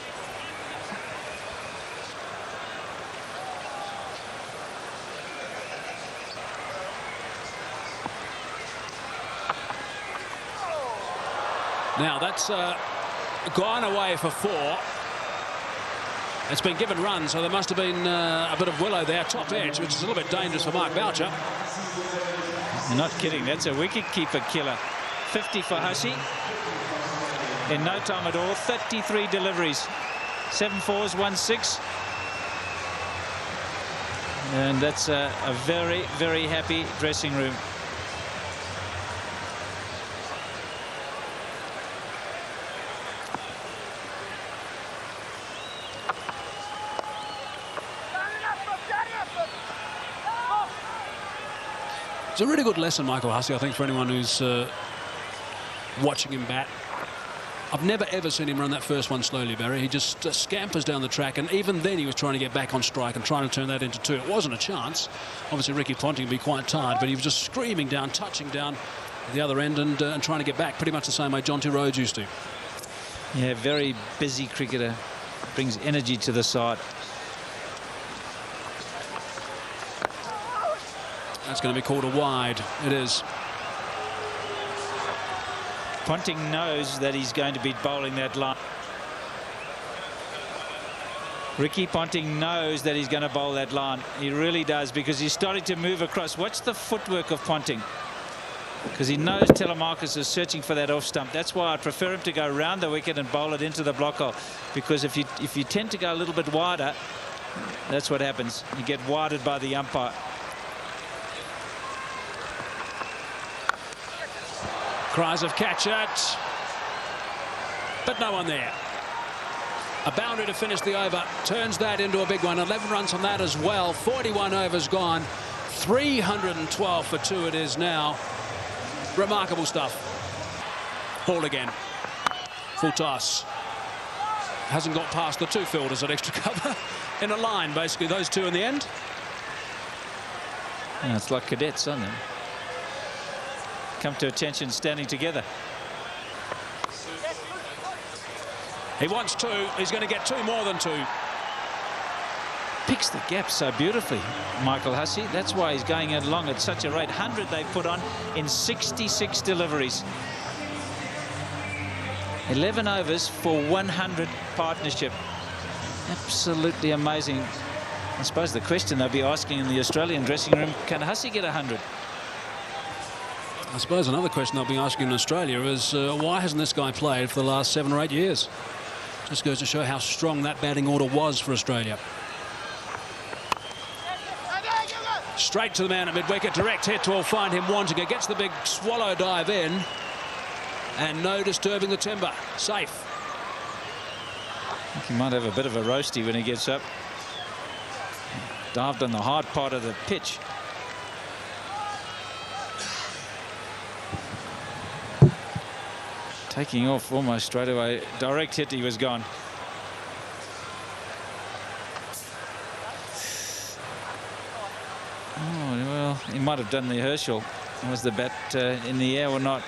Now that's gone away for 4. It's been given runs, so there must have been a bit of willow there, top edge, which is a little bit dangerous for Mark Boucher. You're not kidding. That's a wicket-keeper killer. 50 for Hussey. In no time at all, 33 deliveries. 7 fours, 1 6. And that's a very, very happy dressing room. It's a really good lesson, Michael Hussey, I think, for anyone who's watching him bat. I've never ever seen him run that first one slowly, Barry. He just scampers down the track, and even then he was trying to get back on strike and trying to turn that into 2. It wasn't a chance. Obviously Ricky Ponting would be quite tired, but he was just screaming down, touching down the other end and trying to get back pretty much the same way Jonty Rhodes used to. Yeah, very busy cricketer. Brings energy to the side. That's going to be called a wide. It is. Ponting knows that he's going to be bowling that line. Ricky Ponting knows that he's going to bowl that line. He really does, because he's starting to move across. Watch the footwork of Ponting, because he knows Telemarcus is searching for that off stump. That's why I prefer him to go round the wicket and bowl it into the block hole, because if you tend to go a little bit wider, that's what happens. You get wided by the umpire. Cries of catch it, but no one there. A boundary to finish the over turns that into a big one. 11 runs on that as well. 41 overs gone. 312 for 2 it is now. Remarkable stuff. Hall again. Full toss. Hasn't got past the 2 fielders at extra cover. In a line, basically, those 2 in the end. Yeah, it's like cadets, aren't they? Come to attention standing together. He wants 2. He's going to get 2 more than 2. Picks the gap so beautifully, Michael Hussey. That's why he's going along at such a rate. 100 they've put on in 66 deliveries. 11 overs for 100 partnership. Absolutely amazing. I suppose the question they'll be asking in the Australian dressing room, can Hussey get 100? I suppose another question they'll be asking in Australia is why hasn't this guy played for the last 7 or 8 years? Just goes to show how strong that batting order was for Australia. Straight to the man at mid-wicket. Direct hit will find him wanting it. Gets the big swallow dive in. And no disturbing the timber. Safe. I think he might have a bit of a roasty when he gets up. Dived on the hard part of the pitch. Taking off almost straight away. Direct hit, he was gone. Oh, well, he might have done the Herschel. Was the bat in the air or not?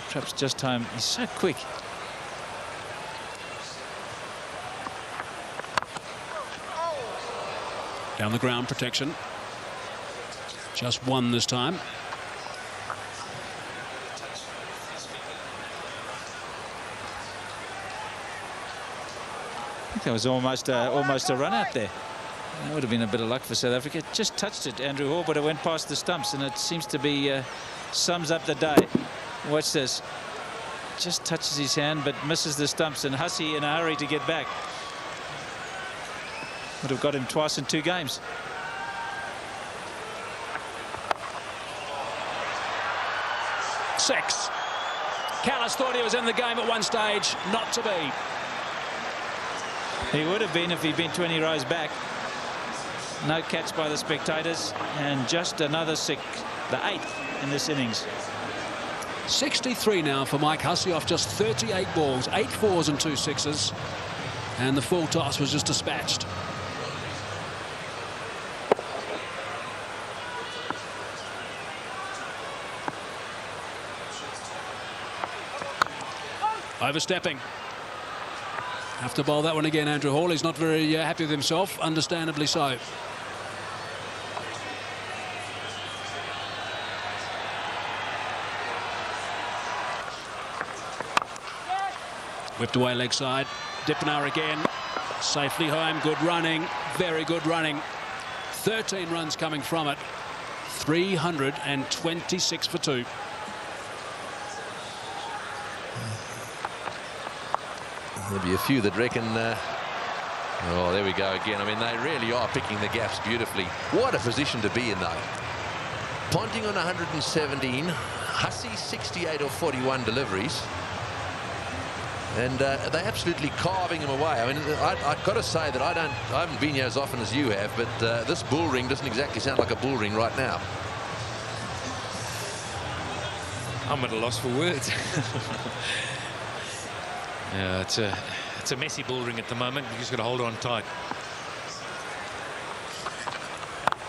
Perhaps just home. He's so quick. Down the ground protection. Just one this time. I think that was almost a run out there. That would have been a bit of luck for South Africa. Just touched it, Andrew Hall, but it went past the stumps, and it seems to be sums up the day. Watch this. Just touches his hand, but misses the stumps, and Hussey in a hurry to get back. Would have got him twice in 2 games. Six. Callis thought he was in the game at one stage. Not to be. He would have been if he'd been 20 rows back. No catch by the spectators, and just another sick, the 8th in this innings. 63 now for Mike Hussey off just 38 balls, 8 fours and 2 sixes, and the full toss was just dispatched. Overstepping. Have to bowl that one again, Andrew Hall. He's not very happy with himself, understandably so. Whipped away leg side. Dippenaar again. Safely home. Good running. Very good running. 13 runs coming from it. 326 for 2. There'll be a few that reckon, oh, there we go again. I mean, they really are picking the gaps beautifully. What a position to be in, though. Ponting on 117, Hussey 68 or 41 deliveries. And they're absolutely carving him away. I mean, I've got to say that I haven't been here as often as you have, but this bull ring doesn't exactly sound like a bull ring right now. I'm at a loss for words. Yeah, it's a messy bull ring at the moment. You just got to hold on tight.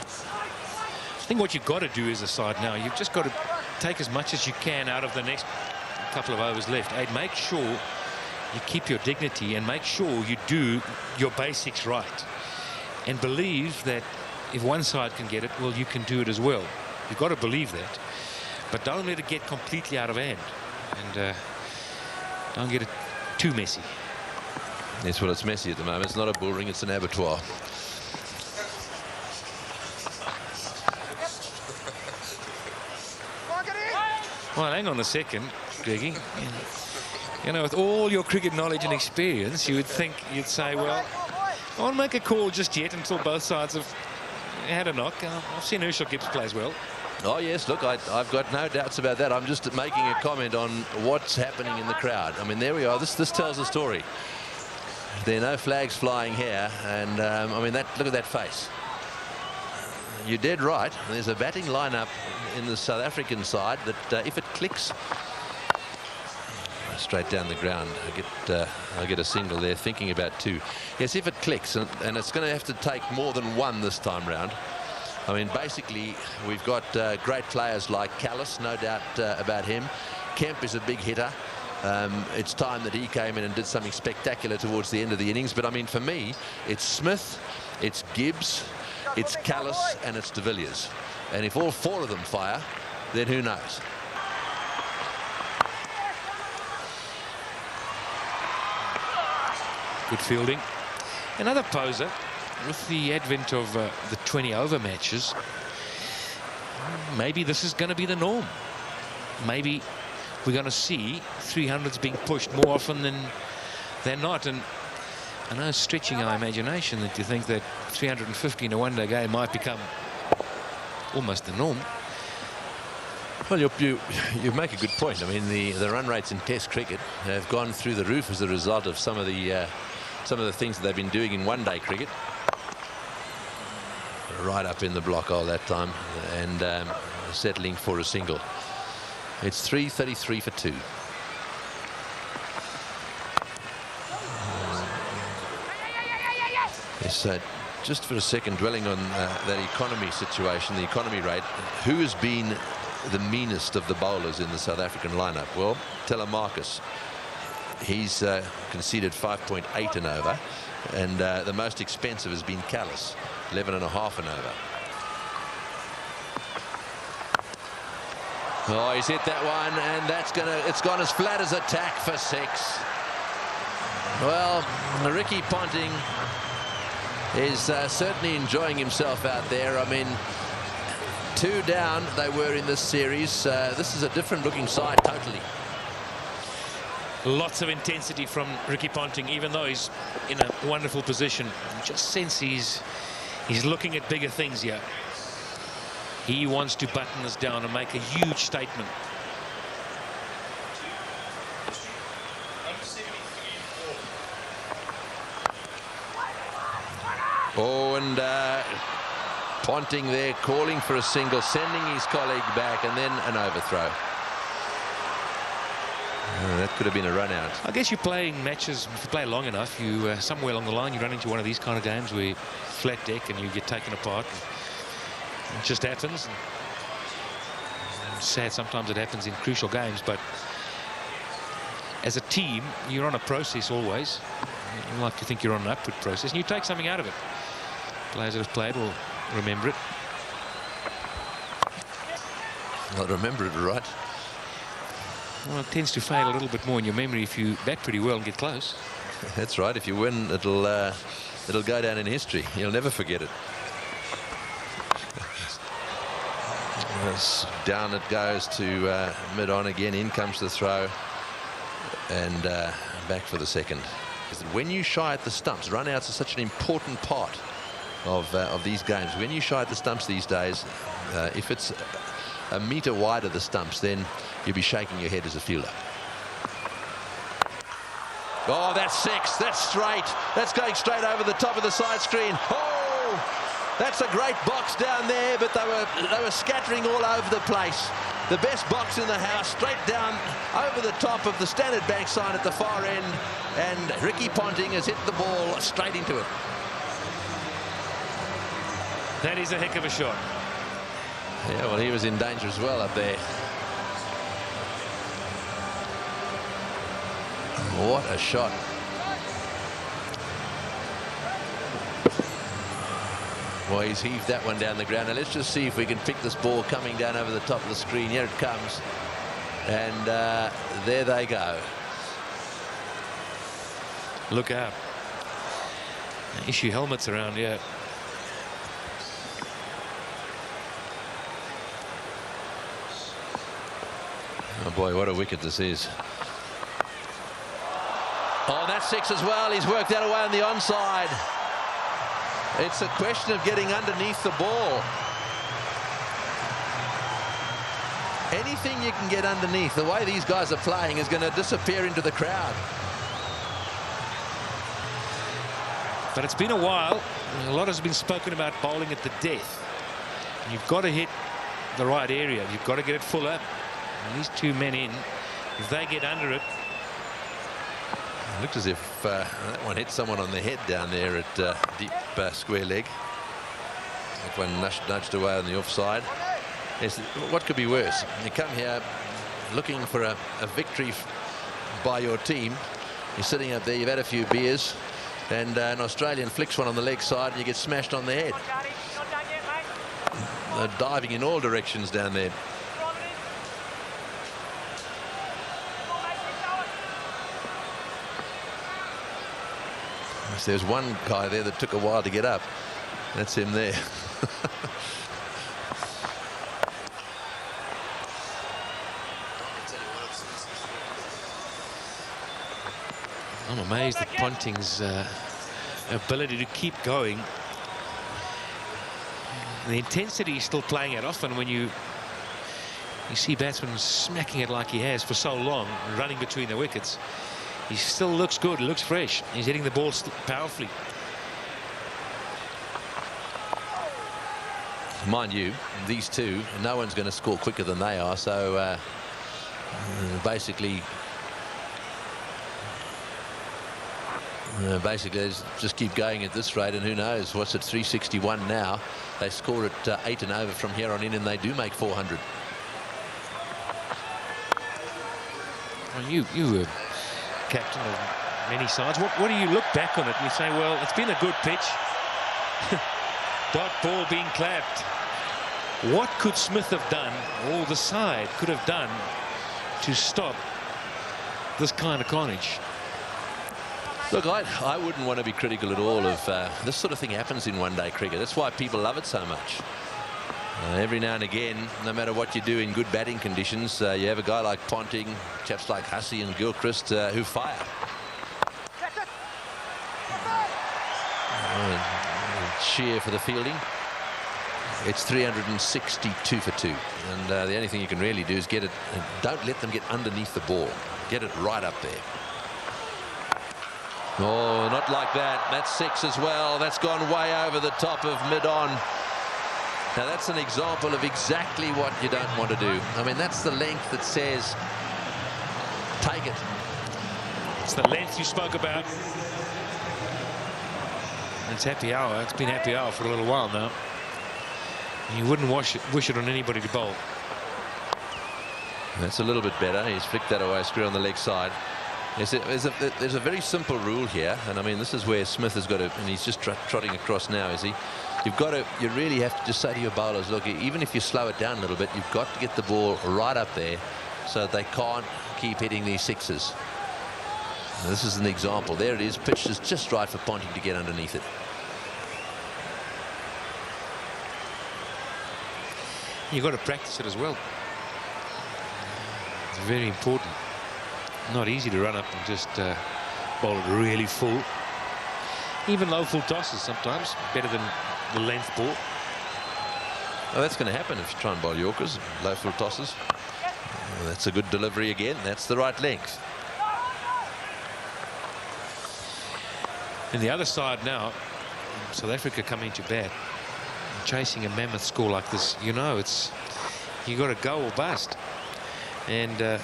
I think what you've got to do as a side now, you've just got to take as much as you can out of the next couple of overs left. And make sure you keep your dignity and make sure you do your basics right. And believe that if one side can get it, well, you can do it as well. You've got to believe that. But don't let it get completely out of hand. And don't get it too messy. Yes, well, it's messy at the moment. It's not a bull ring, it's an abattoir. Well, hang on a second, Greggy. You know, with all your cricket knowledge and experience, you would think you'd say, well, I won't make a call just yet until both sides have had a knock. I've seen Herschel Gibbs play as well. Oh, yes, look, I've got no doubts about that. I'm just making a comment on what's happening in the crowd. I mean, there we are. This tells a story. There are no flags flying here. And, I mean, look at that face. You're dead right. There's a batting lineup in the South African side that if it clicks straight down the ground, I get a single there, thinking about 2. Yes, if it clicks, and it's going to have to take more than 1 this time round. I mean, basically, we've got great players like Callis, no doubt about him. Kemp is a big hitter. It's time that he came in and did something spectacular towards the end of the innings. But, I mean, for me, it's Smith, it's Gibbs, it's Callis, and it's de Villiers. And if all 4 of them fire, then who knows? Good fielding. Another poser. With the advent of the 20-over matches, maybe this is going to be the norm. Maybe we're going to see 300s being pushed more often than not. And I know, stretching our imagination, that you think that 350 in a one-day game might become almost the norm. Well, you make a good point. I mean, the run rates in Test cricket have gone through the roof as a result of some of the things that they've been doing in one-day cricket. Right up in the block all that time, and settling for a single. It's 333 for 2. Yes, just for a second, dwelling on that economy situation, the economy rate. Who has been the meanest of the bowlers in the South African lineup? Well, Telemarcus. He's conceded 5.8 and over, and the most expensive has been Callis, 11.5 and over. Oh, he's hit that one, and it's gone as flat as a tack for 6. Well, Ricky Ponting is certainly enjoying himself out there. I mean, 2 down they were in this series. This is a different looking side totally. Lots of intensity from Ricky Ponting, even though he's in a wonderful position. You just sense he's looking at bigger things here. He wants to button this down and make a huge statement. Oh, and Ponting there calling for a single, sending his colleague back, and then an overthrow. That could have been a run out. I guess you're playing matches, if you play long enough, you somewhere along the line you run into one of these kind of games where flat deck and you get taken apart. It just happens. Sad sometimes it happens in crucial games, but as a team you're on a process always. You like to think you're on an upward process and you take something out of it. Players that have played will remember it. I'll remember it, right? Well, it tends to fade a little bit more in your memory if you bat pretty well and get close. That's right. If you win, it'll go down in history. You'll never forget it. Down it goes to mid-on again. In comes the throw, and back for the second. When you shy at the stumps, run-outs are such an important part of these games. When you shy at the stumps these days, if it's a metre wide of the stumps, then you'll be shaking your head as a fielder. Oh, that's 6. That's straight. That's going straight over the top of the side screen. Oh, that's a great box down there, but they were scattering all over the place. The best box in the house, straight down over the top of the Standard Bank sign at the far end, and Ricky Ponting has hit the ball straight into it. That is a heck of a shot. Yeah, well, he was in danger as well up there. What a shot. Well, he's heaved that one down the ground. Now let's just see if we can pick this ball coming down over the top of the screen. Here it comes. And there they go. Look out. Issue helmets around here. Oh boy, what a wicket this is. Oh, that's 6 as well. He's worked that away on the onside. It's a question of getting underneath the ball. Anything you can get underneath, the way these guys are playing, is going to disappear into the crowd. But it's been a while. A lot has been spoken about bowling at the death. You've got to hit the right area. You've got to get it full up. And these 2 men in, if they get under it. It looked as if that one hit someone on the head down there at deep square leg. That one nudged away on the offside. Yes, what could be worse? You come here looking for a victory by your team. You're sitting up there, you've had a few beers, and an Australian flicks one on the leg side and you get smashed on the head. They're diving in all directions down there. There's one guy there that took a while to get up. That's him there. I'm amazed at Ponting's ability to keep going. The intensity he's still playing at. Often when you see batsmen smacking it like he has for so long, running between the wickets, he still looks good, looks fresh. He's hitting the ball powerfully. Mind you, these two, no one's going to score quicker than they are, so basically they just keep going at this rate, and who knows what's at 361 now. They score at 8 and over from here on in, and they do make 400. Well, you were captain of many sides. What do you look back on it and you say, well, it's been a good pitch. Dot ball being clapped. What could Smith have done, or the side could have done, to stop this kind of carnage? Look, I wouldn't want to be critical at all of this sort of thing happens in one-day cricket. That's why people love it so much. Every now and again, no matter what you do in good batting conditions, you have a guy like Ponting, chaps like Hussey and Gilchrist who fire. Cheer for the fielding. It's 362 for 2, and the only thing you can really do is get it. Don't let them get underneath the ball. Get it right up there. Oh, not like that. That's 6 as well. That's gone way over the top of mid-on. Now that's an example of exactly what you don't want to do. I mean, that's the length that says take it. It's the length you spoke about. It's happy hour. It's been happy hour for a little while now. You wouldn't wish it on anybody to bowl. That's a little bit better. He's flicked that away, square on the leg side. There's a very simple rule here, and I mean this is where Smith has got to, and he's just trotting across now, is he? You really have to just say to your bowlers, look, even if you slow it down a little bit, you've got to get the ball right up there so that they can't keep hitting these 6s. Now, this is an example. There it is, pitched is just right for Ponting to get underneath it. You've got to practice it as well. It's very important. Not easy to run up and just bowl it really full. Even low full tosses sometimes better than the length ball. Well, that's going to happen if you try and bowl Yorkers, low full tosses. Well, that's a good delivery again. That's the right length. And the other side now, South Africa coming to bat, chasing a mammoth score like this. You know, it's you got to go or bust. And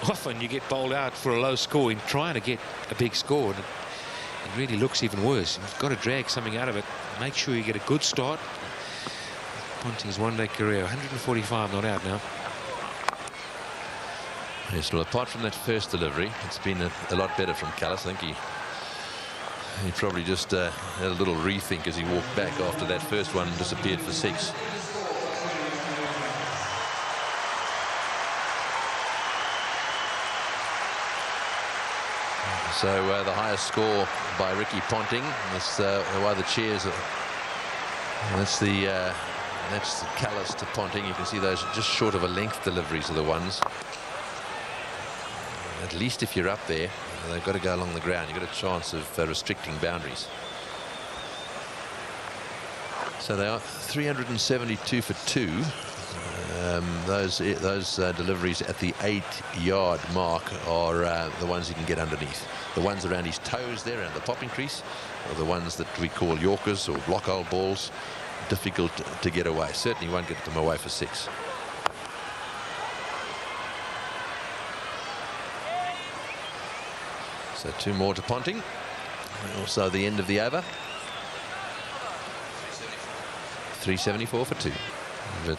often you get bowled out for a low score in trying to get a big score, and it really looks even worse. You've got to drag something out of it. Make sure you get a good start. Ponting's one-day career, 145 not out now. Yes, well, apart from that first delivery, it's been a lot better from Callis. I think he probably just had a little rethink as he walked back after that first one and disappeared for 6. So the highest score by Ricky Ponting. That's why the cheers are. That's Callis to Ponting. You can see those just short of a length deliveries are the ones. At least if you're up there, they've got to go along the ground. You've got a chance of restricting boundaries. So they are 372 for 2. Those deliveries at the 8-yard mark are the ones you can get underneath. The ones around his toes there, around the popping crease, are the ones that we call Yorkers or block hole balls. Difficult to get away. Certainly won't get them away for 6. So 2 more to Ponting. Also the end of the over. 374 for 2. But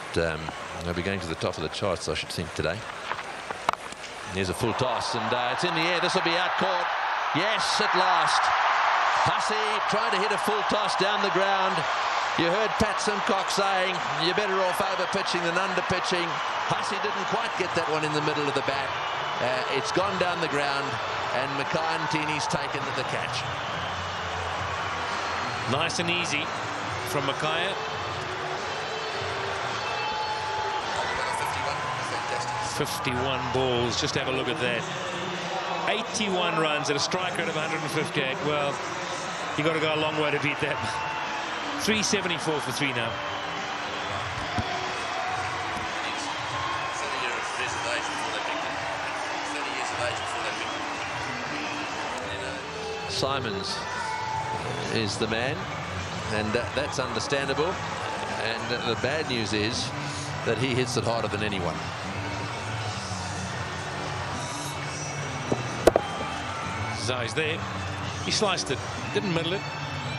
they'll be going to the top of the charts, I should think, today. Here's a full toss, and it's in the air. This will be out caught. Yes, at last. Hussey trying to hit a full toss down the ground. You heard Pat Simcock saying you're better off over pitching than under pitching. Hussey didn't quite get that one in the middle of the bat. It's gone down the ground, and Mackay-Ntini's taken the catch. Nice and easy from Mackay. 51 balls. Just have a look at that. 81 runs at a strike rate of 158. Well, you got to go a long way to beat that. 374 for 3 now. Simons is the man, and that's understandable. And the bad news is that he hits it harder than anyone. He's there. He sliced it, didn't middle it,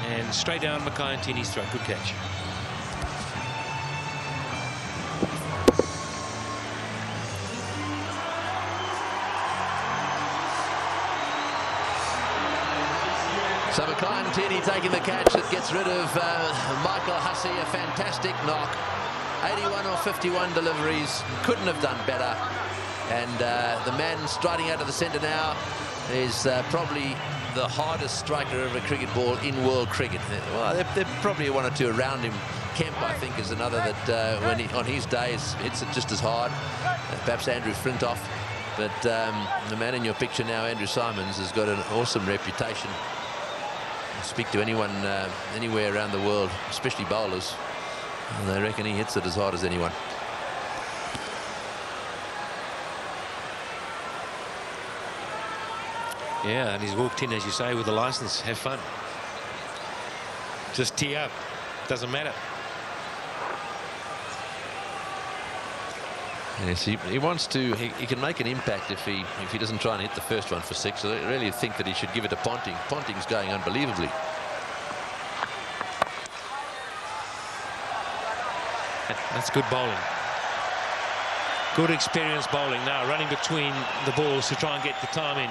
and straight down Mackay-Ntini's throat. Good catch. So Mackay-Ntini taking the catch that gets rid of Michael Hussey. A fantastic knock. 81 or 51 deliveries. Couldn't have done better. And the man striding out of the centre now is probably the hardest striker of a cricket ball in world cricket. Well, there probably one or two around him. Kemp, I think, is another that when on his days hits it just as hard. Perhaps Andrew Flintoff. But the man in your picture now, Andrew Simons, has got an awesome reputation. Speak to anyone anywhere around the world, especially bowlers, and they reckon he hits it as hard as anyone. Yeah, and he's walked in, as you say, with a license. Have fun. Just tee up. Doesn't matter. Yes, he wants to. He can make an impact if he doesn't try and hit the first one for 6. So I really think that he should give it to Ponting. Ponting's going unbelievably. That's good bowling. Good experienced bowling now, running between the balls to try and get the time in.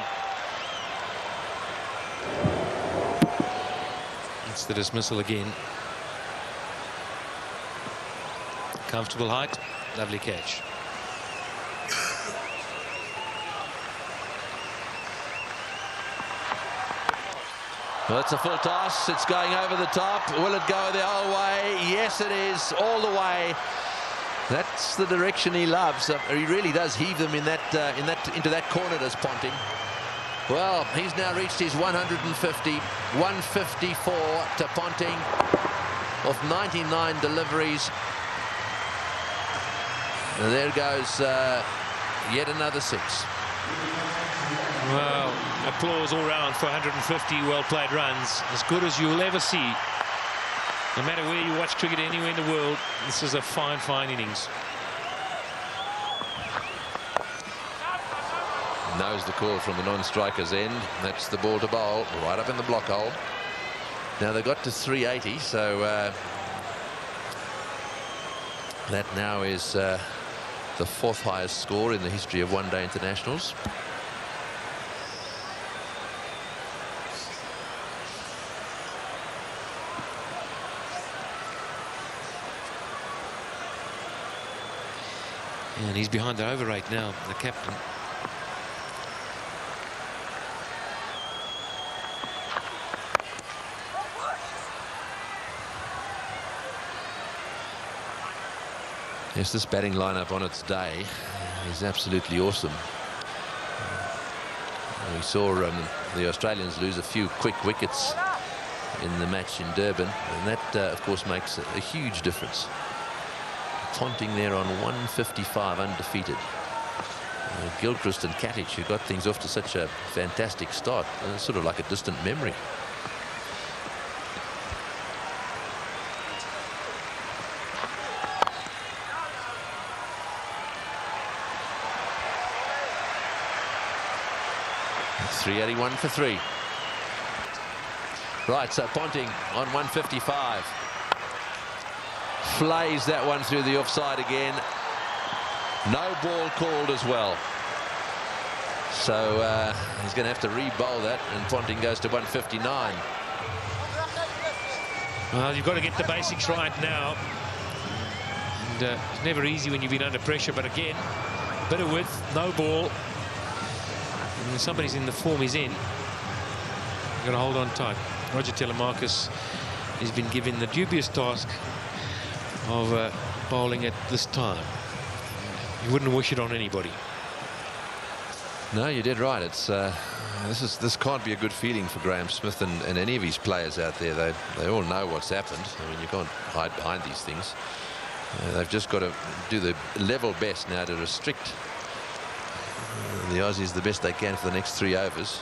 It's the dismissal again. Comfortable height, lovely catch. Well, it's a full toss. It's going over the top. Will it go the whole way? Yes, it is, all the way. That's the direction he loves. He really does heave them into that corner, does Ponting. Well, he's now reached his 150, 154 to Ponting of 99 deliveries. And there goes yet another 6. Well, applause all round for 150 well-played runs. As good as you'll ever see. No matter where you watch cricket anywhere in the world, this is a fine, fine innings. Knows the call from the non-striker's end. That's the ball to bowl, right up in the block hole. Now they've got to 380, so that now is the 4th highest score in the history of one-day internationals. And he's behind the over rate now, the captain. Yes, this batting lineup on its day is absolutely awesome. We saw the Australians lose a few quick wickets in the match in Durban, and that, of course, makes a huge difference. Ponting there on 155 undefeated. Gilchrist and Katic, who got things off to such a fantastic start, sort of like a distant memory. It's 381 for 3. Right, so Ponting on 155. Flays that one through the offside again. No ball called as well. So he's going to have to re-bowl that, and Ponting goes to 159. Well, you've got to get the basics right now. And it's never easy when you've been under pressure, but again, bit of width, no ball. And when somebody's in the form he's in, you've got to hold on tight. Roger Telemarcus has been given the dubious task of bowling at this time. You wouldn't wish it on anybody. No, you did right. It's this can't be a good feeling for Graham Smith and any of his players out there. They all know what's happened. I mean, you can't hide behind these things. They've just got to do the level best now to restrict the Aussies the best they can for the next 3 overs,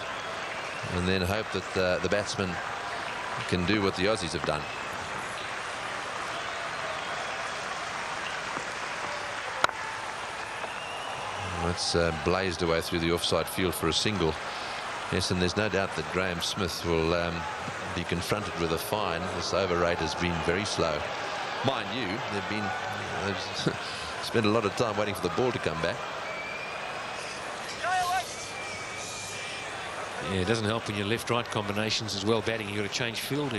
and then hope that the batsmen can do what the Aussies have done. That's blazed away through the offside field for a single. Yes, and there's no doubt that Graham Smith will be confronted with a fine. This over rate has been very slow. Mind you, they've spent a lot of time waiting for the ball to come back. Yeah, it doesn't help when your left-right combinations as well batting. You've got to change field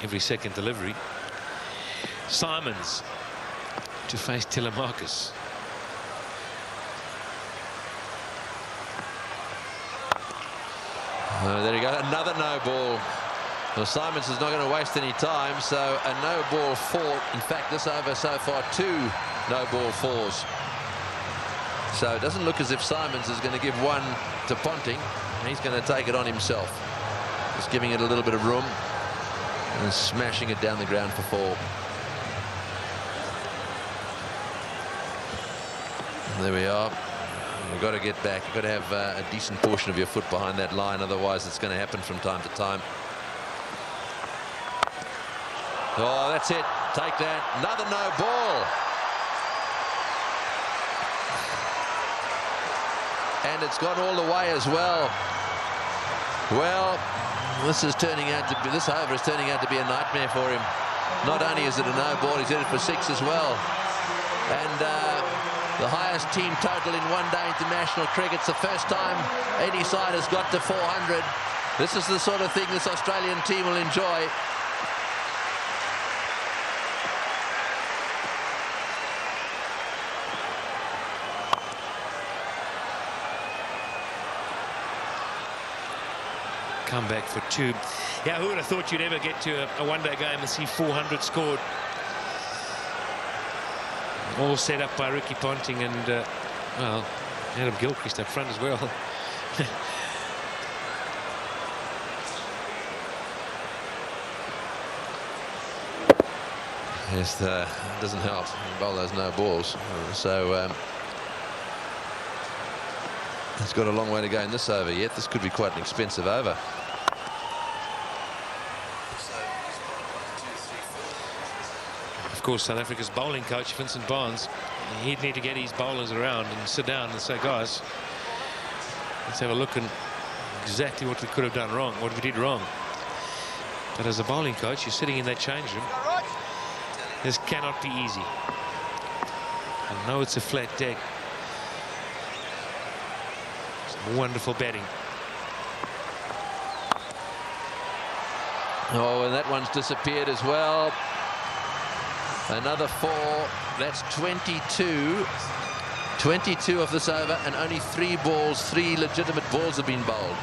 every second delivery. Simons to face Telemarcus. There you go, another no ball. Well, Simons is not going to waste any time, so a no ball 4. In fact, this over so far 2 no ball 4s. So it doesn't look as if Simons is going to give one to Ponting. He's going to take it on himself. Just giving it a little bit of room and smashing it down the ground for 4. There we are. You've got to get back. You've got to have a decent portion of your foot behind that line, otherwise it's going to happen from time to time. Oh, that's it. Take that. Another no ball. And it's gone all the way as well. Well, this over is turning out to be a nightmare for him. Not only is it a no ball, he's hit it for 6 as well. And the highest team total in one-day international cricket. It's the first time any side has got to 400. This is the sort of thing this Australian team will enjoy. Come back for 2. Yeah, who would have thought you'd ever get to a one-day game and see 400 scored? All set up by Ricky Ponting and, well, Adam Gilchrist up front as well. Yes, doesn't help. Bowl those no balls. So it's got a long way to go in this over yet. This could be quite an expensive over. Of course, South Africa's bowling coach, Vincent Barnes, he'd need to get his bowlers around and sit down and say, guys, let's have a look at exactly what we could have done wrong, what we did wrong. But as a bowling coach, you're sitting in that change room. This cannot be easy. I know it's a flat deck. Some wonderful batting. Oh, and that one's disappeared as well. Another 4. That's 22. 22 of this over, and only 3 balls, 3 legitimate balls have been bowled.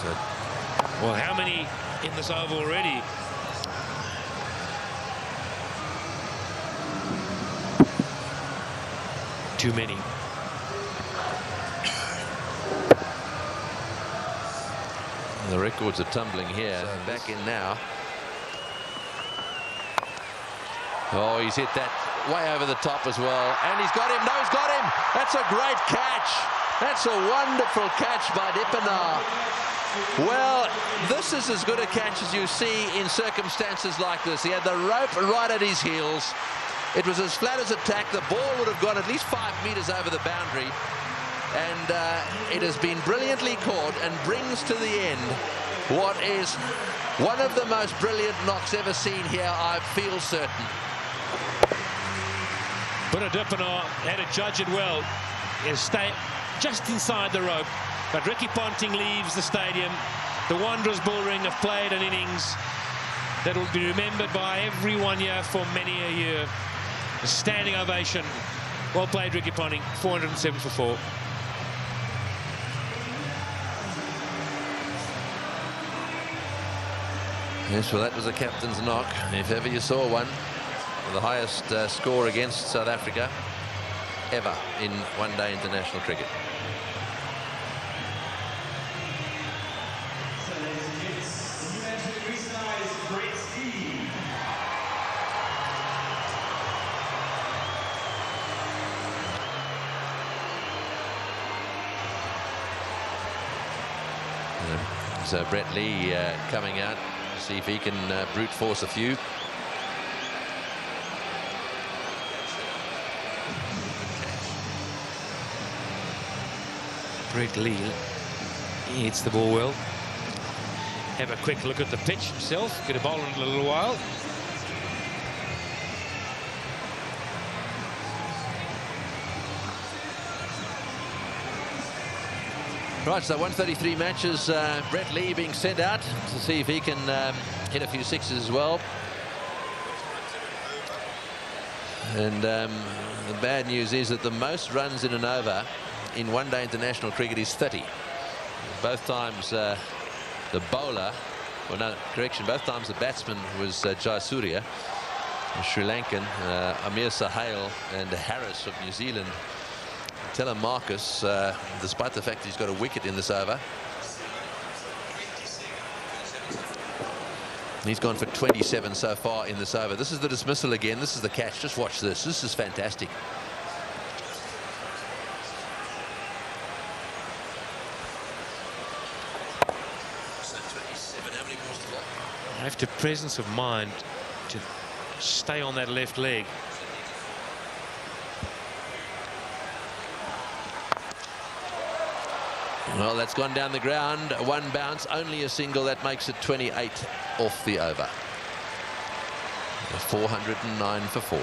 So, well, how many in this over already? Too many. The records are tumbling here. So back in now. Oh, he's hit that way over the top as well. And he's got him. No, he's got him. That's a great catch. That's a wonderful catch by Dippenaar. Well, this is as good a catch as you see in circumstances like this. He had the rope right at his heels. It was as flat as a tack. The ball would have gone at least 5 meters over the boundary. And it has been brilliantly caught and brings to the end what is one of the most brilliant knocks ever seen here, I feel certain. But Dippenaar had to judge it well. He'll stay just inside the rope. But Ricky Ponting leaves the stadium. The Wanderers Bullring have played an innings that will be remembered by everyone here for many a year. A standing ovation. Well played, Ricky Ponting. 407 for 4. Yes, well, that was a captain's knock, if ever you saw one. The highest score against South Africa ever in one-day international cricket. So Brett Lee coming out. See if he can brute force a few. Brett Lee, he hits the ball well. Have a quick look at the pitch himself. Get a bowl in a little while. Right, so 133 matches. Brett Lee being sent out to see if he can hit a few sixes as well. And the bad news is that the most runs in an over in one-day international cricket is 30. Both times the bowler, well, no, correction, both times the batsman was Jayasuriya, Sri Lankan, Amir Sahal and Harris of New Zealand. Telemarcus, despite the fact that he's got a wicket in this over, he's gone for 27 so far in this over. This is the dismissal again. This is the catch. Just watch this. This is fantastic. I have to presence of mind to stay on that left leg. Well, that's gone down the ground. One bounce, only a single. That makes it 28 off the over. 409 for 4.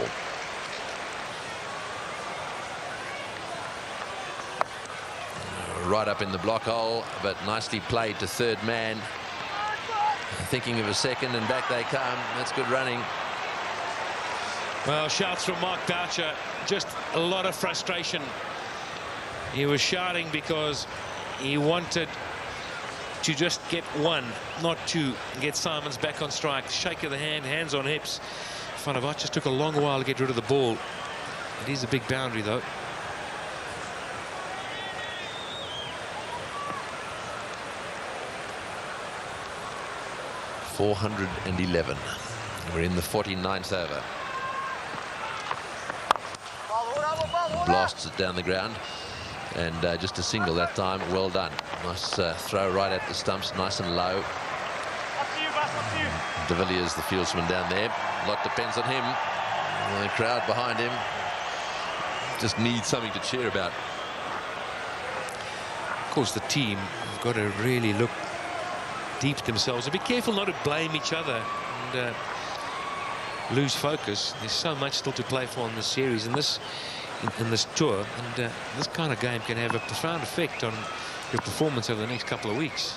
Right up in the block hole, but nicely played to third man. Thinking of a second, and back they come. That's good running. Well, shouts from Mark Boucher. Just a lot of frustration. He was shouting because he wanted to just get one, not two. Get Simons back on strike. Shake of the hand, hands on hips. Vanavach just took a long while to get rid of the ball. It is a big boundary, though. .411. We're in the 49th over. Blasts it down the ground, and just a single that time. Well done. Nice throw right at the stumps, nice and low. De Villiers, the fieldsman down there. A lot depends on him. The crowd behind him just needs something to cheer about. Of course, the team have got to really look deep themselves and be careful not to blame each other and lose focus. There's so much still to play for in this series and in this tour, and this kind of game can have a profound effect on your performance over the next couple of weeks.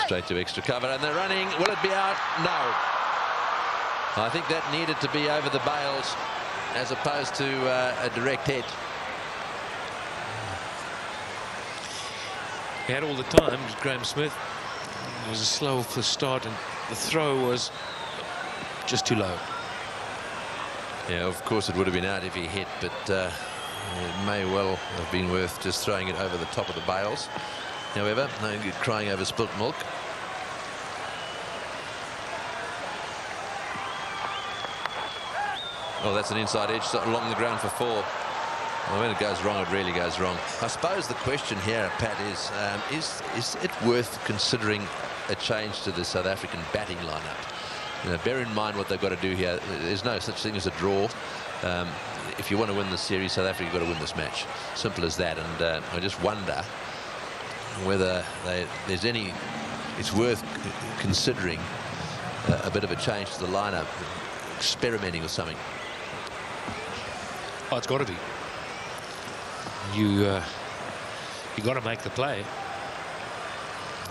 Straight to extra cover, and they're running. Will it be out? No. I think that needed to be over the bails as opposed to a direct hit. He had all the time. Graham Smith. It was a slow start, and the throw was just too low. Yeah, of course it would have been out if he hit, but it may well have been worth just throwing it over the top of the bails. However, no good crying over spilt milk. Oh, that's an inside edge along the ground for 4. Well, when it goes wrong, it really goes wrong. I suppose the question here, Pat, is it worth considering a change to the South African batting lineup? You know, bear in mind what they've got to do here. There's no such thing as a draw. If you want to win this series, South Africa have got to win this match. Simple as that. And I just wonder whether it's worth considering a bit of a change to the lineup, experimenting with something. Oh, it's got to be. You got to make the play. You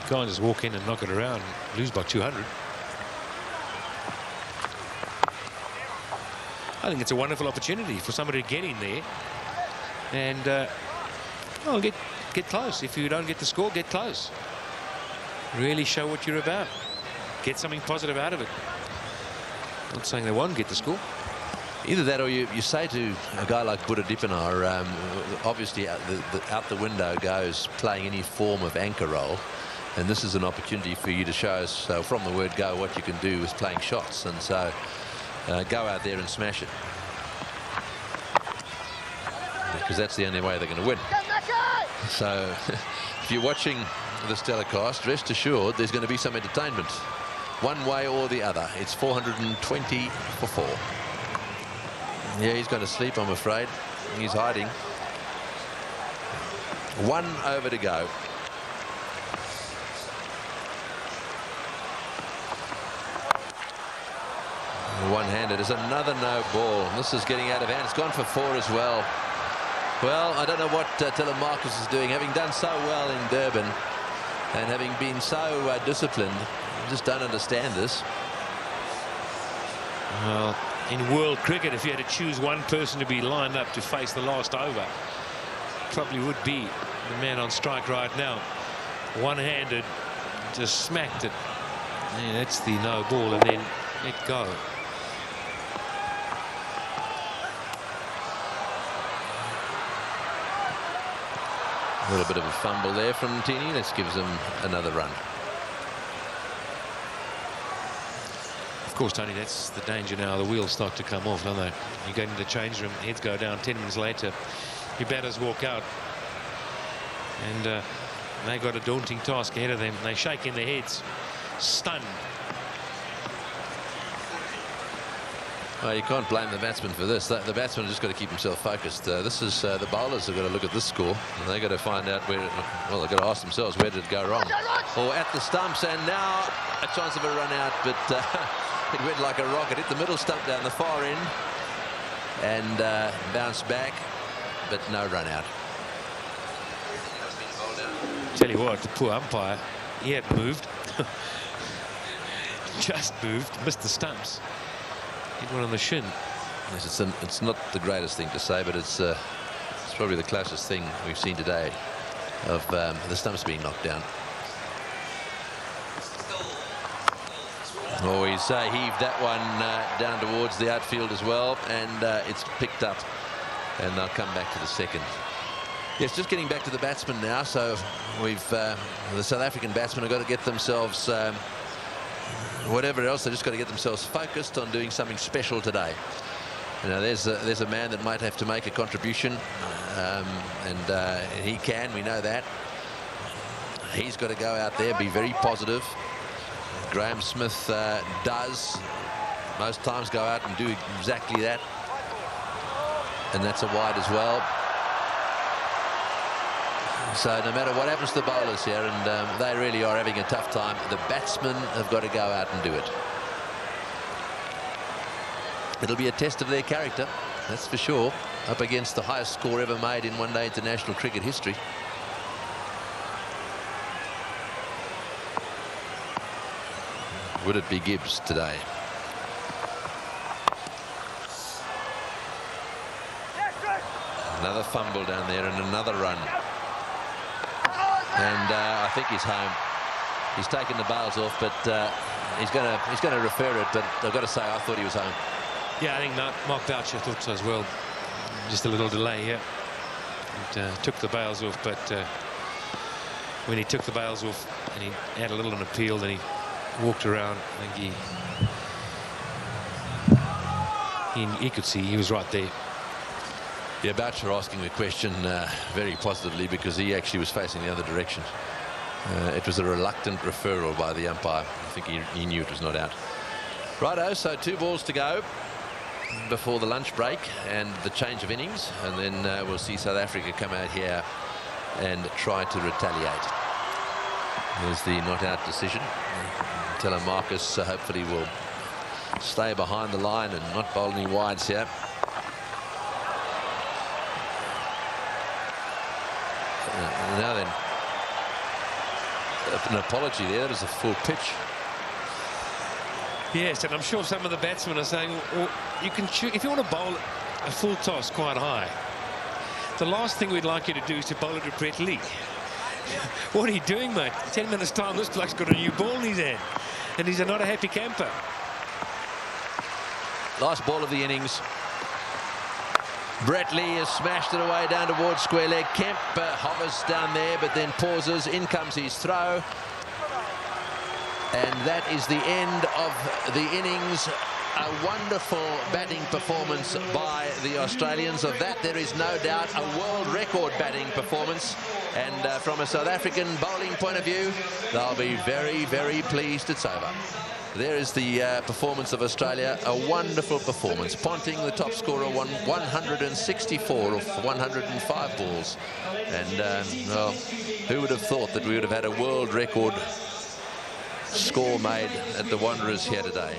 can't just walk in and knock it around and lose by 200. I think it's a wonderful opportunity for somebody to get in there and well, get close. If you don't get the score, get close. Really show what you're about. Get something positive out of it. Not saying they won't get the score. Either that, or you say to a guy like Buddha Dipanar, obviously out the window goes playing any form of anchor role, and this is an opportunity for you to show us from the word go what you can do with playing shots, and so go out there and smash it, because that's the only way they're going to win. So if you're watching this telecast, rest assured there's going to be some entertainment one way or the other. It's 420 for 4. Yeah, he's going to sleep, I'm afraid. He's hiding. 1 over to go. One-handed is another no ball. This is getting out of hand. It's gone for 4 as well. Well, I don't know what Telemarcus is doing. Having done so well in Durban, And having been so disciplined, I just don't understand this. Well, in world cricket, if you had to choose one person to be lined up to face the last over, probably would be the man on strike right now. One-handed, just smacked it. And that's the no ball, and then let go. A little bit of a fumble there from Tini. This gives them another run. Of course, Tony, that's the danger now. The wheels start to come off, don't they? You go into the change room, heads go down. 10 minutes later, your batters walk out. And they got a daunting task ahead of them. They're shaking their heads, stunned. Well, you can't blame the batsman for this. The batsman has just got to keep himself focused. This is the bowlers have got to look at this score. And they've got to find out where. Well, they've got to ask themselves, where did it go wrong? Or at the stumps, and now a chance of a run out, but it went like a rocket. Hit the middle stump down the far end and bounced back, but no run out. Tell you what, the poor umpire, he hadn't moved. Just moved, missed the stumps. Hit one on the shin. Yes, it's not the greatest thing to say, but it's probably the closest thing we've seen today of the stumps being knocked down. Oh, he's heaved that one down towards the outfield as well, and it's picked up, and they'll come back to the second. Yes, just getting back to the batsmen now. So we've the South African batsmen have got to get themselves whatever else, they just got to get themselves focused on doing something special today. You know, there's a man that might have to make a contribution, and he can. We know that. He's got to go out there, be very positive. Graham Smith does most times go out and do exactly that, and that's a wide as well. So no matter what happens to the bowlers here, and they really are having a tough time, the batsmen have got to go out and do it. It'll be a test of their character, that's for sure, up against the highest score ever made in one-day international cricket history. Would it be Gibbs today? Another fumble down there and another run. And I think he's home. He's taken the bails off, but he's going to refer it. But I've got to say, I thought he was home. Yeah, I think Mark Boucher thought so as well. Just a little delay here. And, took the bails off, but when he took the bails off and he had a little an appeal, then he walked around. I think he could see he was right there. Yeah, Boucher asking the question very positively, because he actually was facing the other direction. It was a reluctant referral by the umpire. I think he knew it was not out. Righto, so 2 balls to go before the lunch break and the change of innings, and then we'll see South Africa come out here and try to retaliate. There's the not out decision. Telemarcus hopefully will stay behind the line and not bowl any wides here. Now then, an apology there. That was a full pitch. Yes, and I'm sure some of the batsmen are saying, well, you can choose, if you want to bowl a full toss quite high, the last thing we'd like you to do is to bowl it to Brett Lee. What are you doing, mate? 10 minutes time, this bloke's got a new ball in his hand, and he's not a happy camper. Last ball of the innings. Brett Lee has smashed it away down towards square leg. Kemp hovers down there, but then pauses. In comes his throw. And that is the end of the innings. A wonderful batting performance by the Australians. Of that, there is no doubt, a world record batting performance. And from a South African bowling point of view, they'll be very, very pleased it's over. There is the performance of Australia, a wonderful performance. Ponting, the top scorer, won 164 of 105 balls. And, well, who would have thought that we would have had a world record score made at the Wanderers here today?